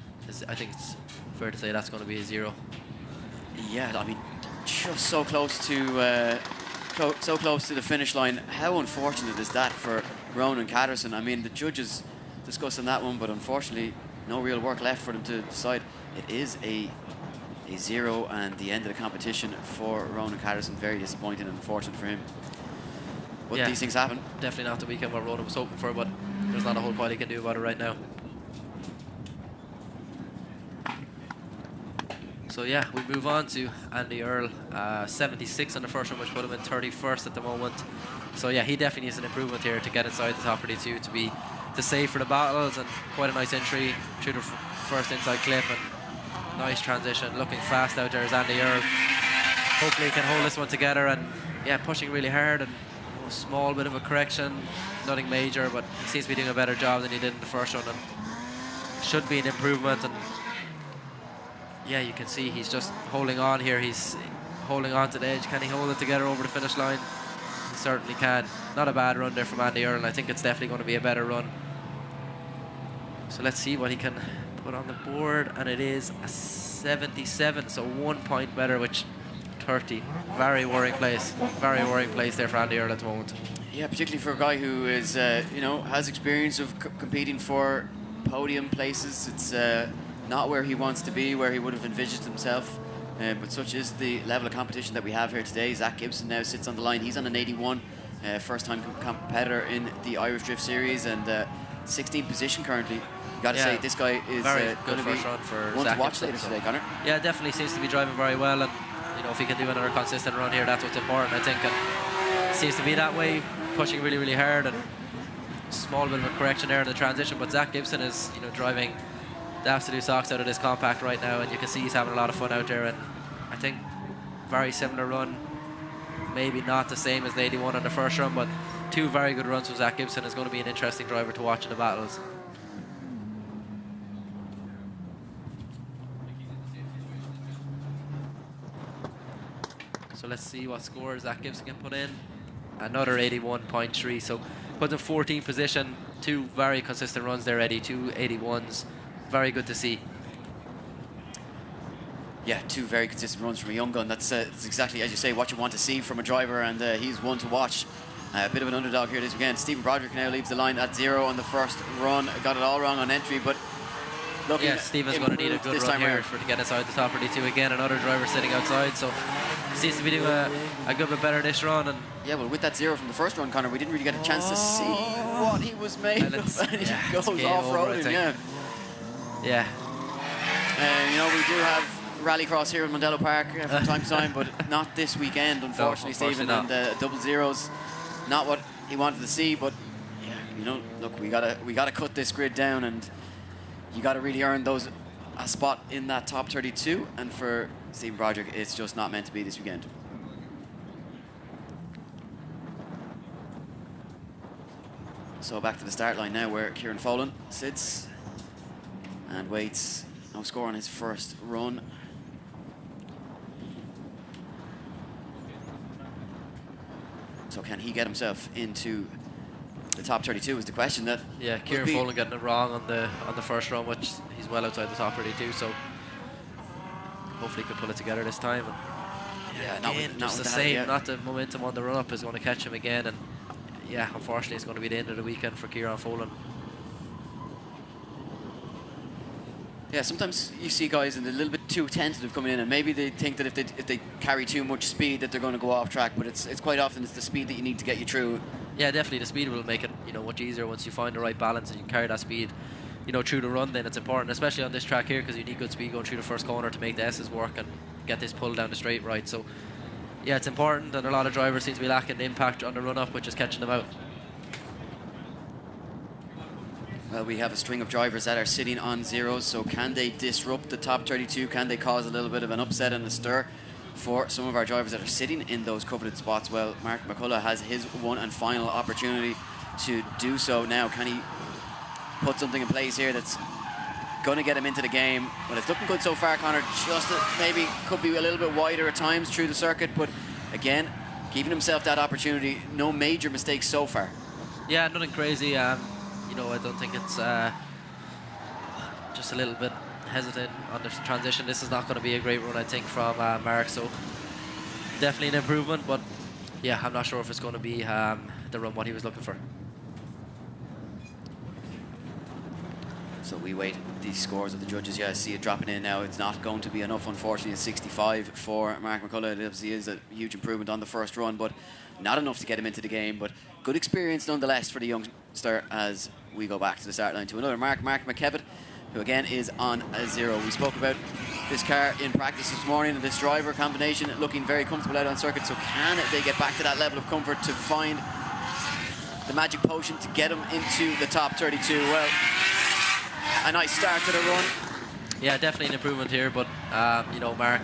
I think it's fair to say that's going to be a 0. Yeah, I mean, just so close to so close to the finish line. How unfortunate is that for Ronan Catterson? I mean, the judges discussing that one, but unfortunately, no real work left for them to decide. It is a 0 and the end of the competition for Ronan Catterson. Very disappointing and unfortunate for him. But yeah, these things happen. Definitely not the weekend what Ronan was hoping for, but there's not a whole pile he can do about it right now. So yeah, we move on to Andy Earl, 76 on the first run, which put him in 31st at the moment. So yeah, he definitely needs an improvement here to get inside the top 32 to save for the battles, and quite a nice entry through the first inside clip, and nice transition. Looking fast out there is Andy Earl. Hopefully he can hold this one together, and yeah, pushing really hard, and a small bit of a correction, nothing major, but he seems to be doing a better job than he did in the first run, and should be an improvement. And yeah, you can see he's just holding on here. He's holding on to the edge. Can he hold it together over the finish line? He certainly can. Not a bad run there from Andy Earl, and I think it's definitely going to be a better run. So let's see what he can put on the board, and it is a 77, so 1 point better, which 30. Very worrying place. Very worrying place there for Andy Earl at the moment. Yeah, particularly for a guy who is, you know, has experience of competing for podium places. It's not where he wants to be, where he would have envisaged himself. But such is the level of competition that we have here today. Zach Gibson now sits on the line. He's on an 81, first-time competitor in the Irish Drift Series, and 16th position currently. Got to say, this guy is going to be one to watch later today, Connor. Yeah, definitely seems to be driving very well, and you know, if he can do another consistent run here, that's what's important, I think. And it seems to be that way, pushing really, really hard, and small bit of a correction there in the transition. But Zach Gibson is, you know, driving the absolute socks out of this compact right now, and you can see he's having a lot of fun out there. And I think very similar run, maybe not the same as the 81 on the first run, but 2 very good runs from Zach Gibson. Is going to be an interesting driver to watch in the battles. So let's see what score Zach Gibson can put in. Another 81.3, so puts in 14th position. 2 very consistent runs there, Eddie. 2 81s. Very good to see. Yeah, 2 very consistent runs from a young gun. That's exactly, as you say, what you want to see from a driver, and he's one to watch. A bit of an underdog here this weekend. Stephen Broderick now leaves the line at 0 on the first run. Got it all wrong on entry, but looking, yeah, Stephen's going to need a good run here to get inside the top 32 again. Another driver sitting outside, so seems to be doing a good bit better this run. And yeah, well, with that 0 from the first run, Connor, we didn't really get a chance to see what he was made of, and he goes off-roading. Yeah. You know, we do have Rallycross here in Mondello Park from time to time, but not this weekend, unfortunately, no, Stephen. And double zeros, not what he wanted to see. But yeah, you know, look, we gotta cut this grid down, and you gotta really earn a spot in that top 32. And for Stephen Broderick, it's just not meant to be this weekend. So back to the start line now, where Kieran Folan sits and waits. No score on his first run. So can he get himself into the top 32 is the question. That yeah, Kieran Folan getting it wrong on the first run, which he's well outside the top 32, so hopefully he can pull it together this time. And yeah, again, not the same. Not the momentum on the run up is going to catch him again, and yeah, unfortunately it's going to be the end of the weekend for Kieran Folan. Yeah, sometimes you see guys and they're a little bit too tentative coming in, and maybe they think that if they carry too much speed that they're going to go off track. But it's quite often it's the speed that you need to get you through. Yeah, definitely the speed will make it, you know, much easier once you find the right balance and you can carry that speed, you know, through the run. Then it's important, especially on this track here, because you need good speed going through the first corner to make the S's work and get this pull down the straight right. So yeah, it's important, and a lot of drivers seem to be lacking the impact on the run up, which is catching them out. Well, we have a string of drivers that are sitting on zeros, so can they disrupt the top 32? Can they cause a little bit of an upset and a stir for some of our drivers that are sitting in those coveted spots? Well, Mark McCullough has his one and final opportunity to do so now. Can he put something in place here that's going to get him into the game? Well, it's looking good so far, Conor. Just maybe could be a little bit wider at times through the circuit, but again, giving himself that opportunity. No major mistakes so far. Yeah, nothing crazy. You know, I don't think it's just a little bit hesitant on the transition. This is not going to be a great run, I think, from Mark, so definitely an improvement, but yeah, I'm not sure if it's going to be the run what he was looking for. So we wait these scores of the judges. Yeah, I see it dropping in now. It's not going to be enough, unfortunately. It's 65 for Mark McCullough. It obviously is a huge improvement on the first run, but not enough to get him into the game. But good experience nonetheless for the youngster as we go back to the start line to another Mark McKevitt, who again is on a zero. We spoke about this car in practice this morning, and this driver combination looking very comfortable out on circuit. So can they get back to that level of comfort to find the magic potion to get him into the top 32? Well, a nice start to the run. Yeah, definitely an improvement here, but you know, Mark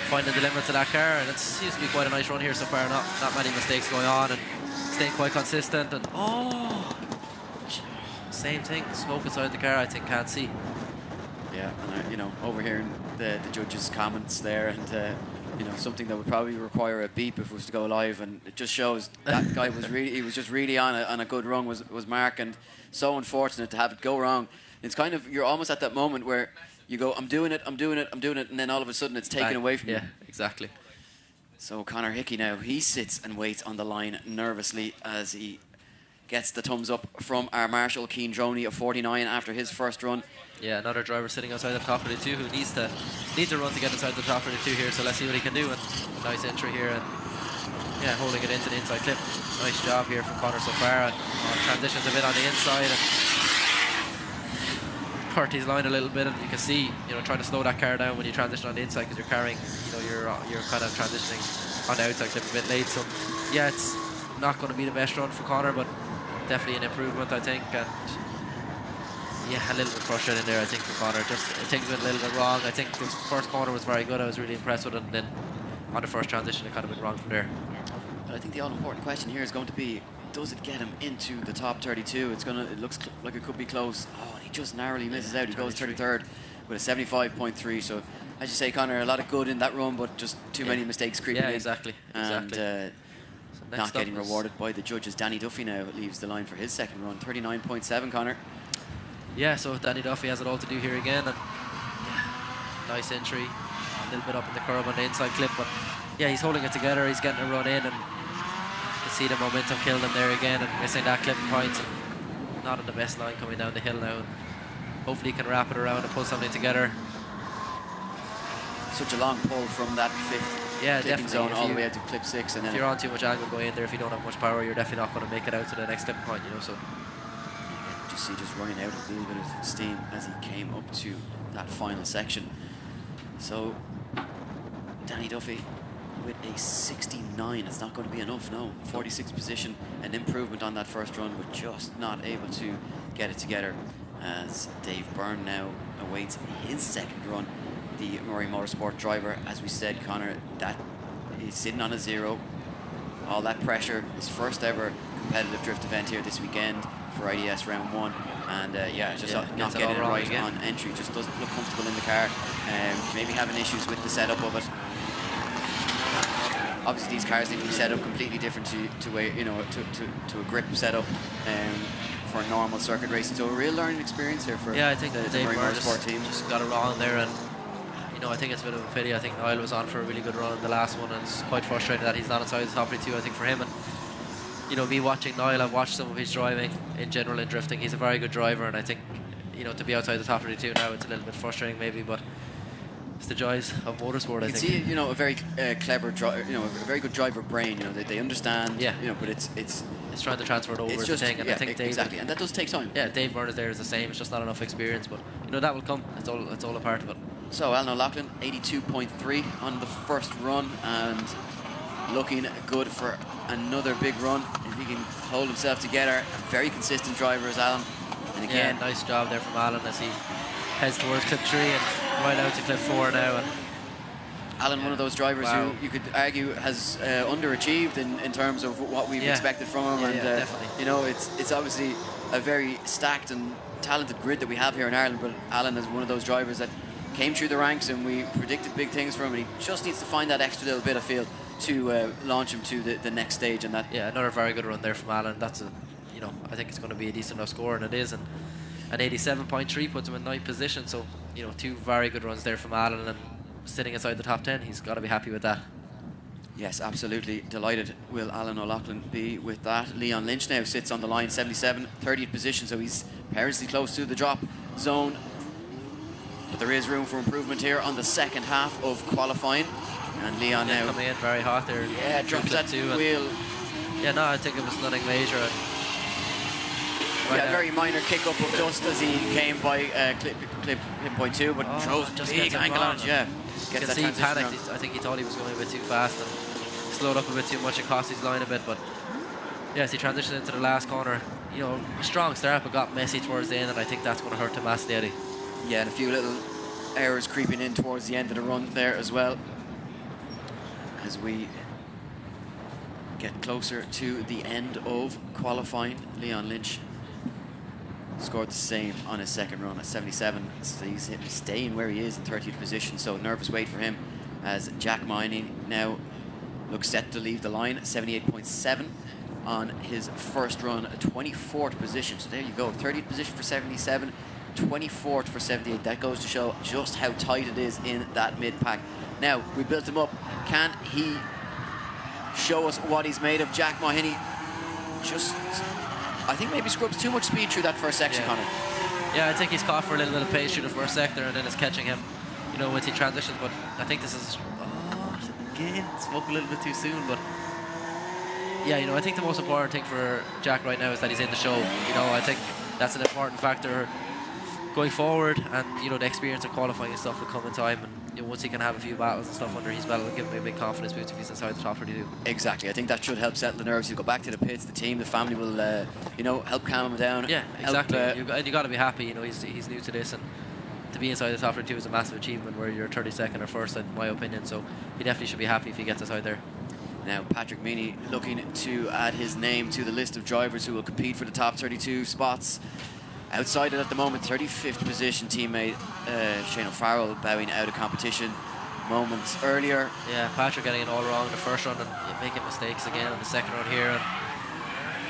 finding the limits of that car, and it seems to be quite a nice run here so far. Not many mistakes going on, and staying quite consistent. And same thing, smoke inside the car. I think can't see. Yeah, and you know, overhearing the judges' comments there, and you know, something that would probably require a beep if it was to go live, and it just shows that guy was just really on a good run was Mark, and so unfortunate to have it go wrong. It's kind of, you're almost at that moment where you go, I'm doing it, and then all of a sudden it's taken away from you. Yeah, exactly. So Conor Hickey now, he sits and waits on the line nervously as he gets the thumbs up from our Marshall Keane Droney of 49 after his first run. Yeah, another driver sitting outside the top 32 who needs to run to get inside the top 32 here, so let's see what he can do. And nice entry here, and yeah, holding it into the inside clip. Nice job here from Conor so far, and transitions a bit on the inside, and hurt his line a little bit, and you can see, you know, trying to slow that car down when you transition on the inside, because you're carrying, you know, you're kind of transitioning on the outside clip a bit late. So yeah, it's not going to be the best run for Conor, but definitely an improvement, I think. And yeah, a little bit frustrating there, I think, for Conor. Just things went a little bit wrong. I think the first corner was very good. I was really impressed with it, and then on the first transition it kind of went wrong from there. But I think the all-important question here is going to be, does it get him into the top 32? It looks like it could be close. Oh, and he just narrowly misses out. He goes 33rd with a 75.3. So, as you say, Conor, a lot of good in that run, but just too many mistakes creeping in. Yeah, exactly. And not getting rewarded by the judges. Danny Duffy now leaves the line for his second run, 39.7, Conor. Yeah, so Danny Duffy has it all to do here again, and yeah, nice entry, a little bit up in the curve on the inside clip, but yeah, he's holding it together. He's getting a run in, and you see the momentum killing him there again, and missing that clip points, and not on the best line coming down the hill now. And hopefully he can wrap it around and pull something together. Such a long pull from that fifth clipping zone all the way out to clip 6, and then if you're on too much angle going in there, if you don't have much power, you're definitely not going to make it out to the next clipping point, you know. So just running out a little bit of steam as he came up to that final section. So Danny Duffy with a 69. It's not going to be enough, no. 46th position, an improvement on that first run, but just not able to get it together as Dave Byrne now awaits his second run. The Murray Motorsport driver, as we said, Conor, that is sitting on a zero. All that pressure, his first ever competitive drift event here this weekend for IDS round 1, and yeah, just not getting it right again on entry. Just doesn't look comfortable in the car. Maybe having issues with the setup of it. Obviously, these cars need to be set up completely different to a, you know, to a grip setup for a normal circuit racing. So a real learning experience here for I think the Dave Murray Byrne Motorsport team. Just got it wrong there, and you know, I think it's a bit of a pity. I think Niall was on for a really good run in the last one, and it's quite frustrating that he's not inside the top 32, I think, for him. And you know, me watching Niall, I've watched some of his driving in general in drifting. He's a very good driver, and I think, to be outside the top 32 now, it's a little bit frustrating maybe, but it's the joys of motorsport, I You can think. see, a very clever, a very good driver brain. They understand. Yeah. But it's trying to transfer it over it's is just the thing, and I think Dave, exactly, and that does take time. yeah, Dave Byrne is there is the same. It's just not enough experience, but that will come. It's all a part of it. So Alan O'Loughlin, 82.3 on the first run, and looking good for another big run if he can hold himself together. A very consistent driver is Alan, and again, nice job there from Alan as he heads towards clip 3 and right out to clip 4 now. And Alan, one of those drivers Wow. who you could argue has underachieved in terms of what we've expected from him, and definitely. it's obviously a very stacked and talented grid that we have here in Ireland, but Alan is one of those drivers that came through the ranks and we predicted big things from him, and he just needs to find that extra little bit of field to launch him to the next stage. And that another very good run there from Alan. That's I think it's going to be a decent enough score, and it is, and an 87.3 puts him in 9th position, so 2 very good runs there from Alan, and sitting inside the top 10, he's got to be happy with that. Yes, absolutely delighted will Alan O'Loughlin be with that. Leon Lynch now sits on the line, 77, 30th position, so he's perilously close to the drop zone. But there is room for improvement here on the second half of qualifying. And Leon now coming in very hot there. Yeah, drops that wheel. Yeah, no, I think it was nothing major. Right, very minor kick up of dust as he came by clip point 2, but throws just big angle on it. Yeah, gets that transition panicked. I think he thought he was going a bit too fast and slowed up a bit too much and cost his line a bit. But yes, he transitioned into the last corner. A strong start, but got messy towards the end, and I think that's going to hurt him massively, Eddie. Yeah, and a few little errors creeping in towards the end of the run there as well. As we get closer to the end of qualifying, Leon Lynch scored the same on his second run at 77. So he's staying where he is in 30th position, so nervous wait for him as Jack Miney now looks set to leave the line, 78.7 on his first run, 24th position. So there you go, 30th position for 77, 24th for 78. That goes to show just how tight it is in that mid-pack. Now, we built him up. Can he show us what he's made of? Jack Mahoney just, I think, maybe scrubs too much speed through that first section, Conor. Yeah, I think he's caught for a little bit of pace through the first sector, and then it's catching him, once he transitions. But I think this is, again, spoke a little bit too soon. But yeah, I think the most important thing for Jack right now is that he's in the show. I think that's an important factor going forward, and the experience of qualifying and stuff will come in time, and once he can have a few battles and stuff under his belt, it'll give him a big confidence boost if he's inside the top 32. Exactly, I think that should help settle the nerves. He'll go back to the pits, the team, the family will help calm him down. Yeah, exactly. You got to be happy. He's new to this, and to be inside the top 32 is a massive achievement where you're 32nd or first, in my opinion, so he definitely should be happy if he gets inside there. Now Patrick Meany looking to add his name to the list of drivers who will compete for the top 32 spots. Outside it at the moment, 35th position teammate Shane O'Farrell bowing out of competition moments earlier. Yeah, Patrick getting it all wrong in the first run and making mistakes again in the second run here. And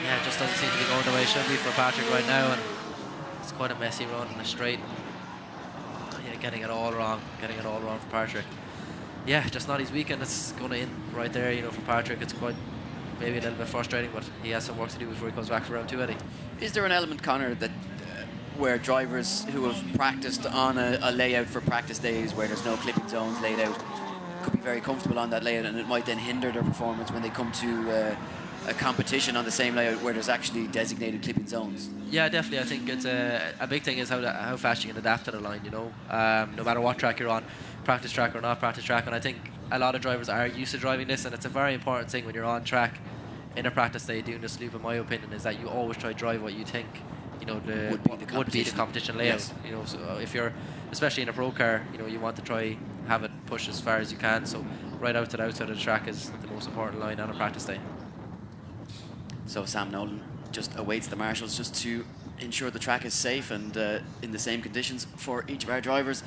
yeah, it just doesn't seem to be going the way it should be for Patrick right now. And it's quite a messy run in the straight. Yeah, getting it all wrong for Patrick. Yeah, just not his weekend. It's going to end right there, for Patrick. It's quite maybe a little bit frustrating, but he has some work to do before he comes back for round 2, Eddie. Is there an element, Conor, that where drivers who have practiced on a layout for practice days where there's no clipping zones laid out could be very comfortable on that layout, and it might then hinder their performance when they come to a competition on the same layout where there's actually designated clipping zones? Yeah, definitely. I think it's a big thing is how fast you can adapt to the line, no matter what track you're on, practice track or not practice track. And I think a lot of drivers are used to driving this, and it's a very important thing when you're on track in a practice day doing this loop, in my opinion, is that you always try to drive what you think would be the competition layout. Yes. So if you're, especially in a pro car, you want to try have it push as far as you can. So right out to the outside of the track is the most important line on a practice day. So Sam Nolan just awaits the marshals just to ensure the track is safe and in the same conditions for each of our drivers.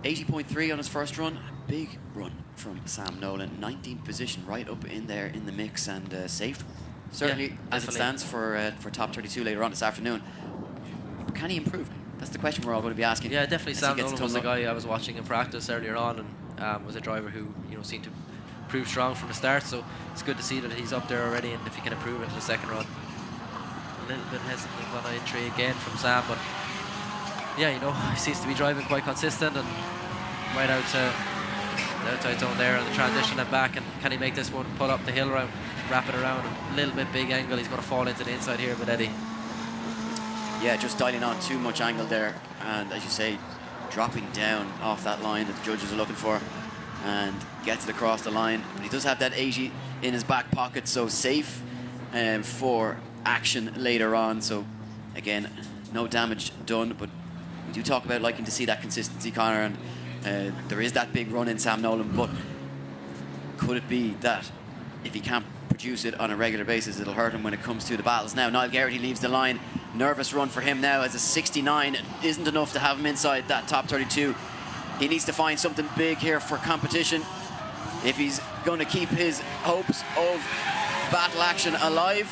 80.3 on his first run, big run from Sam Nolan, 19th position, right up in there in the mix, and safe. Certainly, as it stands for top 32 later on this afternoon. Can he improve? That's the question we're all going to be asking. Yeah, definitely. Sam Nolan was the guy I was watching in practice earlier on, and was a driver who seemed to prove strong from the start. So it's good to see that he's up there already, and if he can improve into the second run. A little bit hesitant on entry again from Sam, but yeah, you know, he seems to be driving quite consistent and right out to the outside zone there on the transition and back. And can he make this one pull up the hill round, wrap it around a little bit big angle? He's going to fall into the inside here with Eddie. Yeah, just dialing on too much angle there, and as you say, dropping down off that line that the judges are looking for, and gets it across the line. But he does have that 80 in his back pocket, so safe for action later on. So again, no damage done, but we do talk about liking to see that consistency, Conor, and there is that big run in Sam Nolan, but could it be that if he can't produce it on a regular basis, it'll hurt him when it comes to the battles? Now, Niall Garrity leaves the line. Nervous run for him now, as a 69 isn't enough to have him inside that top 32. He needs to find something big here for competition if he's going to keep his hopes of battle action alive.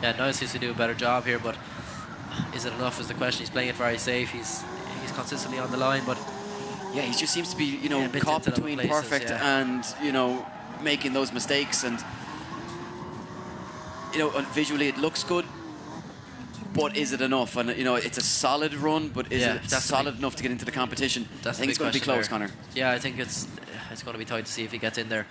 Yeah, Niall seems to do a better job here, but is it enough is the question. He's playing it very safe. He's consistently on the line, but yeah, he just seems to be, you know, caught between places, perfect and, you know, making those mistakes. And, you know, visually it looks good, but is it enough? And, you know, it's a solid run, but is it solid enough to get into the competition? I think it's going to be close, Conor. Yeah, I think it's going to be tight to see if he gets in there.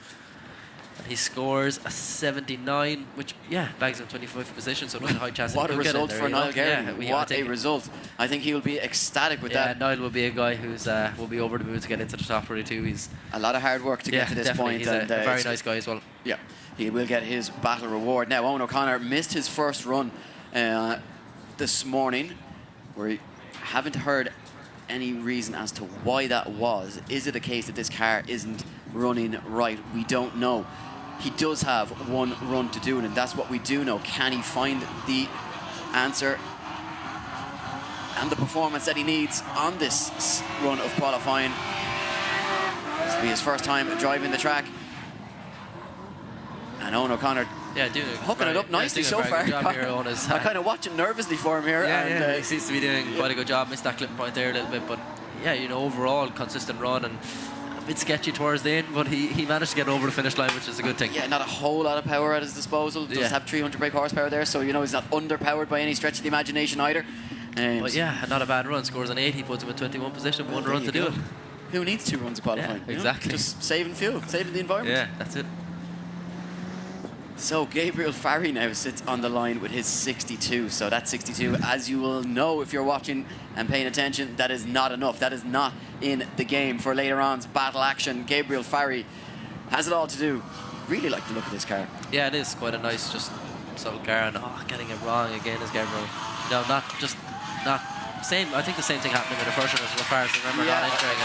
He scores a 79, which, yeah, bags him 25th position, so there's a high chance. What a result for Niall Garrity. Yeah, what a result. I think he will be ecstatic with that. Yeah, Niall will be a guy who's will be over the moon to get into the top 32. He's a lot of hard work to get to this point. He's a very nice guy as well. Yeah, he will get his battle reward. Now, Owen O'Connor missed his first run this morning. We haven't heard any reason as to why that was. Is it a case that this car isn't running right? We don't know. He does have one run to do it, and that's what we do know. Can he find the answer and the performance that he needs on this run of qualifying? This will be his first time driving the track. And Owen O'Connor hooking it up nicely so far. I'm kind of watching nervously for him here. Yeah, he seems to be doing quite a good job. Missed that clip point there a little bit, but yeah, you know, overall consistent run, and a bit sketchy towards the end, but he managed to get over the finish line, which is a good thing. Yeah, not a whole lot of power at his disposal. Does have 300 brake horsepower there, so you know he's not underpowered by any stretch of the imagination either. But yeah, not a bad run. Scores an 80, puts him in 21 position, one run to do it. Who needs 2 runs of qualifying? Yeah, exactly. Just saving fuel, saving the environment. Yeah, that's it. So Gabriel Farry now sits on the line with his 62. So that 62, as you will know if you're watching and paying attention, that is not enough. That is not in the game for later on's battle action. Gabriel Farry has it all to do. Really like the look of this car. Yeah, it is quite a nice, just subtle car. And getting it wrong again is Gabriel. No, not same. I think the same thing happened with the first one as far as I remember. Not entering.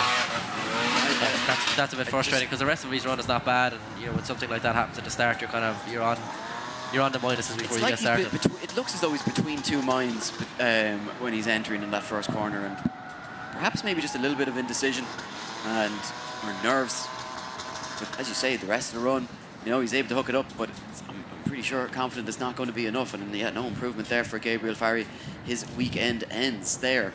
That's a bit frustrating because the rest of his run is not bad, and you know when something like that happens at the start, you're on the minuses before you get started. It looks as though he's between two minds when he's entering in that first corner, and perhaps maybe just a little bit of indecision or nerves. But as you say, the rest of the run, you know, he's able to hook it up, but I'm pretty sure confident it's not going to be enough, and yeah, no improvement there for Gabriel Farry. His weekend ends there.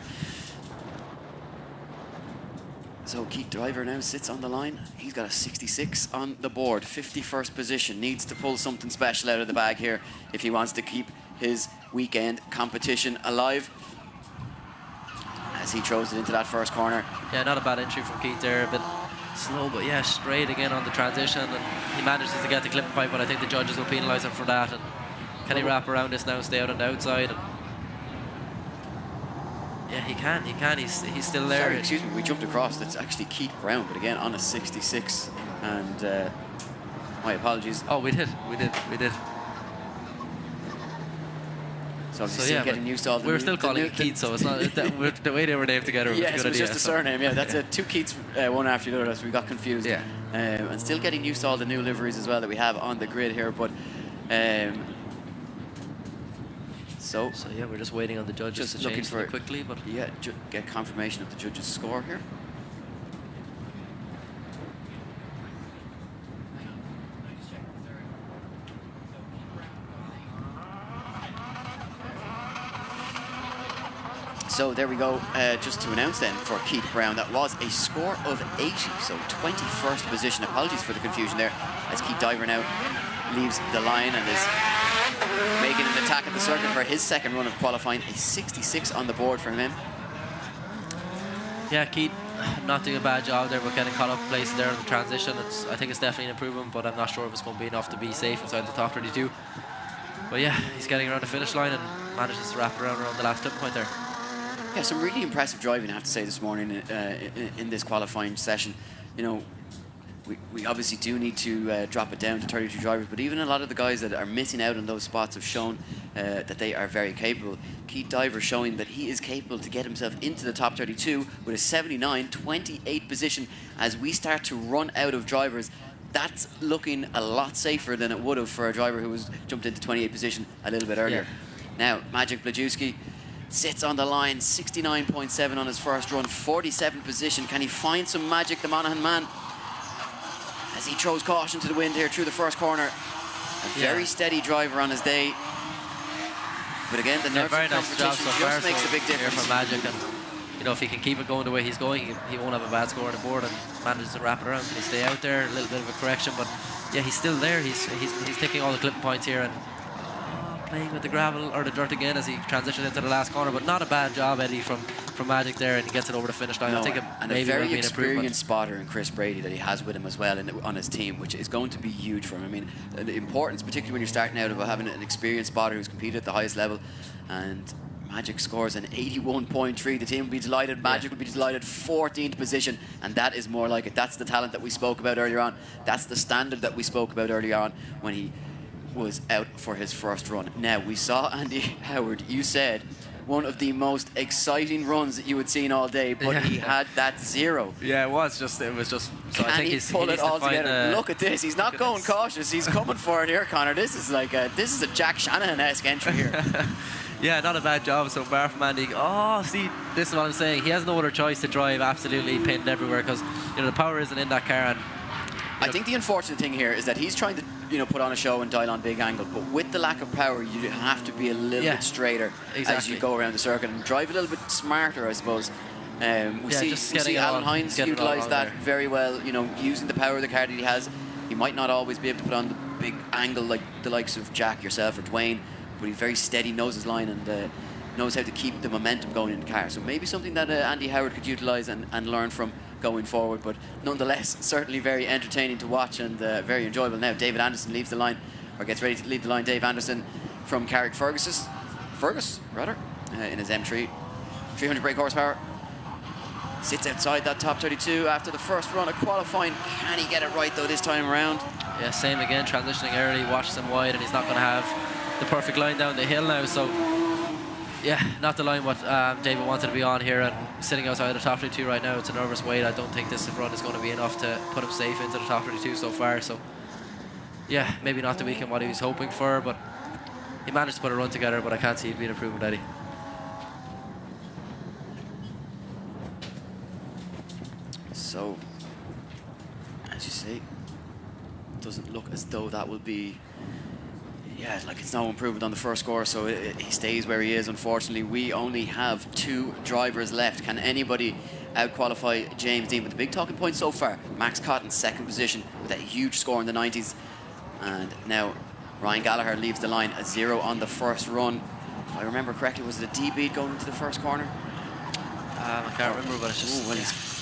So Keith Driver now sits on the line. He's got a 66 on the board, 51st position. Needs to pull something special out of the bag here if he wants to keep his weekend competition alive. As he throws it into that first corner. Yeah, not a bad entry from Keith there. A bit slow, but yeah, straight again on the transition. And he manages to get the clipping pipe, but I think the judges will penalise him for that. And can he wrap around this now and stay out on the outside? And yeah, he can. He's still there. Sorry, excuse me, we jumped across. That's actually Keith Brown, but again on a 66. And my apologies. Oh, we did. So yeah, getting used to all the we're still calling it Keith, so it's not the way they were named together. Yeah, was it was just a surname. Yeah, that's two Keiths, one after the other. So we got confused. Yeah. And still getting used to all the new liveries as well that we have on the grid here, but. So yeah, we're just waiting on the judges to change it quickly, but yeah, get confirmation of the judges' score here. So there we go, just to announce then for Keith Brown, that was a score of 80, so 21st position. Apologies for the confusion there, as Keith Diver now leaves the line and is making an attack at the circuit for his second run of qualifying. A 66 on the board for him. Yeah, Keith not doing a bad job there, but getting caught up places there in the transition. I think it's definitely an improvement, but I'm not sure if it's going to be enough to be safe inside the top 32. But yeah, he's getting around the finish line and manages to wrap around the last clip point there. Yeah, some really impressive driving, I have to say, this morning in this qualifying session. You know, we obviously do need to drop it down to 32 drivers, but even a lot of the guys that are missing out on those spots have shown that they are very capable. Keith Diver showing that he is capable to get himself into the top 32 with a 79, 28 position. As we start to run out of drivers, that's looking a lot safer than it would have for a driver who was jumped into 28 position a little bit earlier. Yeah. Now, Magic Blajewski sits on the line, 69.7 on his first run, 47 position. Can he find some magic, the Monaghan man? As he throws caution to the wind here through the first corner. A very steady driver on his day. But again, the nerves of competition just makes a big difference. For Magic, and you know, if he can keep it going the way he's going, he won't have a bad score on the board and manages to wrap it around. Can he stay out there? A little bit of a correction, but yeah, he's still there. He's taking all the clipping points here and playing with the gravel or the dirt again as he transitions into the last corner. But not a bad job, Eddie, from Magic there, and he gets it over the finish line. No, I think and maybe a very will be an improvement. experienced spotter in Chris Brady that he has with him as well on his team, which is going to be huge for him. I mean, the importance, particularly when you're starting out, of having an experienced spotter who's competed at the highest level. And Magic scores an 81.3. The team would be delighted. Magic would be delighted. 14th position, and that is more like it. That's the talent that we spoke about earlier on. That's the standard that we spoke about earlier on when he was out for his first run. Now, we saw Andy Howard, you said, one of the most exciting runs that you had seen all day, but he had that zero. Yeah, it was just. So Can I think he pull it all together? Look at this. He's not going cautious. He's coming for it here, Connor. This is like a Jack Shanahan-esque entry here. Yeah, not a bad job so far from Andy. Oh, see, this is what I'm saying. He has no other choice to drive absolutely pinned everywhere because the power isn't in that car. And I think the unfortunate thing here is that he's trying to put on a show and dial on big angle, but with the lack of power, you have to be a little bit straighter as you go around the circuit and drive a little bit smarter, I suppose. We see Alan Hines utilise that very well. Using the power of the car that he has. He might not always be able to put on the big angle like the likes of Jack, yourself, or Dwayne, but he's very steady, knows his line, and knows how to keep the momentum going in the car. So maybe something that Andy Howard could utilise and learn from going forward, but nonetheless, certainly very entertaining to watch and very enjoyable. Now, David Anderson leaves the line, or gets ready to leave the line. Dave Anderson from Carrickfergus, in his M3, 300 brake horsepower. Sits outside that top 32 after the first run of qualifying. Can he get it right though this time around? Yeah, same again, transitioning early, watches him wide, and he's not going to have the perfect line down the hill now, so yeah, not the line what David wanted to be on here, and sitting outside the top 32 right now. It's a nervous weight. I don't think this run is going to be enough to put him safe into the top 32 so far, so yeah, maybe not the weekend what he was hoping for, but he managed to put a run together, but I can't see it being improvement, Eddie. So, as you say, it doesn't look as though that will be, like it's no improvement on the first score, so he stays where he is, unfortunately. We only have 2 drivers left. Can anybody out-qualify James Dean? With the big talking point so far, Max Cotton, 2nd position, with a huge score in the 90s. And now, Ryan Gallagher leaves the line, a 0 on the first run. If I remember correctly, was it a D bead going into the first corner? I can't remember, but it's just...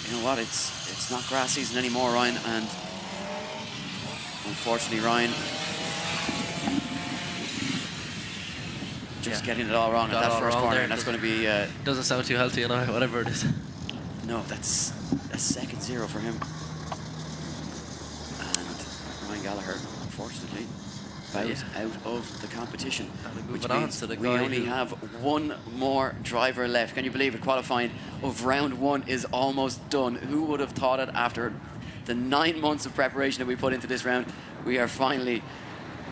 you know what, it's not grass season anymore, Ryan, and unfortunately Ryan just getting it all wrong at that first corner, and that's going to be... doesn't sound too healthy, whatever it is. No, that's a second 0 for him. And Ryan Gallagher, unfortunately, bows out of the competition, which means we only have 1 more driver left. Can you believe it? Qualifying of round 1 is almost done. Who would have thought it after the 9 months of preparation that we put into this round? We are finally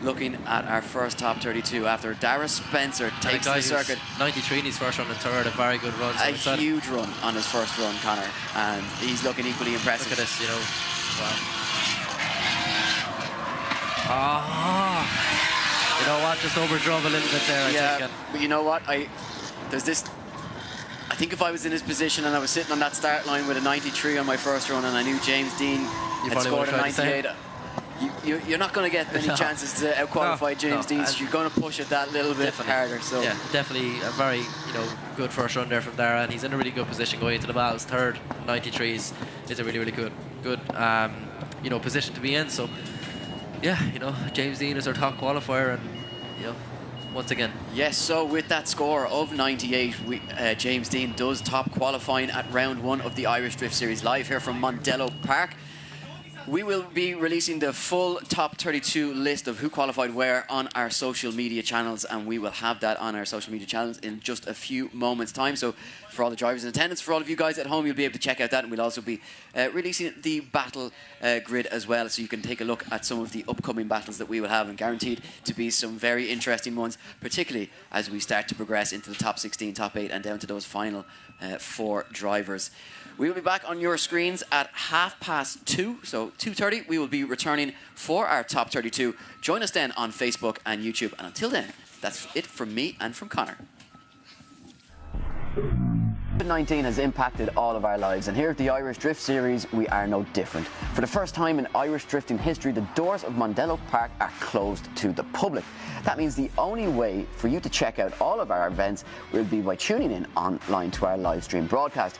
looking at our first top 32 after Dara Spencer takes the circuit. 93 in his first run and third, a very good run. So a huge run on his first run, Connor, and he's looking equally impressive. Look at this, wow. You know what? Just overdrove a little bit there, I think. But you know what? I think if I was in his position and I was sitting on that start line with a 93 on my first run and I knew James Dean had scored a 98, you're not going to get many chances to out-qualify James Dean, so you're going to push it that little bit harder. So yeah, definitely a very good first run there from Dara, and he's in a really good position going into the battles. Third 93s is a really good position to be in. So yeah, James Dean is our top qualifier, and once again. Yes, so with that score of 98, James Dean does top qualifying at round 1 of the Irish Drift Series live here from Mondello Park. We will be releasing the full top 32 list of who qualified where on our social media channels, and we will have that on our social media channels in just a few moments' time. So for all the drivers in attendance, for all of you guys at home, you'll be able to check out that, and we'll also be releasing the battle grid as well, so you can take a look at some of the upcoming battles that we will have, and guaranteed to be some very interesting ones, particularly as we start to progress into the top 16, top 8, and down to those final 4 drivers. We will be back on your screens at 2:30, so 2:30 we will be returning for our top 32. Join us then on Facebook and YouTube, and until then, that's it from me and from Connor. COVID-19 has impacted all of our lives, and here at the Irish Drift Series we are no different. For the first time in Irish drifting history, the doors of Mondello Park are closed to the public. That means the only way for you to check out all of our events will be by tuning in online to our live stream broadcast.